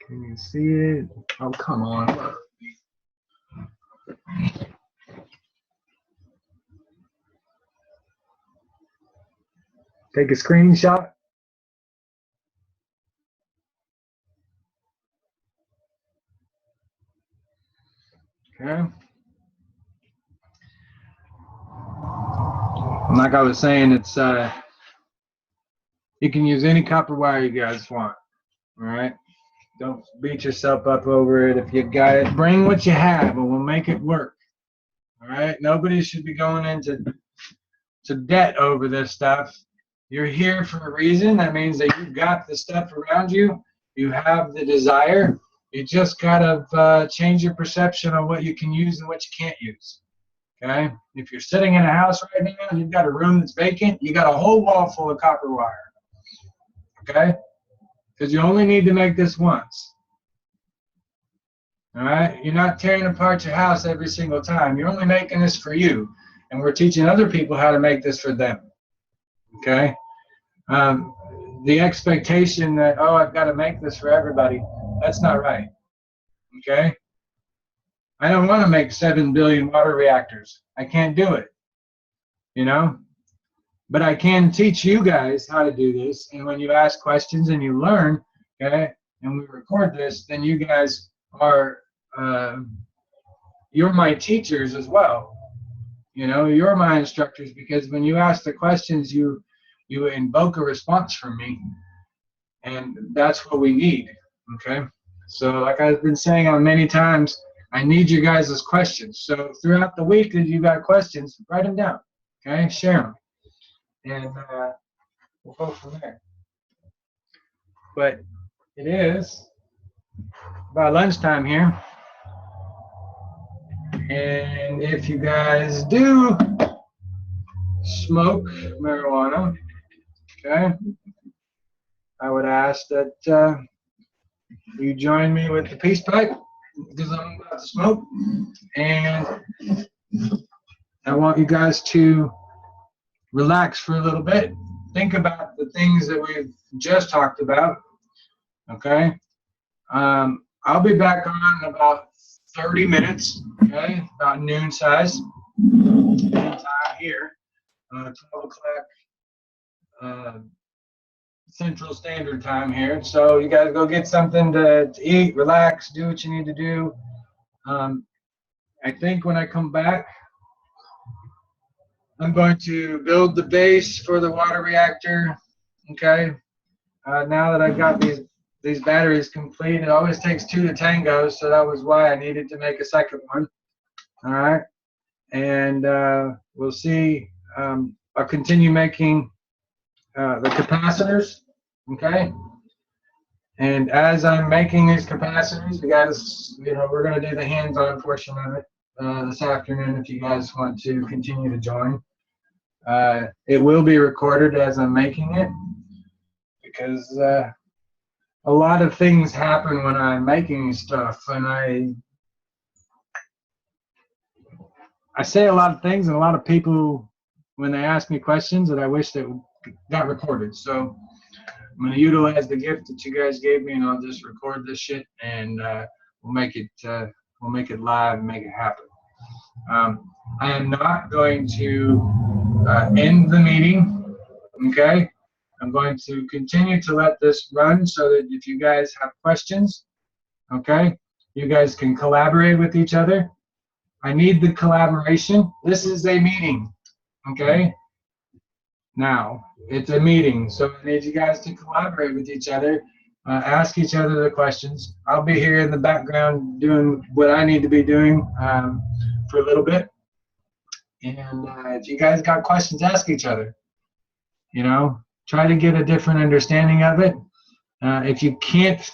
Can you see it? Oh, come on. Take a screenshot. Okay. Like I was saying, it's you can use any copper wire you guys want. All right. Don't beat yourself up over it. If you got it, bring what you have and we'll make it work. All right. Nobody should be going into debt over this stuff. You're here for a reason. That means that you've got the stuff around you. You have the desire. You just gotta change your perception on what you can use and what you can't use. Okay? If you're sitting in a house right now and you've got a room that's vacant, you got a whole wall full of copper wire. Okay? Because you only need to make this once. All right? You're not tearing apart your house every single time. You're only making this for you. And we're teaching other people how to make this for them. Okay? The expectation that, oh, I've got to make this for everybody, that's not right. Okay? I don't want to make 7 billion water reactors. I can't do it. You know? But I can teach you guys how to do this. And when you ask questions and you learn, okay, and we record this, then you guys are, you're my teachers as well. You know, you're my instructors because when you ask the questions, you invoke a response from me. And that's what we need, okay? So like I've been saying on many times, I need you guys' questions. So throughout the week that you got questions, write them down, okay? Share them. And we'll go from there. But it is about lunchtime here. And if you guys do smoke marijuana, okay, I would ask that you join me with the peace pipe because I'm about to smoke. And I want you guys to relax for a little bit. Think about the things that we've just talked about, okay? I'll be back on in about 30 minutes, okay, about noon size. Time here, 12 o'clock Central Standard Time here. So you guys go get something to eat, relax, do what you need to do. I think when I come back, I'm going to build the base for the water reactor, okay? Now that I've got these batteries complete, it always takes two to tango, so that was why I needed to make a second one, all right? And we'll see, I'll continue making the capacitors, okay? And as I'm making these capacitors, you guys, we're gonna do the hands-on portion of it this afternoon if you guys want to continue to join. It will be recorded as I'm making it because a lot of things happen when I'm making stuff, and I say a lot of things, and a lot of people, when they ask me questions, that I wish that got recorded. So I'm going to utilize the gift that you guys gave me, and I'll just record this shit, and we'll make it live and make it happen. I am not going to end the meeting, okay? I'm going to continue to let this run so that if you guys have questions, okay, you guys can collaborate with each other. I need the collaboration. This is a meeting, okay? Now, it's a meeting, so I need you guys to collaborate with each other, ask each other the questions. I'll be here in the background doing what I need to be doing for a little bit. And if you guys got questions, ask each other. Try to get a different understanding of it. If you can't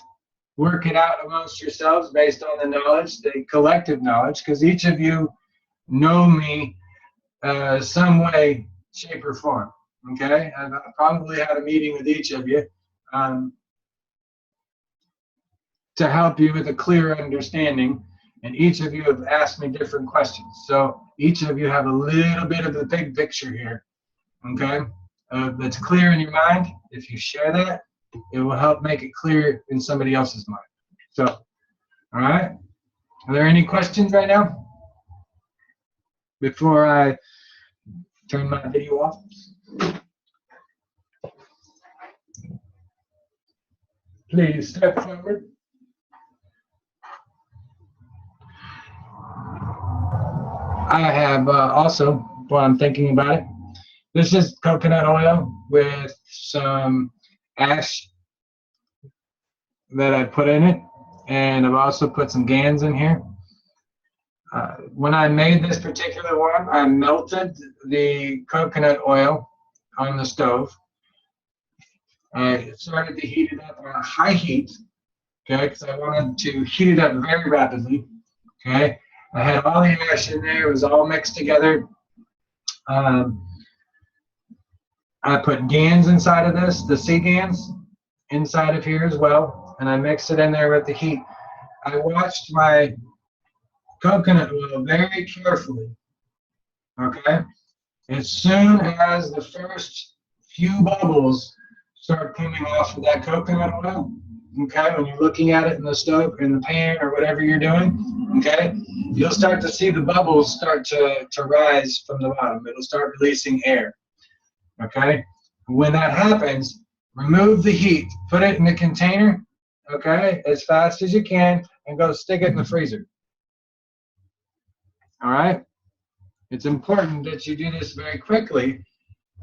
work it out amongst yourselves based on the knowledge, the collective knowledge, because each of you know me some way, shape, or form. Okay, I've probably had a meeting with each of you to help you with a clearer understanding, and each of you have asked me different questions. So each of you have a little bit of the big picture here, okay, that's clear in your mind. If you share that, it will help make it clear in somebody else's mind. So, all right, are there any questions right now before I turn my video off? Please step forward. I have also, while I'm thinking about it, this is coconut oil with some ash that I put in it, and I've also put some GANs in here. When I made this particular one, I melted the coconut oil on the stove. I started to heat it up on a high heat, okay, because I wanted to heat it up very rapidly, okay. I had all the ash in there, it was all mixed together. I put GANs inside of this, the C GANs inside of here as well, and I mixed it in there with the heat. I watched my coconut oil very carefully, okay? As soon as the first few bubbles start coming off of that coconut oil, okay, when you're looking at it in the stove, in the pan, or whatever you're doing, okay, you'll start to see the bubbles start to rise from the bottom. It'll start releasing air, okay? When that happens, remove the heat, put it in the container, okay, as fast as you can, and go stick it in the freezer. All right? It's important that you do this very quickly,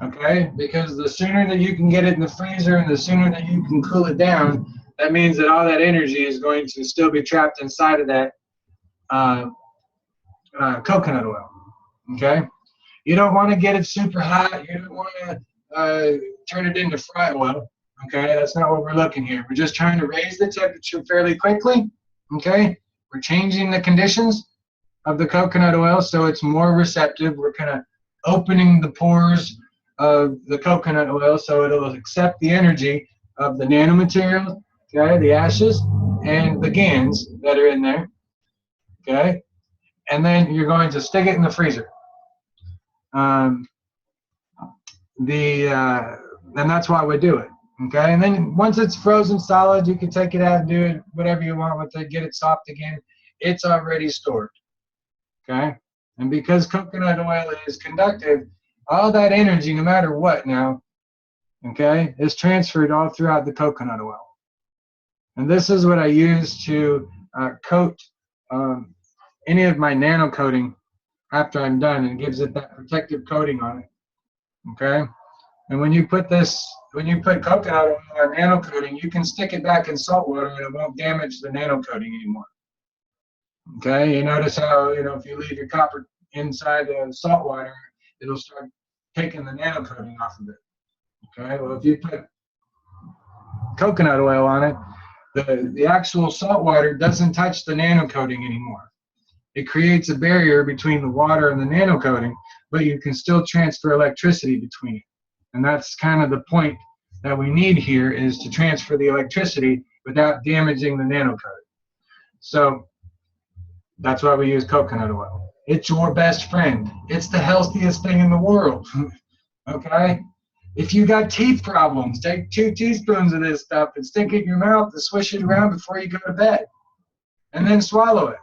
okay, because the sooner that you can get it in the freezer and the sooner that you can cool it down, that means that all that energy is going to still be trapped inside of that coconut oil, okay? You don't want to get it super hot. You don't want to turn it into fry oil, okay? That's not what we're looking here. We're just trying to raise the temperature fairly quickly, okay? We're changing the conditions of the coconut oil so it's more receptive. We're kind of opening the pores of the coconut oil so it'll accept the energy of the nanomaterials, okay, the ashes, and the GANs that are in there, okay? And then you're going to stick it in the freezer. And that's why we do it, Okay, and then once it's frozen solid, you can take it out and do it whatever you want with it, get it soft again. It's already stored. Okay, and because coconut oil is conductive, all that energy, no matter what now, okay, is transferred all throughout the coconut oil. And this is what I use to coat any of my nano coating after I'm done, and it gives it that protective coating on it. Okay, and when you put coconut oil on nano coating, you can stick it back in salt water and it won't damage the nano coating anymore. Okay, you notice how, you know, if you leave your copper inside the salt water, it'll start taking the nano coating off of it. Okay, well, if you put coconut oil on it, the actual salt water doesn't touch the nano coating anymore. It creates a barrier between the water and the nano coating, but you can still transfer electricity between it. And that's kind of the point that we need here, is to transfer the electricity without damaging the nano coating. So that's why we use coconut oil. It's your best friend. It's the healthiest thing in the world. Okay? If you got teeth problems, take 2 teaspoons of this stuff and stick it in your mouth and swish it around before you go to bed. And then swallow it.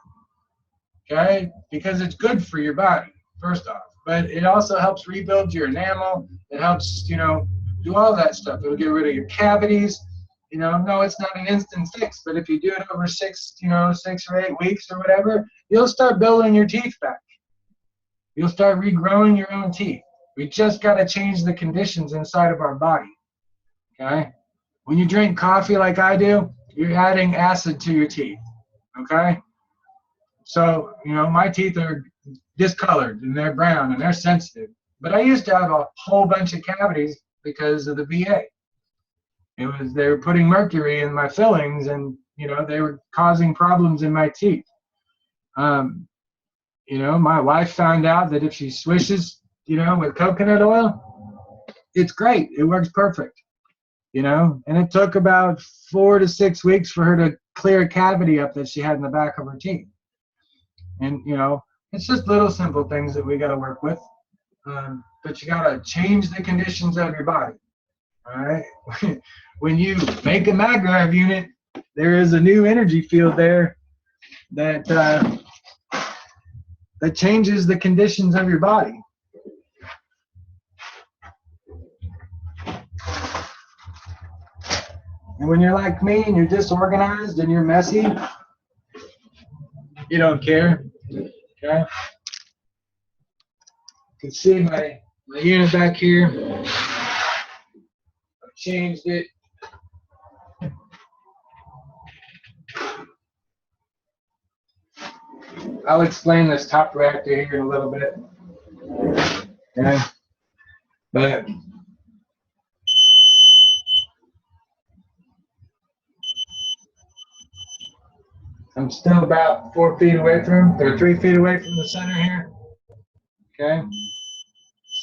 Okay? Because it's good for your body, first off. But it also helps rebuild your enamel. It helps, you know, do all that stuff. It'll get rid of your cavities. You know, no, it's not an instant fix, but if you do it over 6 or 8 weeks or whatever, you'll start building your teeth back. You'll start regrowing your own teeth. We just got to change the conditions inside of our body. Okay? When you drink coffee like I do, you're adding acid to your teeth. Okay? So, you know, my teeth are discolored and they're brown and they're sensitive. But I used to have a whole bunch of cavities because of the VA. They were putting mercury in my fillings, and, you know, they were causing problems in my teeth. You know, my wife found out that if she swishes, you know, with coconut oil, it's great. It works perfect. You know, and it took about 4 to 6 weeks for her to clear a cavity up that she had in the back of her teeth. And, you know, it's just little simple things that we got to work with. But you got to change the conditions of your body. All right. When you make a MagRav unit, there is a new energy field there that that changes the conditions of your body. And when you're like me and you're disorganized and you're messy, you don't care. Okay. You can see my unit back here. I've changed it. I'll explain this top reactor here in a little bit. Okay. But I'm still about 4 feet away from, or 3 feet away from the center here. Okay.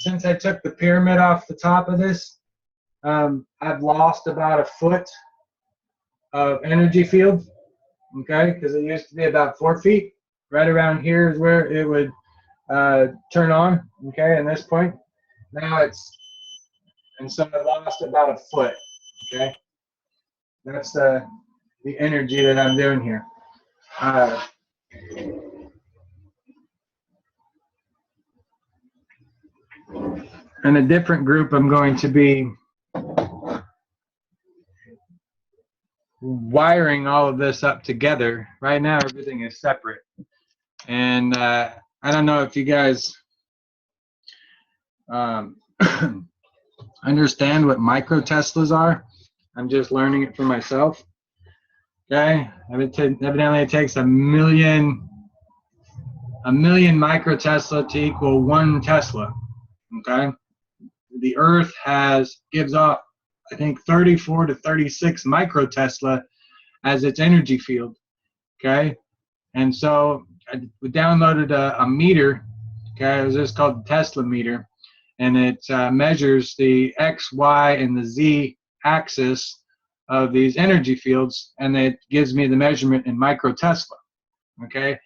Since I took the pyramid off the top of this, I've lost about 1 foot of energy field. Okay, because it used to be about 4 feet. Right around here is where it would turn on. Okay, and this point. Now and so I lost about 1 foot. Okay, that's the energy that I'm doing here. In a different group, I'm going to be wiring all of this up together. Right now, everything is separate. And I don't know if you guys understand what microteslas are. I'm just learning it for myself. Okay, evidently it takes a million microtesla to equal 1 Tesla. Okay, the Earth gives off, I think, 34 to 36 microtesla as its energy field. Okay, and so we downloaded a meter. Okay, it was just called the Tesla meter, and it measures the X, Y, and the Z axis of these energy fields, and it gives me the measurement in microtesla. Okay,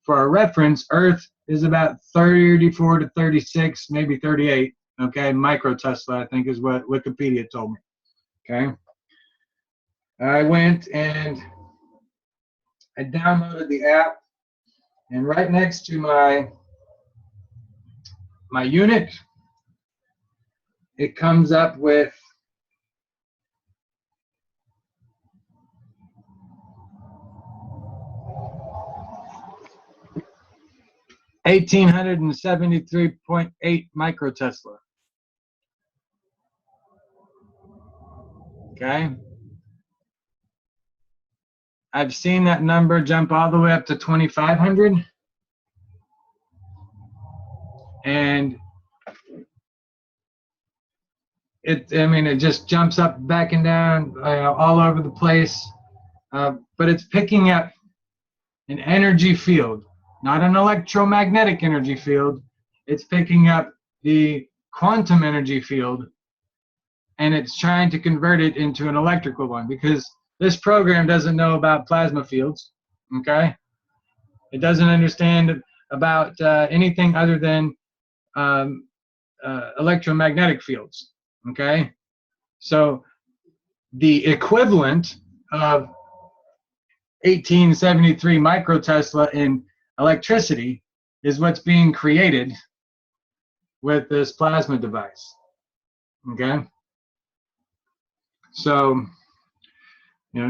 for our reference, Earth is about 34 to 36, maybe 38. Okay, microtesla, I think, is what Wikipedia told me. Okay. I went and I downloaded the app, and right next to my unit, it comes up with 1873.8 microtesla. Okay. I've seen that number jump all the way up to 2,500. And it just jumps up, back and down, all over the place. But it's picking up an energy field, not an electromagnetic energy field. It's picking up the quantum energy field, and it's trying to convert it into an electrical one, because this program doesn't know about plasma fields, okay? It doesn't understand about anything other than electromagnetic fields, okay? So the equivalent of 1873 microtesla in electricity is what's being created with this plasma device, okay? So,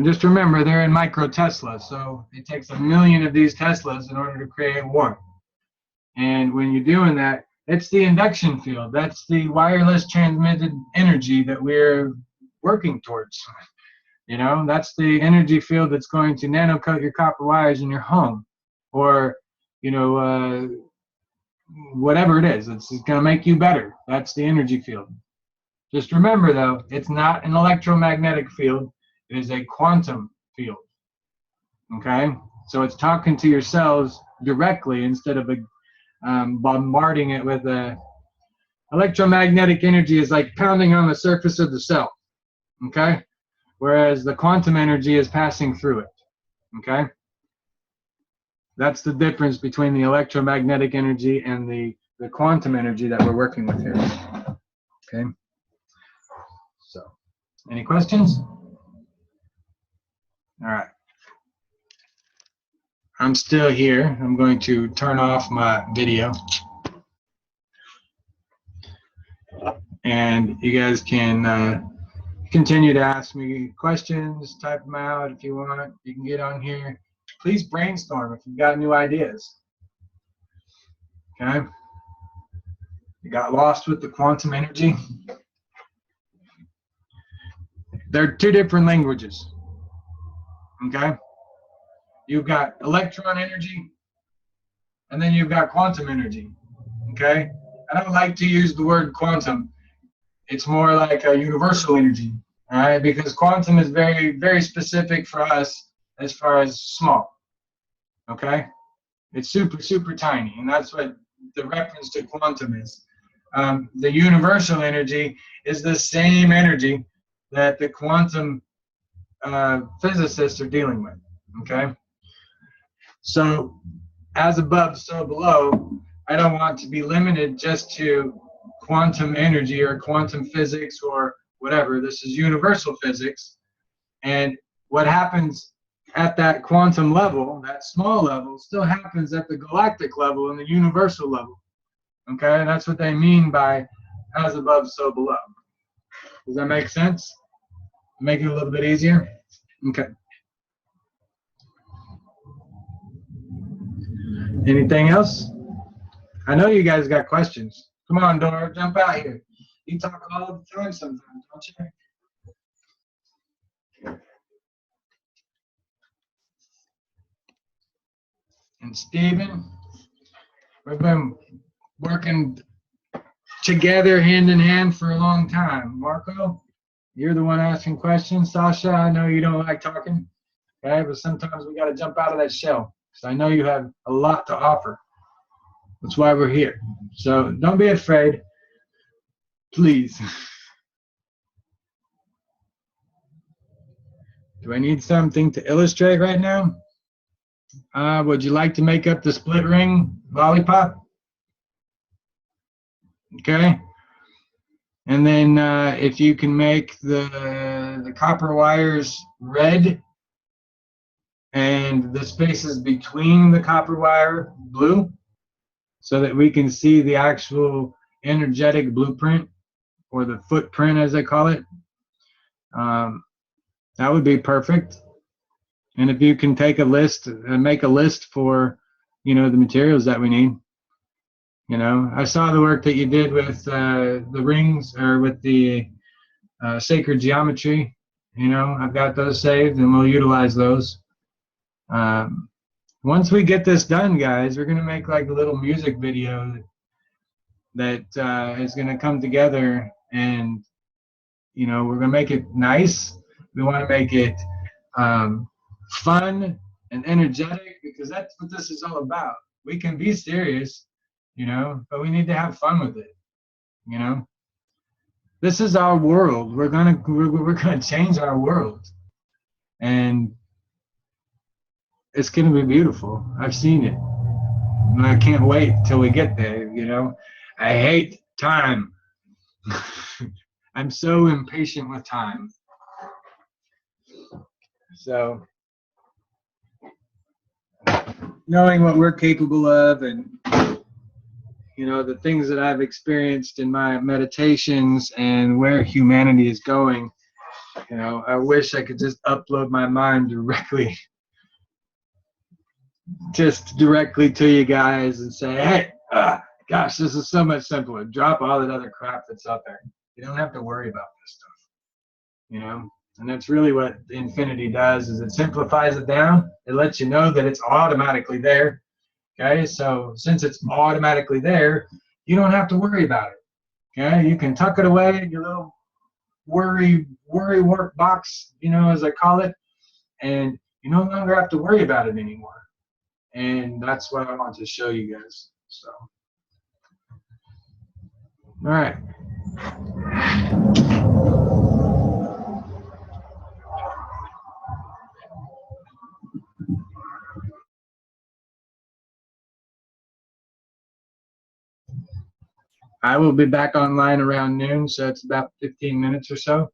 just remember, they're in microtesla, so it takes 1 million of these Teslas in order to create one. And when you're doing that, it's the induction field. That's the wireless transmitted energy that we're working towards. That's the energy field that's going to nanocoat your copper wires in your home, or, whatever it is. It's going to make you better. That's the energy field. Just remember, though, it's not an electromagnetic field. It is a quantum field. Okay? So it's talking to your cells directly instead of bombarding it with electromagnetic energy is like pounding on the surface of the cell. Okay? Whereas the quantum energy is passing through it. Okay? That's the difference between the electromagnetic energy and the quantum energy that we're working with here. Okay? So, any questions? All right. I'm still here. I'm going to turn off my video. And you guys can continue to ask me questions, type them out if you want. You can get on here. Please brainstorm if you've got new ideas. Okay? You got lost with the quantum energy? They're two different languages. Okay? You've got electron energy, and then you've got quantum energy. Okay? I don't like to use the word quantum. It's more like a universal energy. All right? Because quantum is very, very specific for us as far as small. Okay? It's super, super tiny, and that's what the reference to quantum is. The universal energy is the same energy that the quantum physicists are dealing with. Okay? So, as above, so below, I don't want to be limited just to quantum energy or quantum physics or whatever. This is universal physics. And what happens at that quantum level, that small level, still happens at the galactic level and the universal level. Okay? And that's what they mean by as above, so below. Does that make sense? Make it a little bit easier? Okay. Anything else? I know you guys got questions. Come on, Dora, jump out here. You talk all the time sometimes, don't you? And Stephen, we've been working together hand in hand for a long time. Marco, you're the one asking questions. Sasha, I know you don't like talking, okay? But sometimes we got to jump out of that shell. So I know you have a lot to offer. That's why we're here. So don't be afraid, please. Do I need something to illustrate right now? Would you like to make up the split ring lollipop? Okay. And then if you can make the copper wires red and the spaces between the copper wire blue, so that we can see the actual energetic blueprint, or the footprint as they call it, that would be perfect. And if you can take a list and make a list for, the materials that we need. I saw the work that you did with the rings, or with the sacred geometry. I've got those saved, and we'll utilize those. Once we get this done, guys, we're gonna make like a little music video that is gonna come together, and we're gonna make it nice. We want to make it fun and energetic, because that's what this is all about. We can be serious, but we need to have fun with it. This is our world. We're gonna change our world, and it's gonna be beautiful. I've seen it, and I can't wait till we get there. I hate time. I'm so impatient with time. So, knowing what we're capable of, and the things that I've experienced in my meditations, and where humanity is going, I wish I could just upload my mind directly to you guys and say, hey, gosh, this is so much simpler. Drop all that other crap that's out there. You don't have to worry about this stuff, And that's really what Infinity does, is it simplifies it down. It lets you know that it's automatically there. Okay, so since it's automatically there, you don't have to worry about it. Okay, you can tuck it away in your little worry work box, as I call it, and you no longer have to worry about it anymore. And that's what I want to show you guys. So, all right. I will be back online around noon, so it's about 15 minutes or so.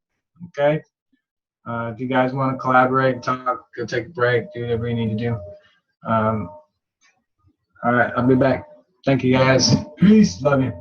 Okay. If you guys want to collaborate, talk, go take a break, do whatever you need to do. All right, I'll be back. Thank you, guys. Peace. Love you.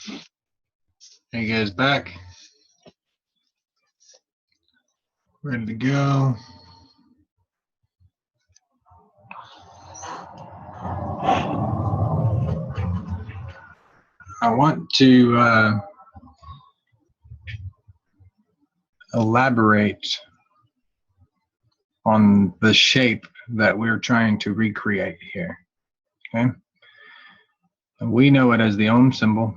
Are you guys back? Ready to go? I want to elaborate on the shape that we're trying to recreate here. Okay? And we know it as the ohm symbol.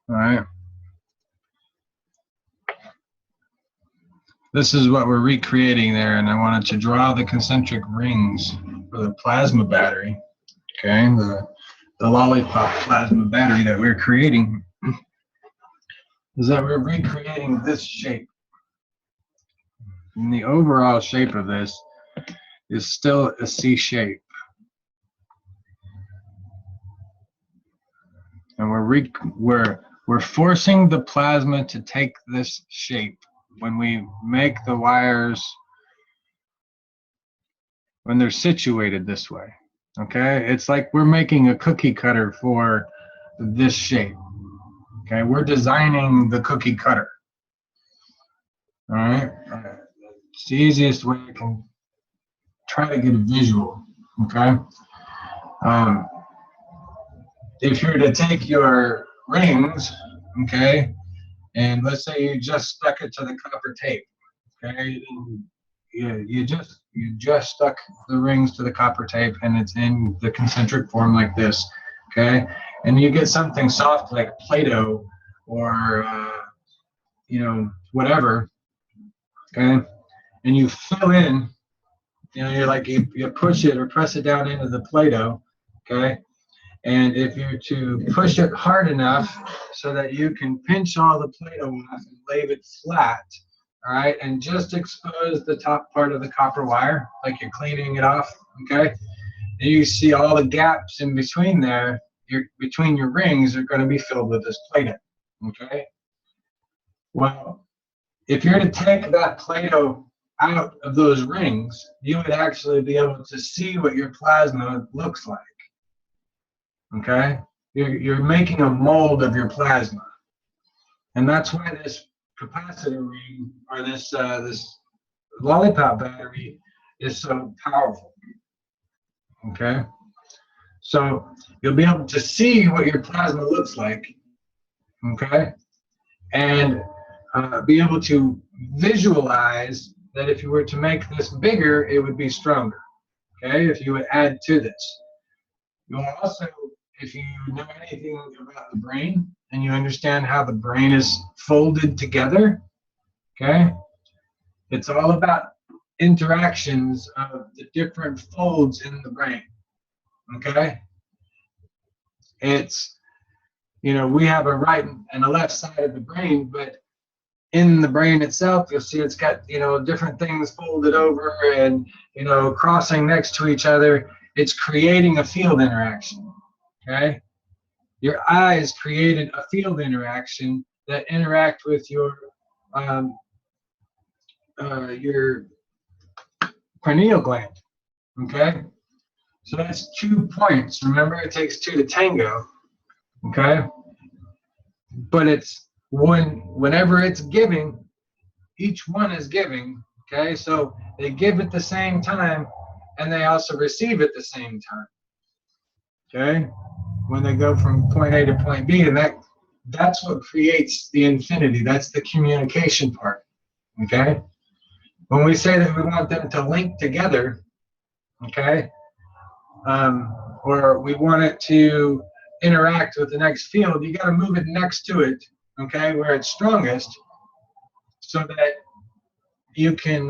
All right. This is what we're recreating there, and I wanted to draw the concentric rings for the plasma battery. Okay, the lollipop plasma battery that we're creating is that we're recreating this shape. And the overall shape of this is still a C shape. And we're forcing the plasma to take this shape when we make the wires, when they're situated this way. Okay, it's like we're making a cookie cutter for this shape. Okay, we're designing the cookie cutter. All right, it's the easiest way I can try to get a visual. Okay, if you were to take your rings, okay, and let's say you just stuck it to the copper tape, okay, you just stuck the rings to the copper tape and it's in the concentric form like this, okay, and you get something soft like Play-Doh or whatever, okay, and you fill in, you're like you push it or press it down into the Play-Doh, okay, and if you're to push it hard enough so that you can pinch all the Play-Doh off and lay it flat, all right, and just expose the top part of the copper wire like you're cleaning it off, okay, and you see all the gaps in between there, between your rings are going to be filled with this Play-Doh, okay. Well, if you're to take that Play-Doh out of those rings, you would actually be able to see what your plasma looks like. Okay, you're making a mold of your plasma, and that's why this capacitor ring or this lollipop battery is so powerful. Okay, so you'll be able to see what your plasma looks like. Okay, and be able to visualize that if you were to make this bigger, it would be stronger. Okay, if you would add to this. You'll also, if you know anything about the brain and you understand how the brain is folded together, okay, it's all about interactions of the different folds in the brain, okay. It's, we have a right and a left side of the brain, but in the brain itself, you'll see it's got, different things folded over and, crossing next to each other. It's creating a field interaction, okay? Your eyes created a field interaction that interact with your pineal gland, okay? So that's 2 points. Remember, it takes 2 to tango, okay? But it's whenever it's giving, each one is giving, okay? So they give at the same time, and they also receive at the same time, okay? When they go from point A to point B, and that's what creates the infinity. That's the communication part, okay? When we say that we want them to link together, okay, or we want it to interact with the next field, you got to move it next to it, okay, where it's strongest, so that you can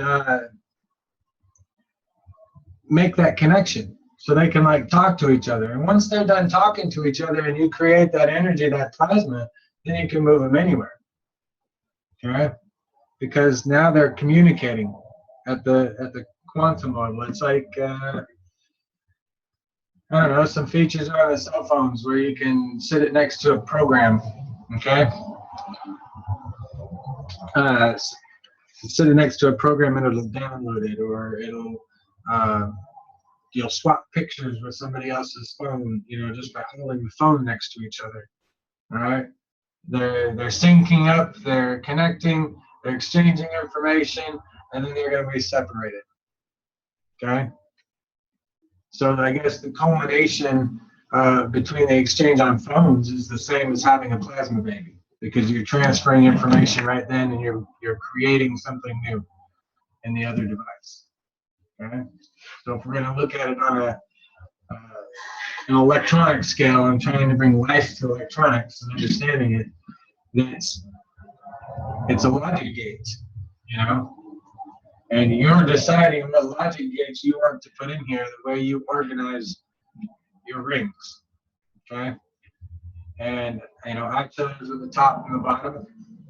make that connection, so they can like talk to each other. And once they're done talking to each other and you create that energy, that plasma, then you can move them anywhere, okay? Because now they're communicating at the quantum level. It's like I don't know, some features on the cell phones where you can sit it next to a program, okay? Sit it next to a program and it'll download it, or it'll you'll swap pictures with somebody else's phone, just by holding the phone next to each other. All right. They're syncing up, they're connecting, they're exchanging information, and then they're going to be separated. Okay. So I guess the culmination between the exchange on phones is the same as having a plasma baby, because you're transferring information right then, and you're creating something new in the other device. Okay. So if we're going to look at it on an electronic scale and trying to bring life to electronics and understanding it, then it's a logic gate, and you're deciding what logic gates you want to put in here, the way you organize your rings. Okay. And I chose at the top and the bottom,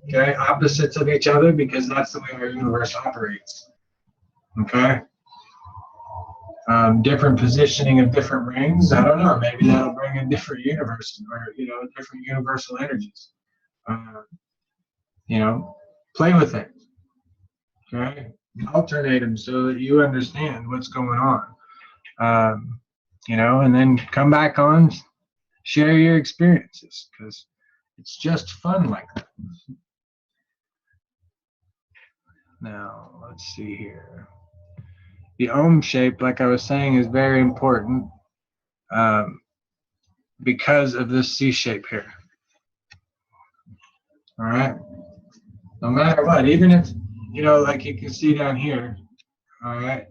okay, opposites of each other, because that's the way our universe operates. Okay. Different positioning of different rings, I don't know, maybe that'll bring a different universe, or different universal energies. Play with it. Okay. Alternate them so that you understand what's going on. And then come back on, share your experiences, because it's just fun like that. Now, let's see here. The ohm shape, like I was saying, is very important because of this C shape here. All right. No matter what, even if, like you can see down here, all right,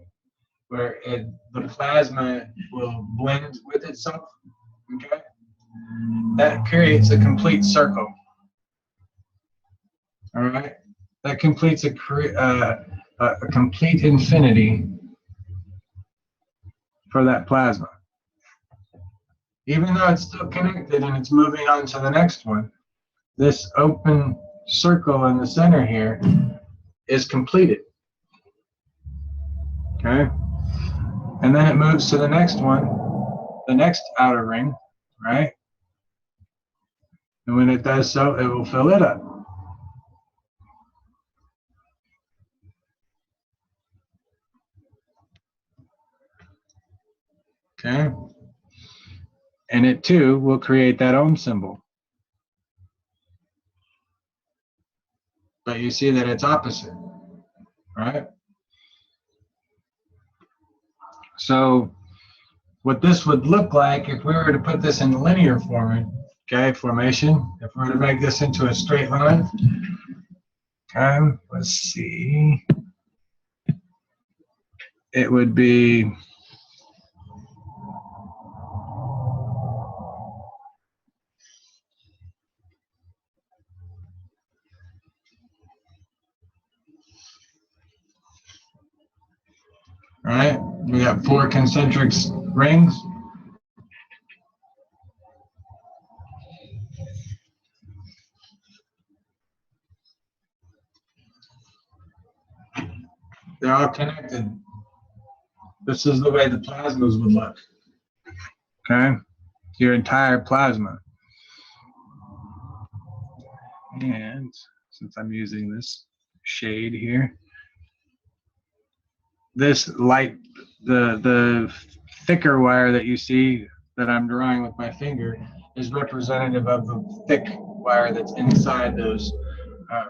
where the plasma will blend with itself, okay, that creates a complete circle. All right. That completes a complete infinity for that plasma. Even though it's still connected and it's moving on to the next one, this open circle in the center here is completed. Okay. And then it moves to the next one, the next outer ring, right? And when it does so, it will fill it up. Okay. And it too will create that ohm symbol. But you see that it's opposite, right? So what this would look like if we were to put this in linear formation, if we were to make this into a straight line, okay, let's see, it would be right? We got 4 concentric rings. They're all connected. This is the way the plasmas would look. Okay? Your entire plasma. And since I'm using this shade here, this light, the thicker wire that you see that I'm drawing with my finger is representative of the thick wire that's inside those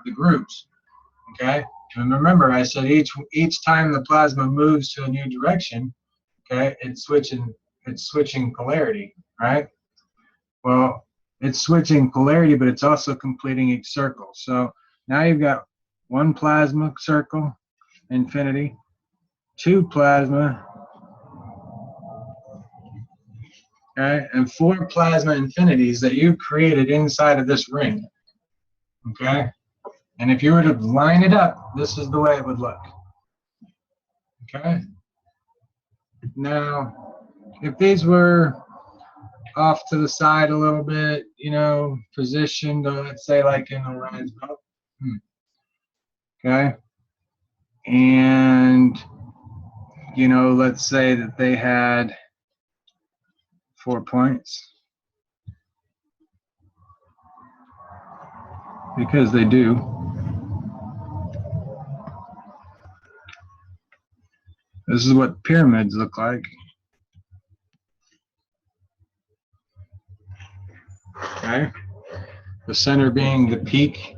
the grooves. Okay, and remember I said each time the plasma moves to a new direction, okay, it's switching polarity, right? Well, it's switching polarity, but it's also completing each circle. So now you've got 1 plasma circle, infinity, 2 plasma, okay, and 4 plasma infinities that you've created inside of this ring, okay? And if you were to line it up, this is the way it would look, okay? Now, if these were off to the side a little bit, positioned, let's say like in Orion's belt, okay? And let's say that they had 4 points, because they do. This is what pyramids look like. Okay, the center being the peak,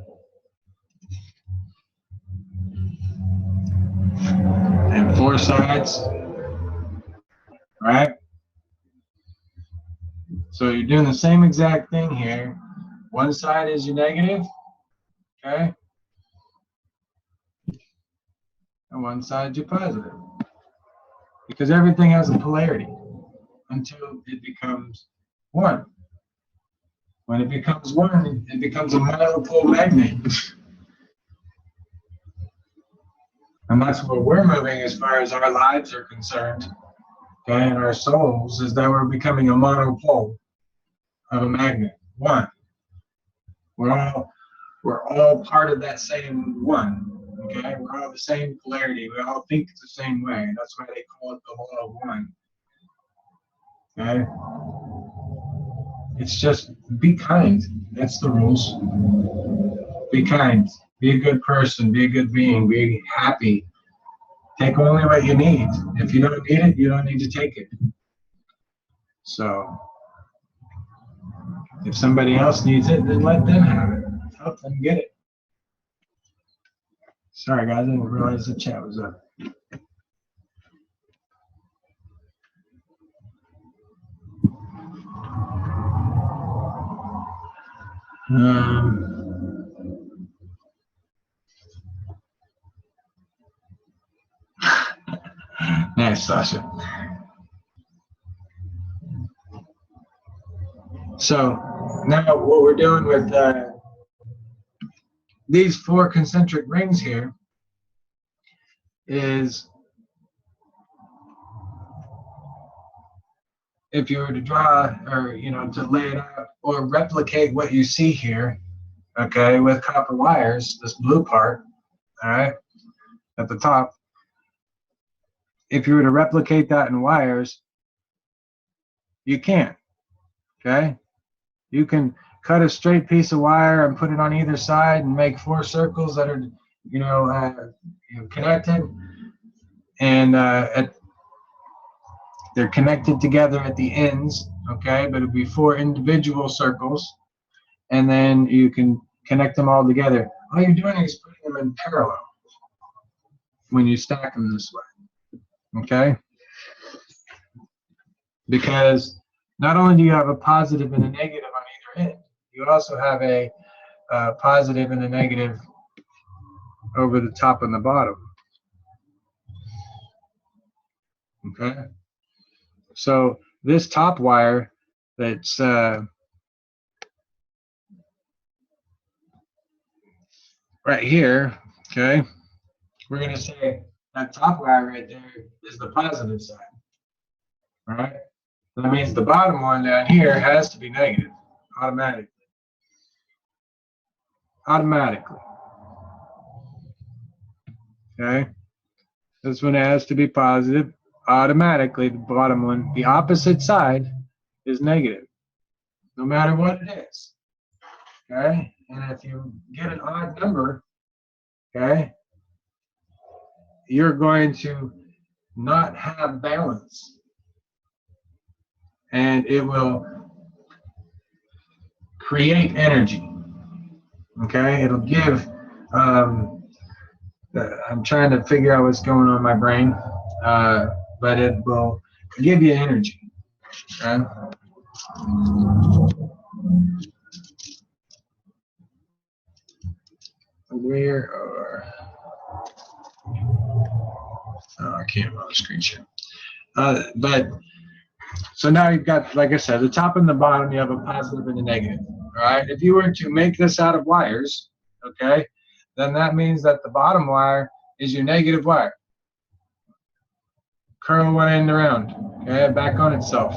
and 4 sides, right? So you're doing the same exact thing here. One side is your negative, okay? And one side is your positive. Because everything has a polarity until it becomes 1. When it becomes 1, it becomes a monopole magnet. And that's where we're moving as far as our lives are concerned, okay, and our souls, is that we're becoming a monopole of a magnet. 1. We're all part of that same 1. Okay, we're all the same polarity. We all think the same way. That's why they call it the law of 1. Okay, it's just be kind. That's the rules. Be kind. Be a good person. Be a good being. Be happy. Take only what you need. If you don't need it, you don't need to take it. So, if somebody else needs it, then let them have it. Help them get it. Sorry, guys, I didn't realize the chat was up. Nice, Sasha. So now what we're doing with these 4 concentric rings here is, if you were to draw, or to lay it out or replicate what you see here, okay, with copper wires, this blue part, all right, at the top, if you were to replicate that in wires, you can't, okay? You can cut a straight piece of wire and put it on either side and make 4 circles that are, connected, and they're connected together at the ends, okay? But it'll be 4 individual circles, and then you can connect them all together. All you're doing is putting them in parallel when you stack them this way, okay? Because not only do you have a positive and a negative on either end, you also have a positive and a negative over the top and the bottom. Okay, so this top wire that's right here, okay, we're going to say that top wire right there is the positive side. All right, that means the bottom one down here has to be negative automatically. Okay, this one has to be positive automatically. The bottom one, the opposite side, is negative, no matter what it is. Okay, and if you get an odd number, okay, you're going to not have balance, and it will create energy. Okay, it'll give. I'm trying to figure out what's going on in my brain, but it will give you energy. Okay? Where are? Oh, I can't run the screen share. But so now you've got, like I said, the top and the bottom. You have a positive and a negative. All right. If you were to make this out of wires, okay, then that means that the bottom wire is your negative wire. Curl one end around, okay, back on itself.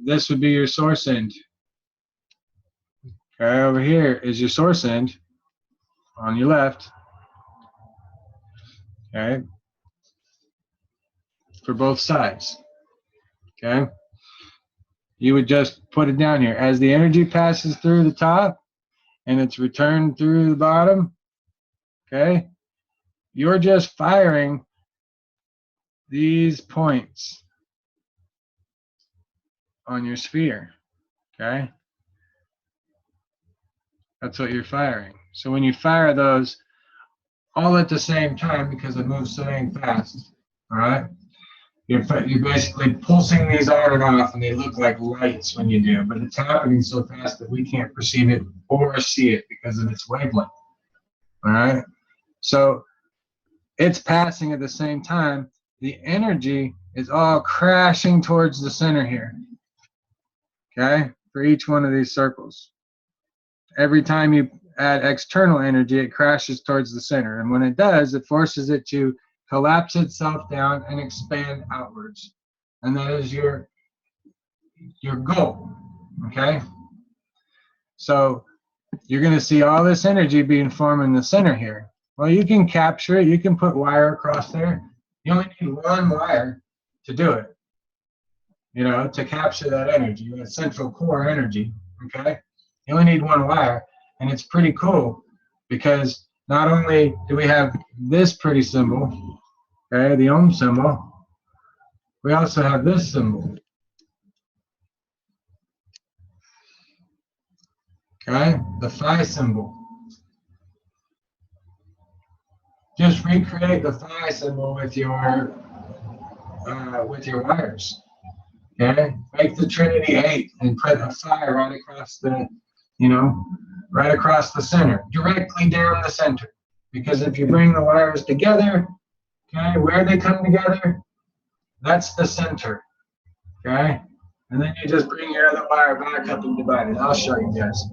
This would be your source end. Okay, over here is your source end on your left. Okay, for both sides. Okay, you would just put it down here as the energy passes through the top and it's returned through the bottom. Okay, you're just firing these points on your sphere. Okay? That's what you're firing. So when you fire those all at the same time, because it moves so dang fast, all right? You're basically pulsing these on and off, and they look like lights when you do, but it's happening so fast that we can't perceive it or see it because of its wavelength, all right? So it's passing at the same time. The energy is all crashing towards the center here, okay, for each one of these circles. Every time you add external energy, it crashes towards the center. And when it does, it forces it to collapse itself down and expand outwards. And that is your goal, okay? So you're going to see all this energy being formed in the center here. Well, you can capture it. You can put wire across there. You only need one wire to do it, you know, to capture that energy, that central core energy, okay? You only need one wire, and it's pretty cool because not only do we have this pretty symbol, okay, the ohm symbol, we also have this symbol, okay, the phi symbol. Just recreate the phi symbol with your wires, okay? Make the Trinity 8 and put a phi right across the, you know, right across the center, directly down the center. Because if you bring the wires together, okay, where they come together, that's the center, okay? And then you just bring your other wire back up and divide it. I'll show you guys.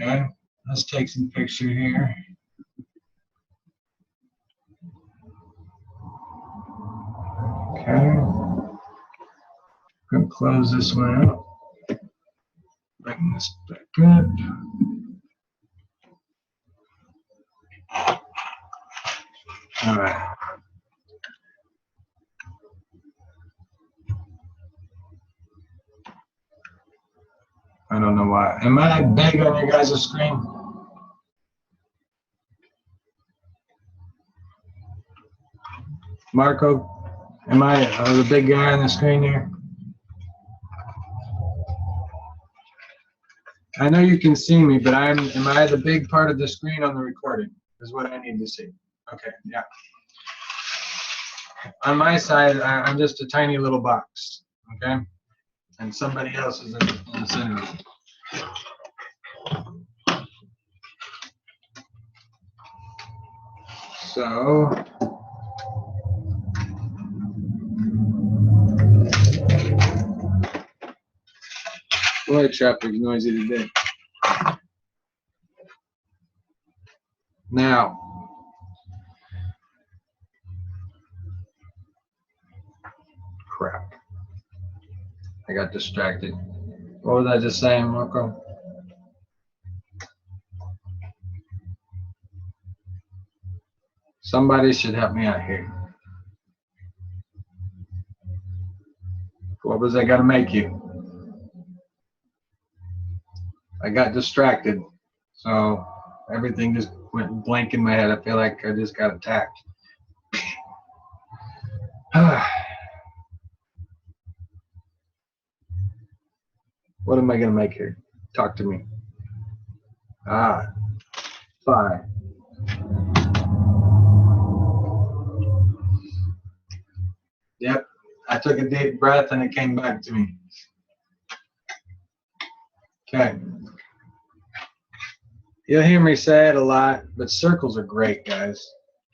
Okay, let's take some picture here. Okay, I'm gonna close this one out. Bring this back up. All right. I don't know why. Am I big on your guys' screen? Marco, am I the big guy on the screen here? I know you can see me, but am I the big part of the screen on the recording? Is what I need to see. Okay, yeah. On my side, I'm just a tiny little box, okay? And somebody else is in the center. So, boy, traffic's noisy today. Now, crap. I got distracted. What was I just saying, Marco? Somebody should help me out here. What was I gonna make you? I got distracted, so everything just went blank in my head. I feel like I just got attacked. What am I gonna make here? Talk to me. Ah, phi. Yep, I took a deep breath and it came back to me. Okay. You'll hear me say it a lot, but circles are great, guys.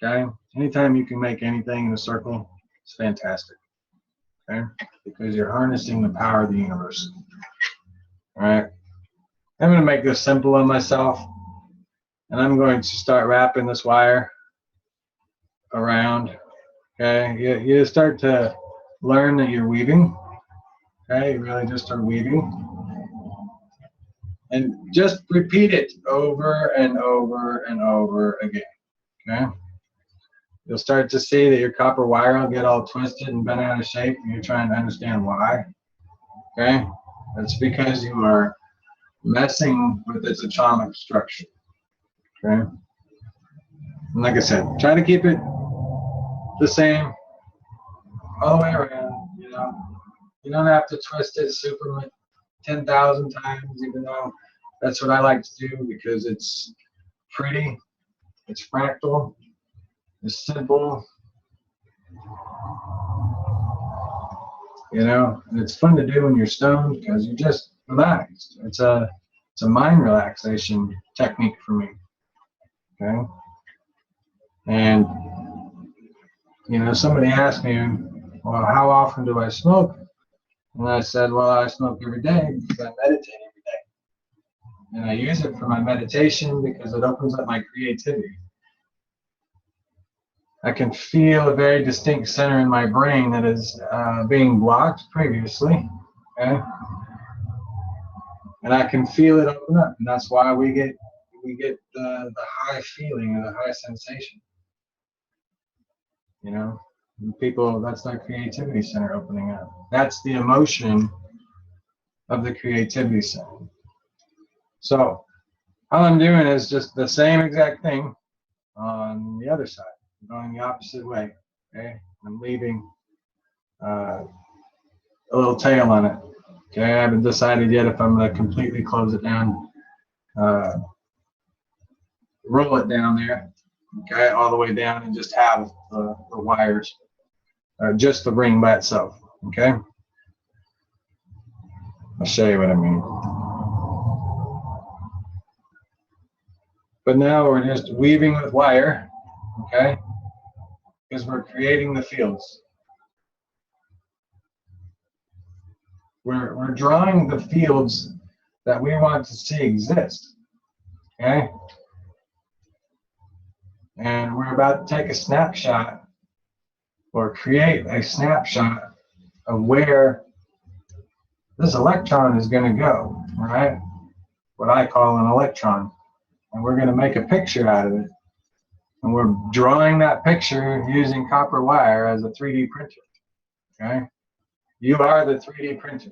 Okay? Anytime you can make anything in a circle, it's fantastic. Okay? Because you're harnessing the power of the universe. All right? I'm going to make this simple on myself, and I'm going to start wrapping this wire around. Okay? You start to learn that you're weaving. Okay? You really just are weaving. And just repeat it over and over and over again, okay? You'll start to see that your copper wire will get all twisted and bent out of shape, and you're trying to understand why, okay? That's because you are messing with its atomic structure, okay? And like I said, try to keep it the same all the way around, you know? You don't have to twist it super 10,000 times, even though that's what I like to do because it's pretty, it's fractal, it's simple, you know, and it's fun to do when you're stoned because you're just relaxed. It's a mind relaxation technique for me. Okay. And, you know, somebody asked me, well, how often do I smoke? And I said, well, I smoke every day because I meditate every day. And I use it for my meditation because it opens up my creativity. I can feel a very distinct center in my brain that is being blocked previously. Okay. And I can feel it open up. And that's why we get the high feeling or the high sensation. You know, people, that's their creativity center opening up. That's the emotion of the creativity center. So all I'm doing is just the same exact thing on the other side, going the opposite way. Okay, I'm leaving a little tail on it. Okay, I haven't decided yet if I'm going to completely close it down, roll it down there. Okay, all the way down and just have the wires, just the ring by itself. Okay, I'll show you what I mean. But now we're just weaving with wire, okay, because we're creating the fields. We're drawing the fields that we want to see exist, okay? And we're about to take a snapshot or create a snapshot of where this electron is going to go, right? What I call an electron. And we're going to make a picture out of it. And we're drawing that picture using copper wire as a 3D printer, okay? You are the 3D printer.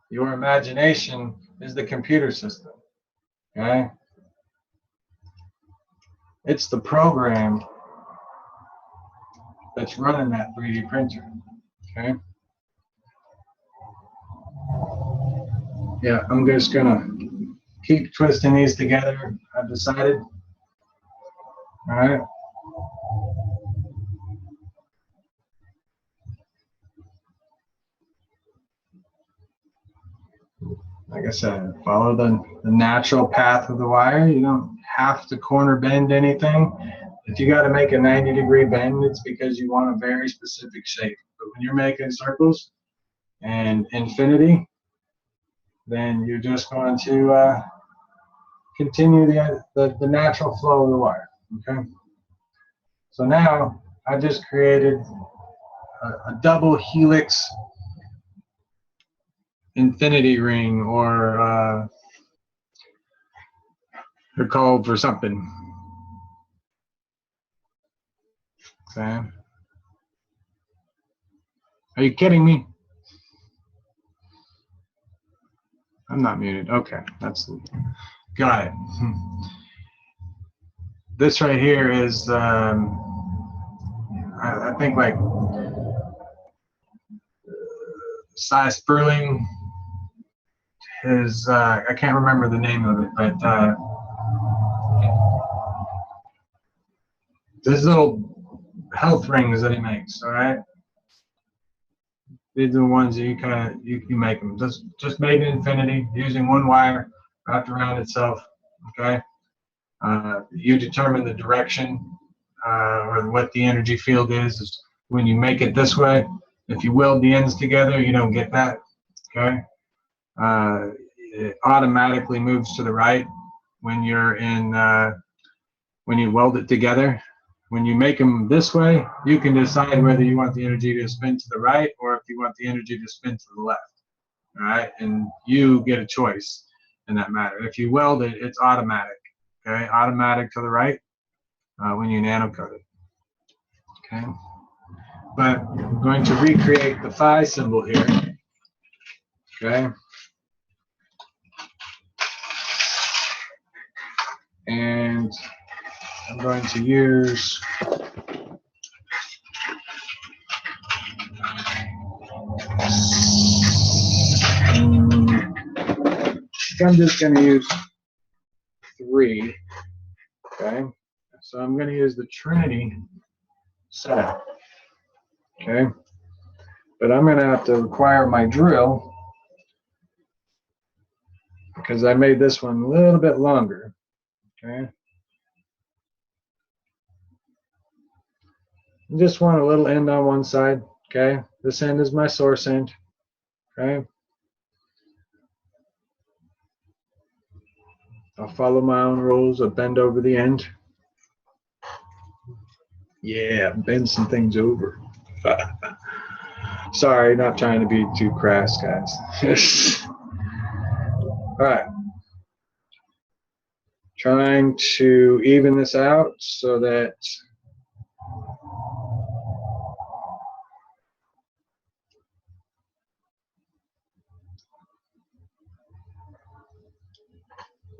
Your imagination is the computer system, okay? It's the program that's running that 3D printer, okay? Yeah, I'm just gonna keep twisting these together, I've decided. All right. Like I said, follow the natural path of the wire. You don't have to corner bend anything. If you got to make a 90-degree bend, it's because you want a very specific shape. But when you're making circles and infinity, then you're just going to continue the natural flow of the wire. Okay. So now I just created a double helix infinity ring, or they're called for something. Okay. Are you kidding me? I'm not muted. Okay, that's got it. This right here is, I think, like Cy Sperling. His, I can't remember the name of it, but there's little health rings that he makes. All right, these are the ones that you can make them. Just made in infinity using one wire wrapped around itself. Okay, you determine the direction or what the energy field is when you make it this way. If you weld the ends together, you don't get that. Okay. It automatically moves to the right when you're in when you weld it together. When you make them this way, you can decide whether you want the energy to spin to the right or if you want the energy to spin to the left. All right, and you get a choice in that matter. If you weld it, it's automatic. Okay, automatic to the right when you nano coat it. Okay, but I'm going to recreate the phi symbol here. Okay. And I'm going to use I'm just going to use 3. Okay. So I'm going to use the Trinity setup. Okay. But I'm going to have to require my drill because I made this one a little bit longer. Okay. I just want a little end on one side. Okay. This end is my source end. Okay. I'll follow my own rules. I'll bend over the end. Yeah, bend some things over. Sorry, not trying to be too crass, guys. All right. Trying to even this out so that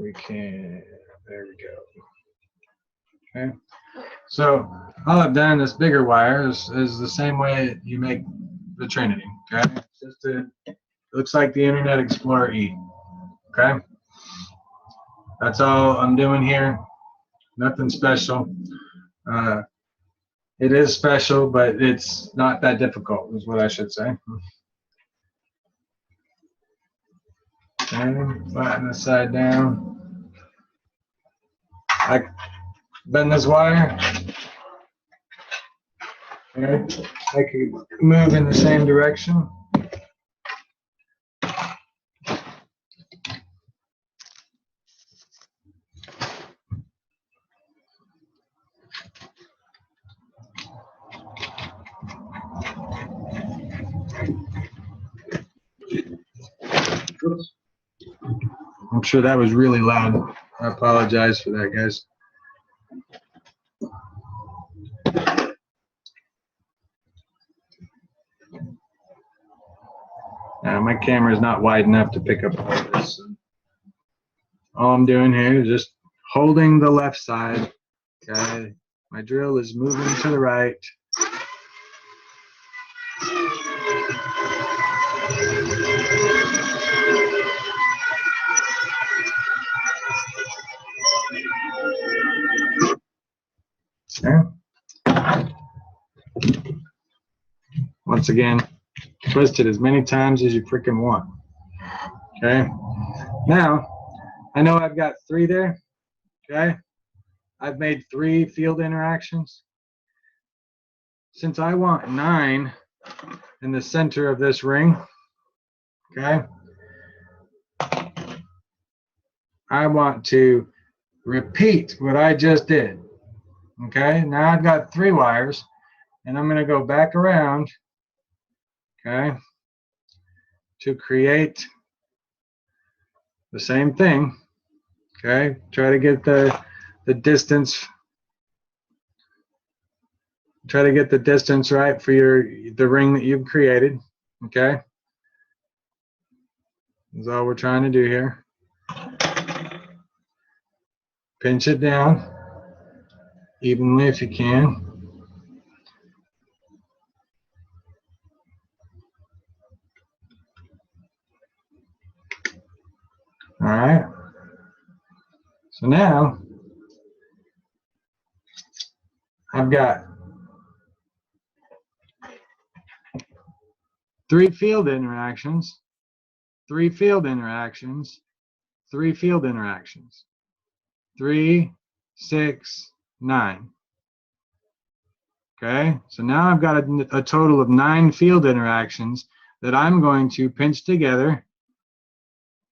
we can, there we go. Okay. So all I've done, this bigger wire is the same way you make the Trinity. Okay. It's just it looks like the Internet Explorer E. Okay. That's all I'm doing here. Nothing special. It is special, but it's not that difficult, is what I should say. Okay. Flatten this side down. I bend this wire. Okay. I could move in the same direction. I'm sure that was really loud. I apologize for that, guys. My camera is not wide enough to pick up all of this. So all I'm doing here is just holding the left side. Okay, my drill is moving to the right. Okay. Once again, twist it as many times as you freaking want. Okay. Now, I know I've got 3 there. Okay. I've made 3 field interactions. Since I want 9 in the center of this ring, okay, I want to repeat what I just did. Okay. Now I've got 3 wires, and I'm going to go back around. Okay, to create the same thing. Okay, try to get the distance. Try to get the distance right for the ring that you've created. Okay, that's all we're trying to do here. Pinch it down evenly if you can. All right. So now I've got 3 field interactions, 3 field interactions, 3 field interactions, 3, 6, 9. Okay, so now I've got a total of 9 field interactions that I'm going to pinch together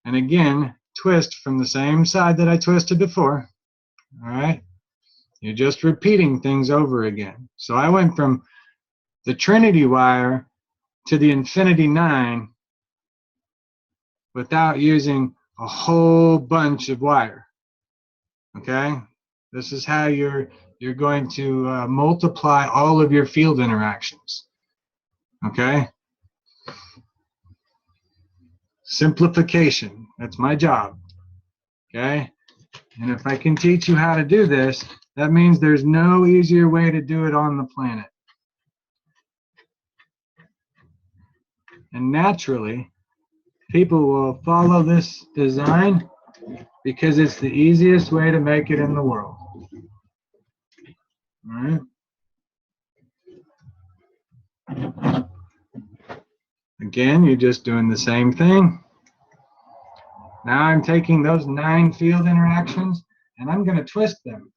and again twist from the same side that I twisted before. All right, you're just repeating things over again. So I went from the Trinity wire to the Infinity 9 without using a whole bunch of wire. Okay, this is how you're going to multiply all of your field interactions. Okay, simplification, that's my job. Okay, and if I can teach you how to do this, that means there's no easier way to do it on the planet. And naturally, people will follow this design because it's the easiest way to make it in the world. All right. Again, you're just doing the same thing. Now I'm taking those 9 field interactions and I'm going to twist them.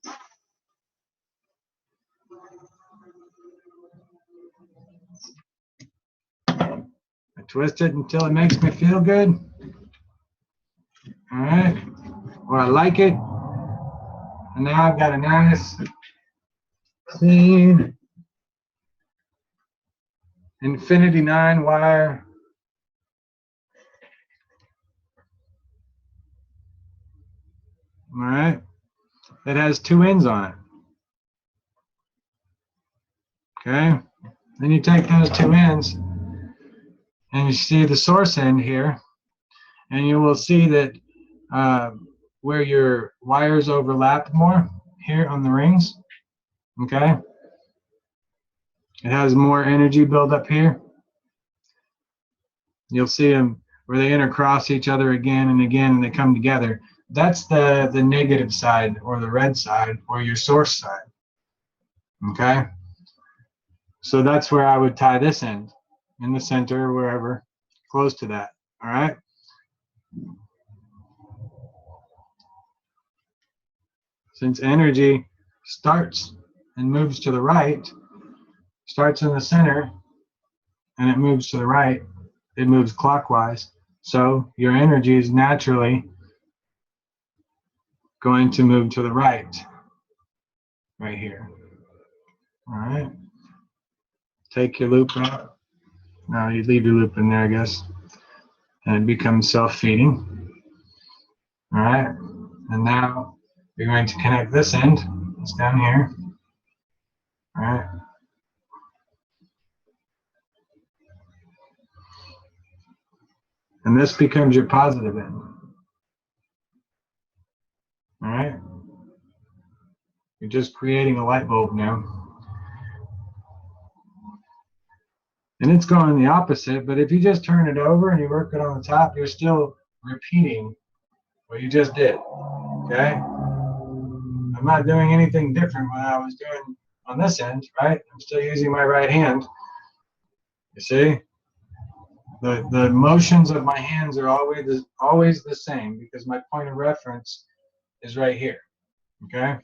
I twist it until it makes me feel good. All right. Or I like it. And now I've got a nice, clean Infinity 9 wire. All right. It has 2 ends on it. Okay. Then you take those 2 ends and you see the source end here, and you will see that where your wires overlap more here on the rings, okay, it has more energy build up here. You'll see them where they intercross each other again and again and they come together. That's the negative side, or the red side, or your source side, okay. So that's where I would tie this end, in the center or wherever, close to that, all right? Since energy starts and moves to the right, starts in the center, and it moves to the right, it moves clockwise. So your energy is naturally going to move to the right here, all right? Take your loop out. Now you leave your loop in there, I guess, and it becomes self-feeding. All right, and now you're going to connect this end. It's down here. All right. And this becomes your positive end. All right. You're just creating a light bulb now. And it's going the opposite, but if you just turn it over and you work it on the top, you're still repeating what you just did, okay? I'm not doing anything different when I was doing on this end, right? I'm still using my right hand. You see? The motions of my hands are always the same because my point of reference is right here, okay?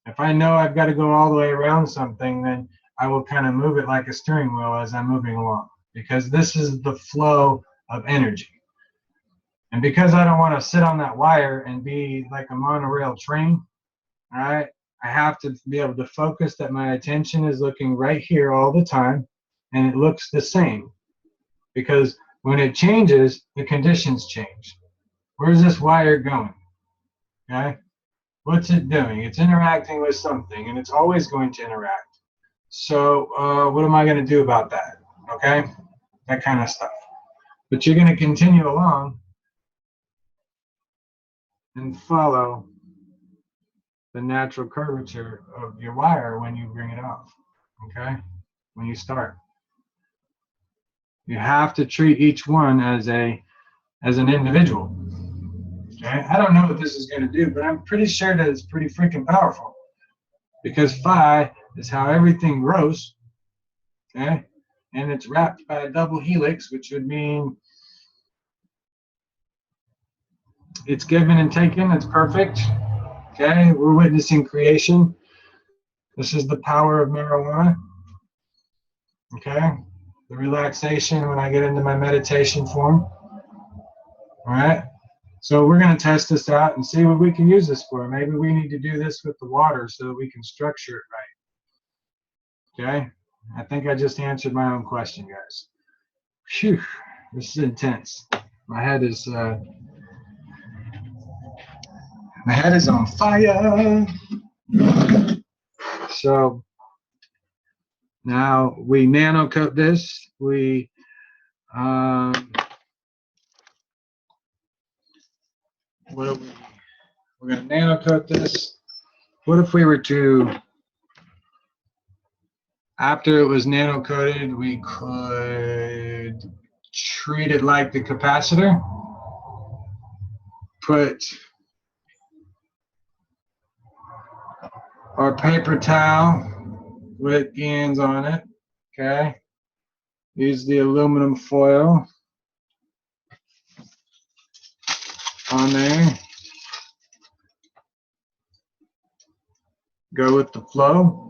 If I know I've got to go all the way around something, then I will kind of move it like a steering wheel as I'm moving along, because this is the flow of energy. And because I don't want to sit on that wire and be like a monorail train, all right, I have to be able to focus that my attention is looking right here all the time, and it looks the same. Because when it changes, the conditions change. Where's this wire going? Okay? What's it doing? It's interacting with something, and it's always going to interact. So what am I going to do about that? Okay? That kind of stuff. But you're going to continue along and follow the natural curvature of your wire when you bring it off. Okay? When you start. You have to treat each one as an individual. Okay? I don't know what this is going to do, but I'm pretty sure that it's pretty freaking powerful. Because phi is how everything grows. Okay? And it's wrapped by a double helix, which would mean it's given and taken. It's perfect. Okay? We're witnessing creation. This is the power of marijuana. Okay? The relaxation when I get into my meditation form. All right? So we're going to test this out and see what we can use this for. Maybe we need to do this with the water so that we can structure it right. Okay? I think I just answered my own question, guys. Phew, this is intense. My head is on fire. So now we nano coat this. We're going to nano coat this. What if we were to, after it was nano coated, we could treat it like the capacitor. Put our paper towel with ends on it, okay? Use the aluminum foil on there. Go with the flow.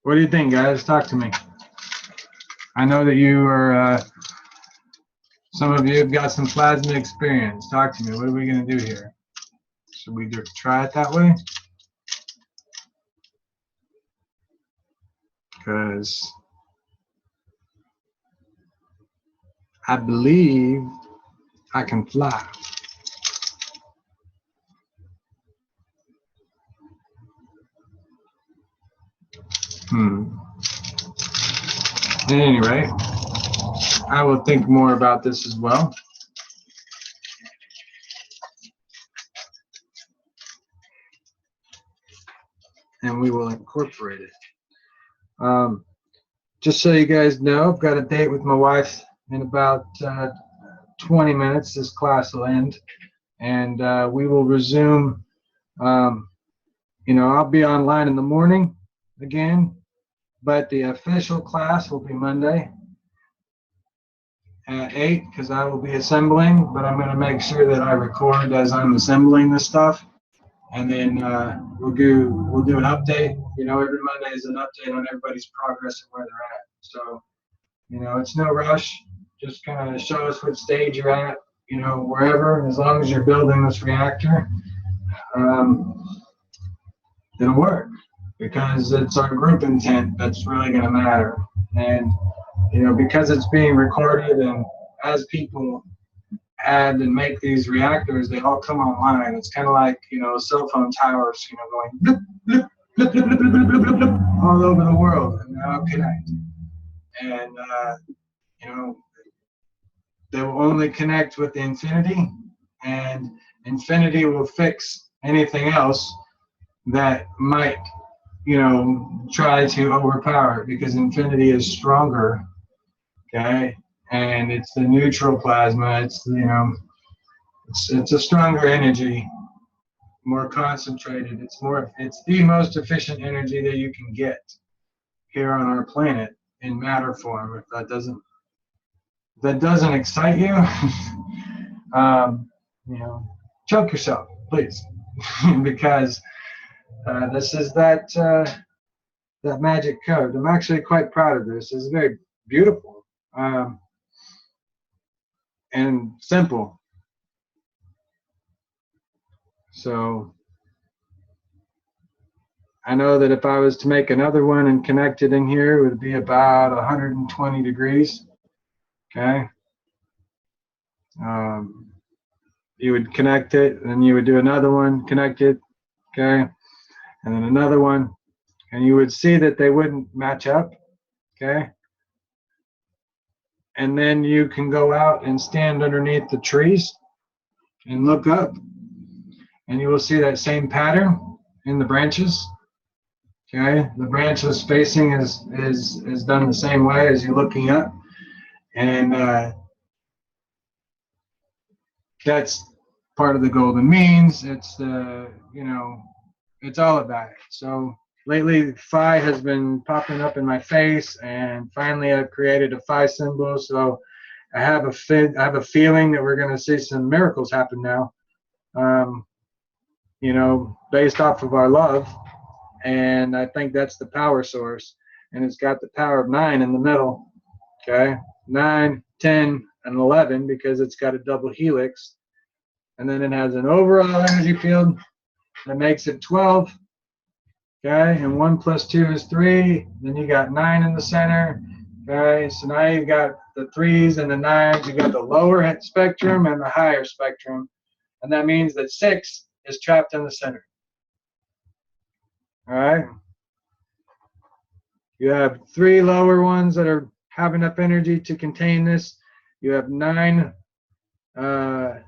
What do you think, guys? Talk to me. I know that you are, some of you have got some plasma experience. Talk to me. What are we going to do here? Should we just try it that way? Because I believe I can fly. At any rate, I will think more about this as well. And we will incorporate it. Just so you guys know, I've got a date with my wife in about 20 minutes. This class will end, and we will resume. I'll be online in the morning again, but the official class will be Monday at 8 because I will be assembling, but I'm going to make sure that I record as I'm assembling this stuff. And then we'll do an update. Every Monday is an update on everybody's progress and where they're at. So, it's no rush. Just kind of show us what stage you're at, wherever. As long as you're building this reactor, it'll work because it's our group intent that's really going to matter. And, because it's being recorded and as people add and make these reactors, they all come online. It's kind of like, cell phone towers, going blip, blip, blip, blip, blip, blip, blip, blip, blip, all over the world, and they all connect. And, they will only connect with the infinity, and infinity will fix anything else that might, try to overpower it, because infinity is stronger, okay? And it's the neutral plasma. It's it's a stronger energy, more concentrated. It's the most efficient energy that you can get here on our planet in matter form. If that doesn't excite you, choke yourself, please, because this is that magic code. I'm actually quite proud of this. It's very beautiful. And simple. So I know that if I was to make another one and connect it in here, it would be about 120 degrees. Okay. You would connect it, and you would do another one, connect it, okay, and then another one, and you would see that they wouldn't match up, okay. And then you can go out and stand underneath the trees and look up, and you will see that same pattern in the branches. Okay, the branches spacing is done the same way as you're looking up, and that's part of the golden means. It's it's all about it. So lately, phi has been popping up in my face, and finally I've created a phi symbol. So I have a feeling that we're going to see some miracles happen now, based off of our love. And I think that's the power source. And it's got the power of 9 in the middle, okay? 9, 10, and 11, because it's got a double helix. And then it has an overall energy field that makes it 12. Okay, and 1 plus 2 is 3. Then you got 9 in the center. Okay, so now you've got the 3s and the 9s. You've got the lower spectrum and the higher spectrum. And that means that 6 is trapped in the center. All right. You have 3 lower ones that have enough energy to contain this. You have 9 on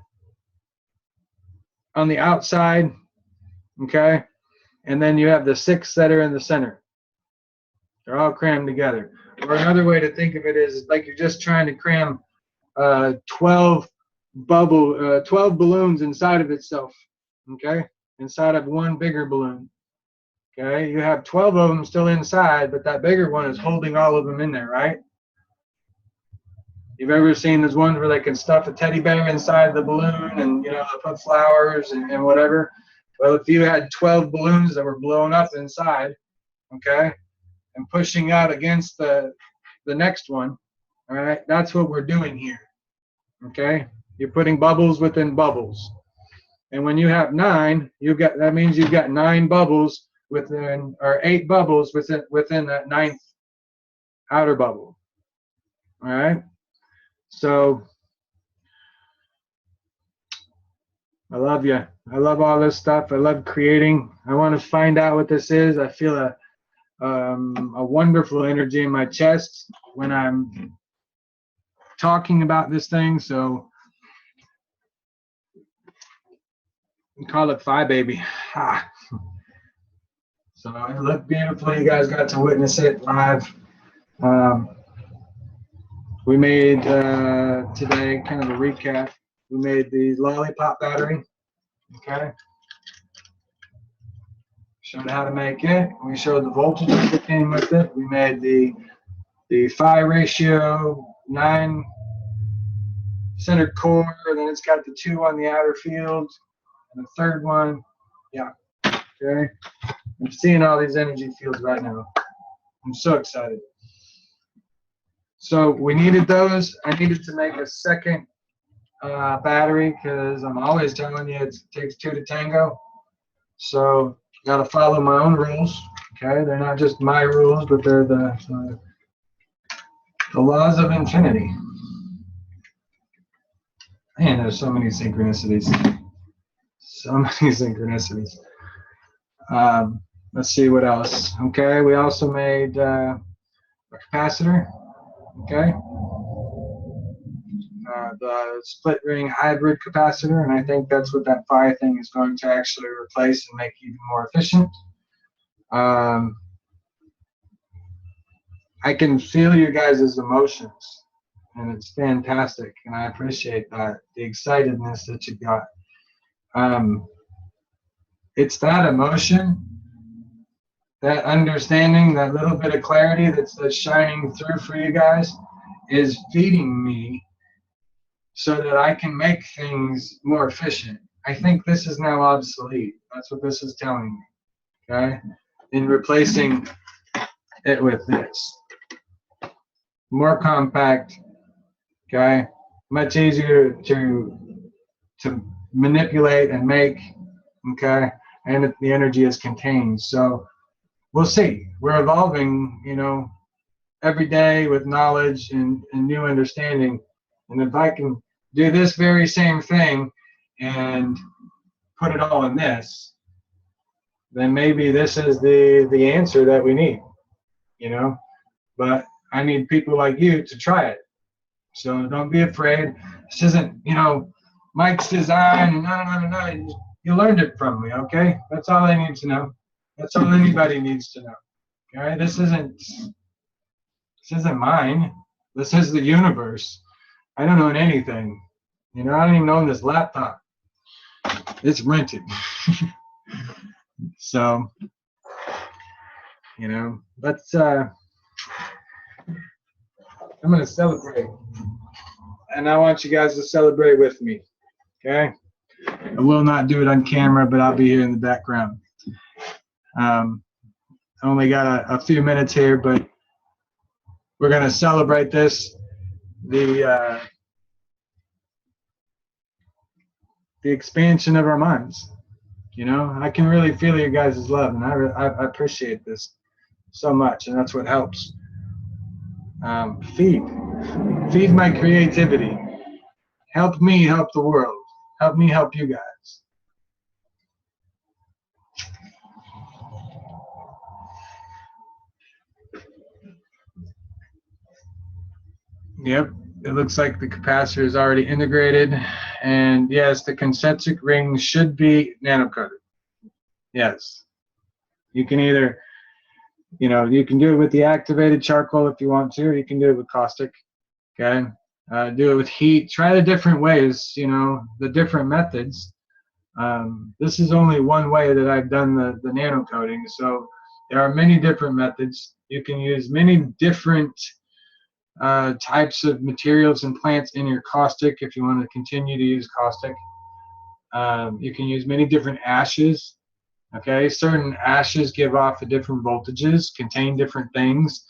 the outside. Okay. And then you have the 6 that are in the center. They're all crammed together. Or another way to think of it is like you're just trying to cram 12 balloons inside of itself, okay? Inside of one bigger balloon, okay? You have 12 of them still inside, but that bigger one is holding all of them in there, right? You've ever seen those ones where they can stuff a teddy bear inside the balloon and, you know, they put flowers and whatever? Well, if you had 12 balloons that were blown up inside, okay, and pushing out against the next one, all right, that's what we're doing here, okay? You're putting bubbles within bubbles. And when you have 9, that means you've got 9 bubbles within, or 8 bubbles within that 9th outer bubble, all right? So I love you. I love all this stuff. I love creating. I want to find out what this is. I feel a wonderful energy in my chest when I'm talking about this thing. So we call it Phi Baby. Ah. So it looked beautiful. You guys got to witness it live. We made today kind of a recap. We made the lollipop battery, okay? Showed how to make it. We showed the voltages that came with it. We made the phi ratio 9 centered core, and then it's got the 2 on the outer field, and the third one, yeah, okay? I'm seeing all these energy fields right now. I'm so excited. So we needed those. I needed to make a second battery because I'm always telling you it takes 2 to tango. So got to follow my own rules. Okay, they're not just my rules, but they're the laws of infinity. Man, there's so many synchronicities. So many synchronicities. Let's see what else. Okay, we also made a capacitor. Okay, the split ring hybrid capacitor, and I think that's what that phi thing is going to actually replace and make even more efficient. I can feel you guys' emotions, and it's fantastic, and I appreciate that, the excitedness that you got. It's that emotion, that understanding, that little bit of clarity that's shining through for you guys is feeding me so that I can make things more efficient. I think this is now obsolete. That's what this is telling me, okay? In replacing it with this. More compact, okay? Much easier to manipulate and make, okay? And the energy is contained. So we'll see. We're evolving, you know, every day with knowledge and new understanding. And if I can do this very same thing and put it all in this, then maybe this is the answer that we need, you know? But I need people like you to try it. So don't be afraid. This isn't, you know, Mike's design. No. You learned it from me, okay? That's all I need to know. That's all anybody needs to know. Okay? This isn't mine. This is the universe. I don't own anything. You know, I don't even own this laptop. It's rented. So, you know, let's I'm gonna celebrate. And I want you guys to celebrate with me. Okay? I will not do it on camera, but I'll be here in the background. I only got a few minutes here, but we're going to celebrate this, the expansion of our minds. You know, I can really feel your guys' love, and I appreciate this so much, and that's what helps. Feed my creativity. Help me help the world. Help me help you guys. Yep, it looks like the capacitor is already integrated. And yes, the concentric ring should be nano-coated. Yes. You can either You know, you can do it with the activated charcoal if you want to, or you can do it with caustic. Okay. Do it with heat. Try the different ways, you know, the different methods. This is only one way that I've done the nano coating. So there are many different methods. You can use many different types of materials and plants in your caustic if you want to continue to use caustic. You can use many different ashes. Okay, certain ashes give off at different voltages, contain different things.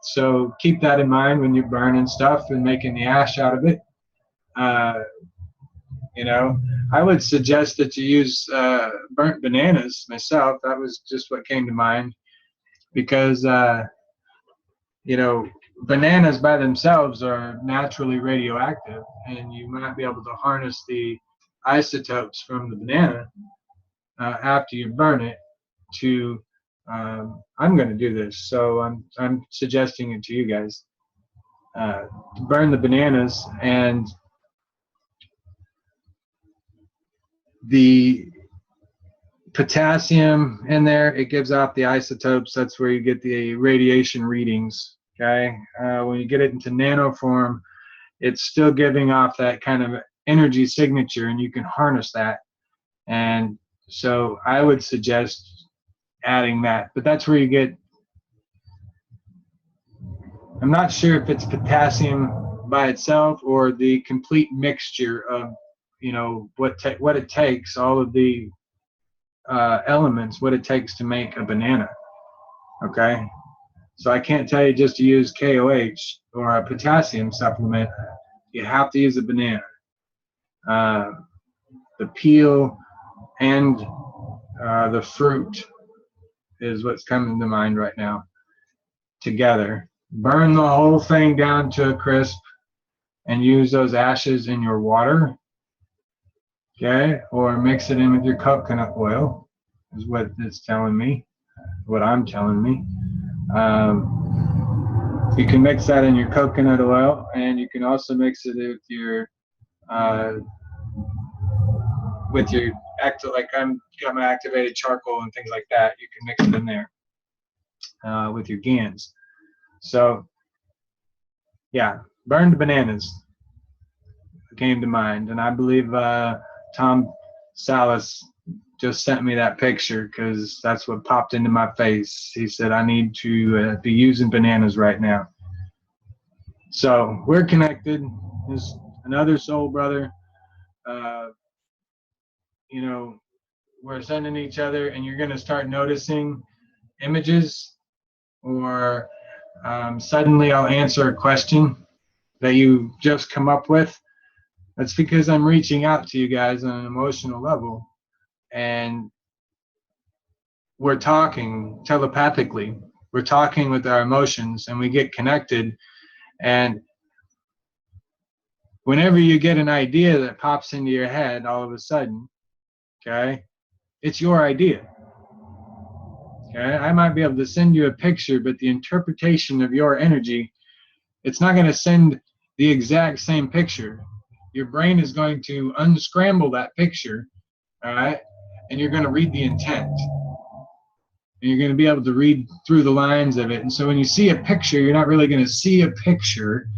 So keep that in mind when you're burning stuff and making the ash out of it. You know, I would suggest that you use burnt bananas myself. That was just what came to mind because, you know, bananas by themselves are naturally radioactive, and you might be able to harness the isotopes from the banana after you burn it to I'm going to do this, so I'm suggesting it to you guys to burn the bananas, and the potassium in there, it gives off the isotopes. That's where you get the radiation readings. Okay, when you get it into nano form, it's still giving off that kind of energy signature, and you can harness that. And so I would suggest adding that, but that's where you get, I'm not sure if it's potassium by itself or the complete mixture of, you know, what it takes, all of the elements, what it takes to make a banana. Okay, so I can't tell you just to use KOH or a potassium supplement. You have to use a banana. The peel and the fruit is what's coming to mind right now together. Burn the whole thing down to a crisp and use those ashes in your water. Okay, or mix it in with your coconut oil is what it's telling me, what I'm telling me. You can mix that in your coconut oil, and you can also mix it with your like I'm got my activated charcoal and things like that. You can mix it in there with your GANs. So yeah, burned bananas came to mind, and I believe Tom Salas just sent me that picture because that's what popped into my face. He said I need to be using bananas right now. So we're connected. There's another soul brother. You know, we're sending each other, and you're going to start noticing images, or suddenly I'll answer a question that you just come up with. That's because I'm reaching out to you guys on an emotional level, and we're talking telepathically. We're talking with our emotions, and we get connected. And whenever you get an idea that pops into your head all of a sudden, okay, it's your idea. Okay, I might be able to send you a picture, but the interpretation of your energy, it's not going to send the exact same picture. Your brain is going to unscramble that picture, all right, and you're going to read the intent. And you're going to be able to read through the lines of it. And so when you see a picture, you're not really going to see a picture,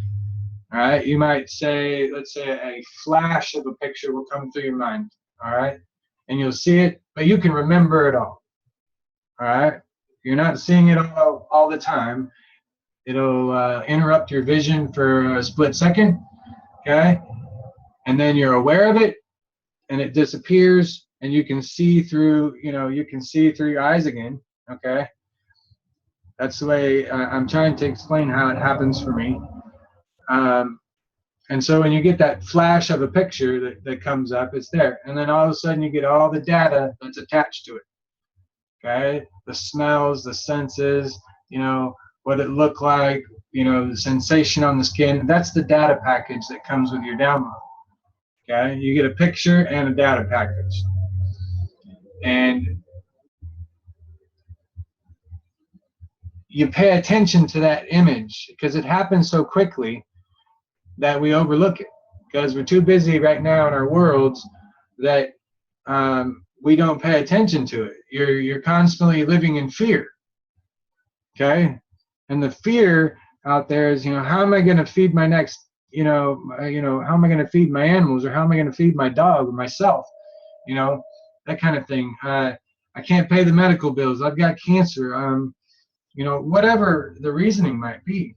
all right? You might say, let's say a flash of a picture will come through your mind, all right? And you'll see it, but you can remember it all right? You're not seeing it all the time. It'll interrupt your vision for a split second, okay? And then you're aware of it, and it disappears, and you can see through, you know, you can see through your eyes again, okay? That's the way I'm trying to explain how it happens for me. And so when you get that flash of a picture that comes up, it's there. And then all of a sudden you get all the data that's attached to it, okay? The smells, the senses, you know, what it looked like, you know, the sensation on the skin. That's the data package that comes with your download, okay? You get a picture and a data package. And you pay attention to that image because it happens so quickly that we overlook it because we're too busy right now in our worlds that we don't pay attention to it. You're constantly living in fear, Okay. And the fear out there is, how am I going to feed my next, how am I going to feed my animals, or how am I going to feed my dog or myself? That kind of thing. I can't pay the medical bills. I've got cancer. Whatever the reasoning might be.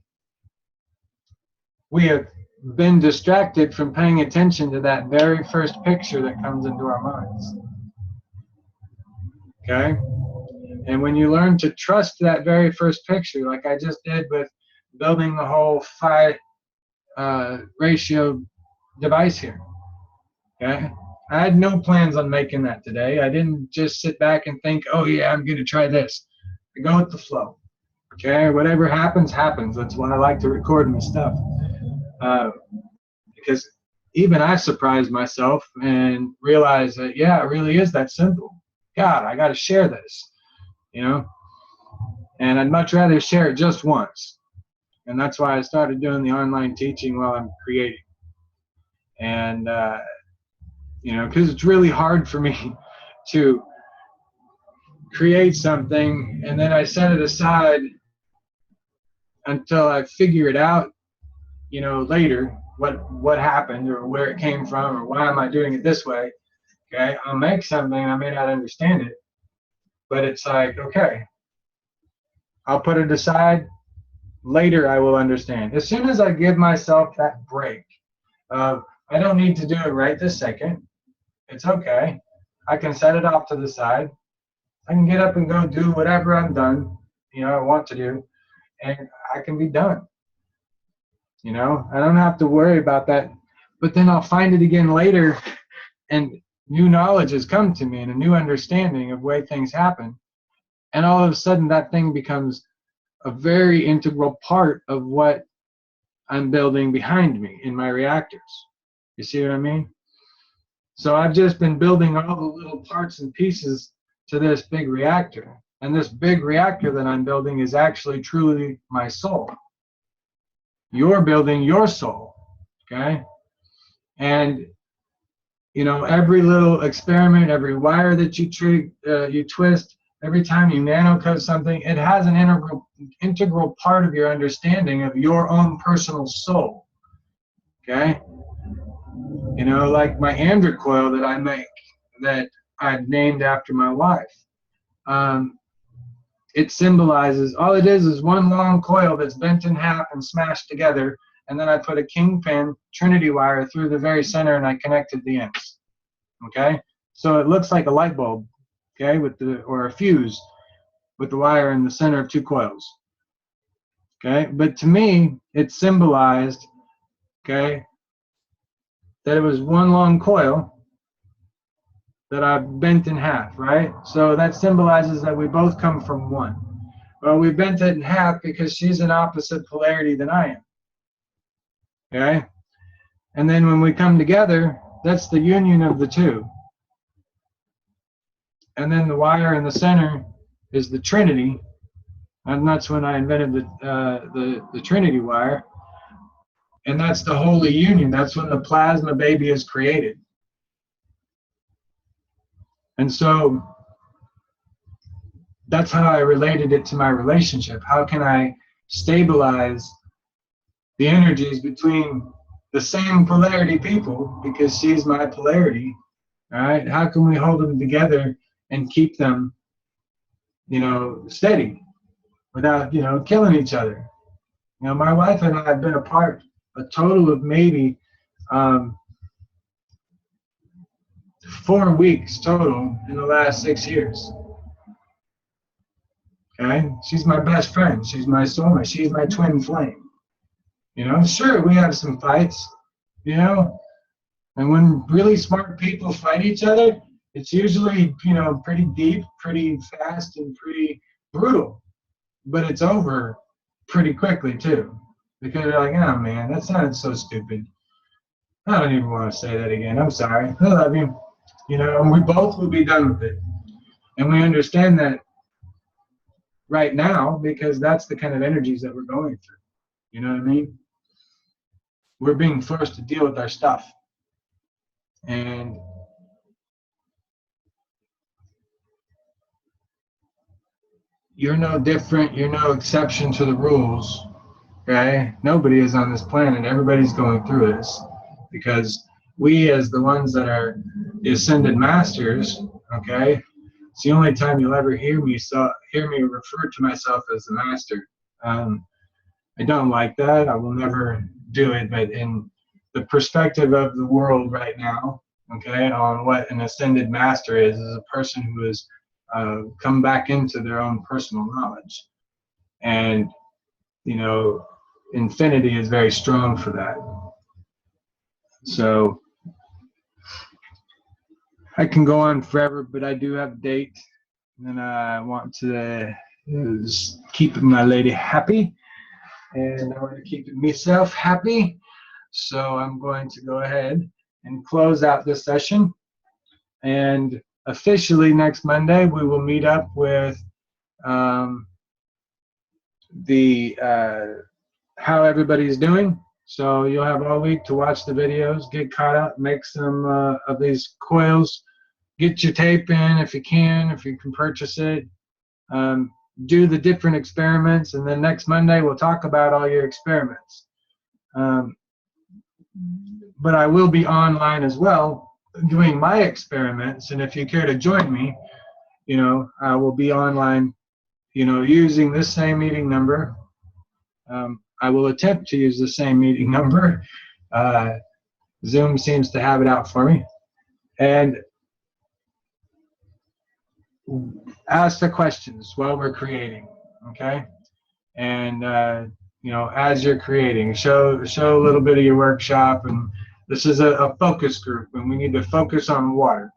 We have been distracted from paying attention to that very first picture that comes into our minds. Okay? And when you learn to trust that very first picture, like I just did with building the whole phi ratio device here, okay? I had no plans on making that today. I didn't just sit back and think, oh yeah, I'm going to try this. I go with the flow, okay? Whatever happens, happens. That's why I like to record my stuff. Because even I surprised myself and realized that, yeah, it really is that simple. God, I got to share this, and I'd much rather share it just once. And that's why I started doing the online teaching while I'm creating. And, because it's really hard for me to create something and then I set it aside until I figure it out, later, what happened or where it came from or why am I doing it this way. Okay, I'll make something, I may not understand it, but it's like, okay, I'll put it aside. Later I will understand. As soon as I give myself that break of, I don't need to do it right this second. It's okay. I can set it off to the side. I can get up and go do whatever I'm done, I want to do, and I can be done. I don't have to worry about that. But then I'll find it again later, and new knowledge has come to me and a new understanding of way things happen. And all of a sudden that thing becomes a very integral part of what I'm building behind me in my reactors. You see what I mean? So I've just been building all the little parts and pieces to this big reactor. And this big reactor that I'm building is actually truly my soul. You're building your soul, okay? And, every little experiment, every wire that you twist, every time you nanocode something, it has an integral part of your understanding of your own personal soul, okay? Like my Android coil that I make, that I've named after my wife. It symbolizes, all it is one long coil that's bent in half and smashed together, and then I put a kingpin Trinity wire through the very center and I connected the ends. Okay? So it looks like a light bulb, okay, or a fuse with the wire in the center of two coils. Okay? But to me, it symbolized, okay, that it was one long coil that I bent in half, right? So that symbolizes that we both come from one. Well, we bent it in half because she's an opposite polarity than I am. Okay? And then when we come together, that's the union of the two. And then the wire in the center is the Trinity, and that's when I invented the Trinity wire. And that's the holy union. That's when the plasma baby is created. And so that's how I related it to my relationship. How can I stabilize the energies between the same polarity people, because she's my polarity, all right? How can we hold them together and keep them, steady without, killing each other? My wife and I have been apart a total of maybe 4 weeks total in the last 6 years. Okay? She's my best friend. She's my soulmate. She's my twin flame. Sure, we have some fights, and when really smart people fight each other, it's usually, pretty deep, pretty fast, and pretty brutal. But it's over pretty quickly, too. Because they're like, oh, man, that sounded so stupid. I don't even want to say that again. I'm sorry. I love you. And we both will be done with it. And we understand that right now because that's the kind of energies that we're going through. You know what I mean? We're being forced to deal with our stuff. And you're no different. You're no exception to the rules. Okay? Nobody is on this planet. Everybody's going through this because we, as the ones that are the ascended masters, okay, it's the only time you'll ever hear me refer to myself as the master. I don't like that. I will never do it. But in the perspective of the world right now, okay, on what an ascended master is a person who has come back into their own personal knowledge. And, you know, infinity is very strong for that. So I can go on forever, but I do have a date. And I want to just keep my lady happy. And I want to keep myself happy. So I'm going to go ahead and close out this session. And officially next Monday, we will meet up with how everybody's doing. So you'll have all week to watch the videos, get caught up, make some of these coils, get your tape in if you can purchase it. Do the different experiments, and then next Monday we'll talk about all your experiments. But I will be online as well doing my experiments, and if you care to join me, you know, I will be online, you know, using this same meeting number. I will attempt to use the same meeting number. Zoom seems to have it out for me. And ask the questions while we're creating, okay? And you know, as you're creating, show a little bit of your workshop. And this is a focus group, and we need to focus on water.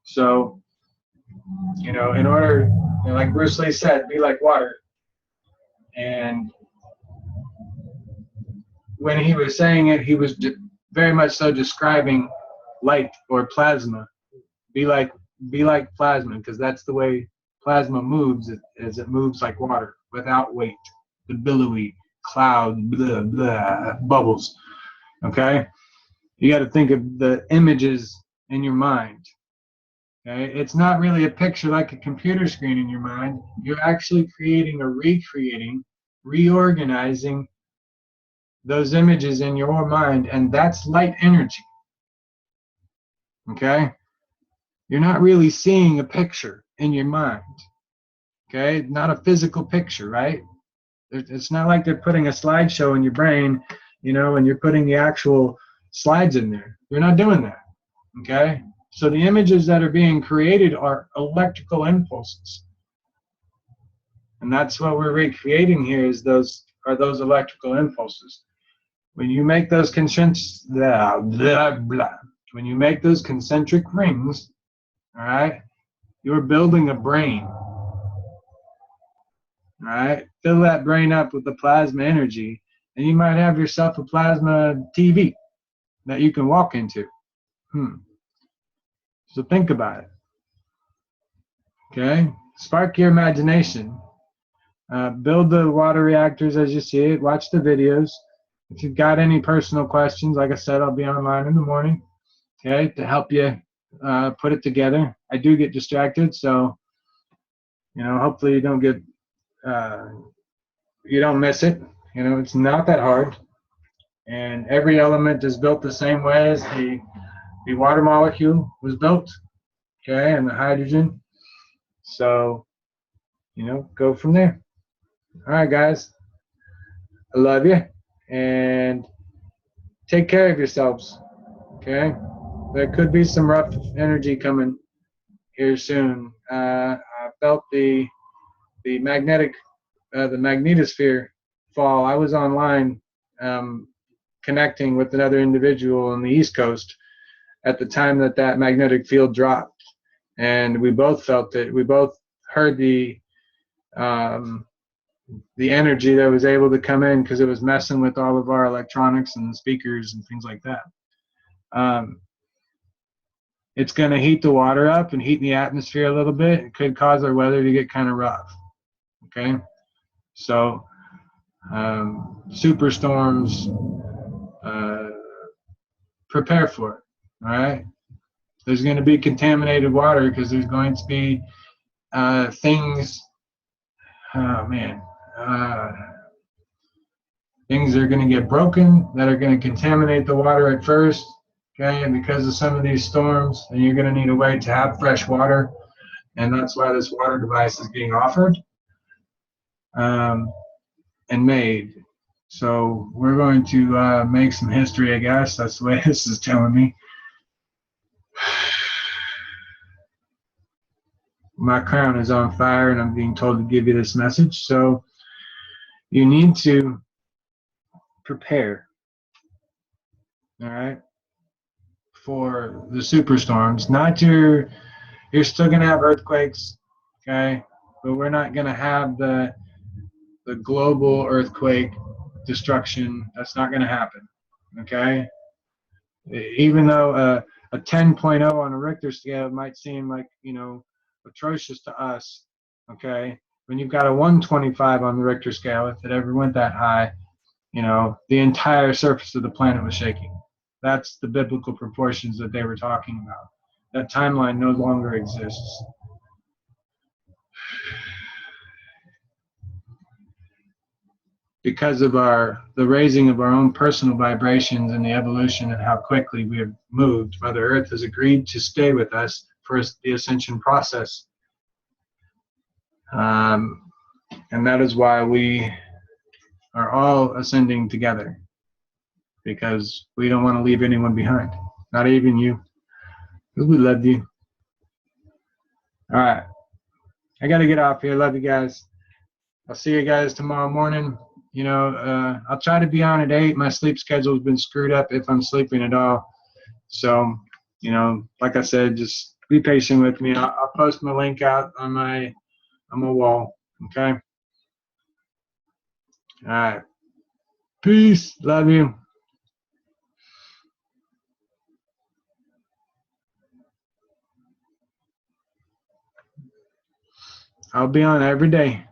So, you know, in order, you know, like Bruce Lee said, be like water. And when he was saying it, he was very much so describing light or plasma. Be like plasma, because that's the way plasma moves, as it moves like water without weight, the billowy cloud, blah, blah, bubbles. Okay, you got to think of the images in your mind. Okay, it's not really a picture like a computer screen in your mind. You're actually creating or recreating, reorganizing those images in your mind, and that's light energy. Okay, you're not really seeing a picture in your mind. Okay, not a physical picture, right? It's not like they're putting a slideshow in your brain, you know, and you're putting the actual slides in there. You're not doing that. Okay, so the images that are being created are electrical impulses, and that's what we're recreating here. Is those electrical impulses. When you make those when you make those concentric rings, all right, you're building a brain. All right, fill that brain up with the plasma energy, and you might have yourself a plasma TV that you can walk into. So think about it. Okay, spark your imagination. Build the water reactors as you see it. Watch the videos. If you've got any personal questions, like I said, I'll be online in the morning, okay, to help you put it together. I do get distracted, so, you know, hopefully you don't get, you don't miss it. You know, it's not that hard. And every element is built the same way as the water molecule was built, okay, and the hydrogen. So, you know, go from there. All right, guys. I love you. And take care of yourselves, okay? There could be some rough energy coming here soon. I felt the magnetosphere fall. I was online connecting with another individual on the East Coast at the time that magnetic field dropped, and we both felt it. We both heard the energy that was able to come in because it was messing with all of our electronics and speakers and things like that. It's going to heat the water up and heat the atmosphere a little bit. It could cause our weather to get kind of rough. Okay, so superstorms, prepare for it. All right, there's going to be contaminated water because there's going to be things oh man, things are going to get broken that are going to contaminate the water at first, okay, and because of some of these storms, and you're going to need a way to have fresh water, and that's why this water device is being offered and made. So we're going to make some history, I guess. That's the way this is telling me. My crown is on fire, and I'm being told to give you this message. So you need to prepare, all right, for the superstorms. Not you're still going to have earthquakes, okay, but we're not going to have the global earthquake destruction. That's not going to happen, okay? Even though a 10.0 on a Richter scale might seem like, you know, atrocious to us, okay? When you've got a 125 on the Richter scale, if it ever went that high, you know, the entire surface of the planet was shaking. That's the biblical proportions that they were talking about. That timeline no longer exists. Because of the raising of our own personal vibrations and the evolution and how quickly we have moved, Mother Earth has agreed to stay with us for the ascension process. And that is why we are all ascending together, because we don't want to leave anyone behind, not even you, because we love you. All right, I got to get off here. Love you guys. I'll see you guys tomorrow morning. You know, I'll try to be on at 8. My sleep schedule's been screwed up if I'm sleeping at all. So, you know, like I said, just be patient with me. I'll post my link out on my wall. Okay. All right. Peace. Love you. I'll be on every day.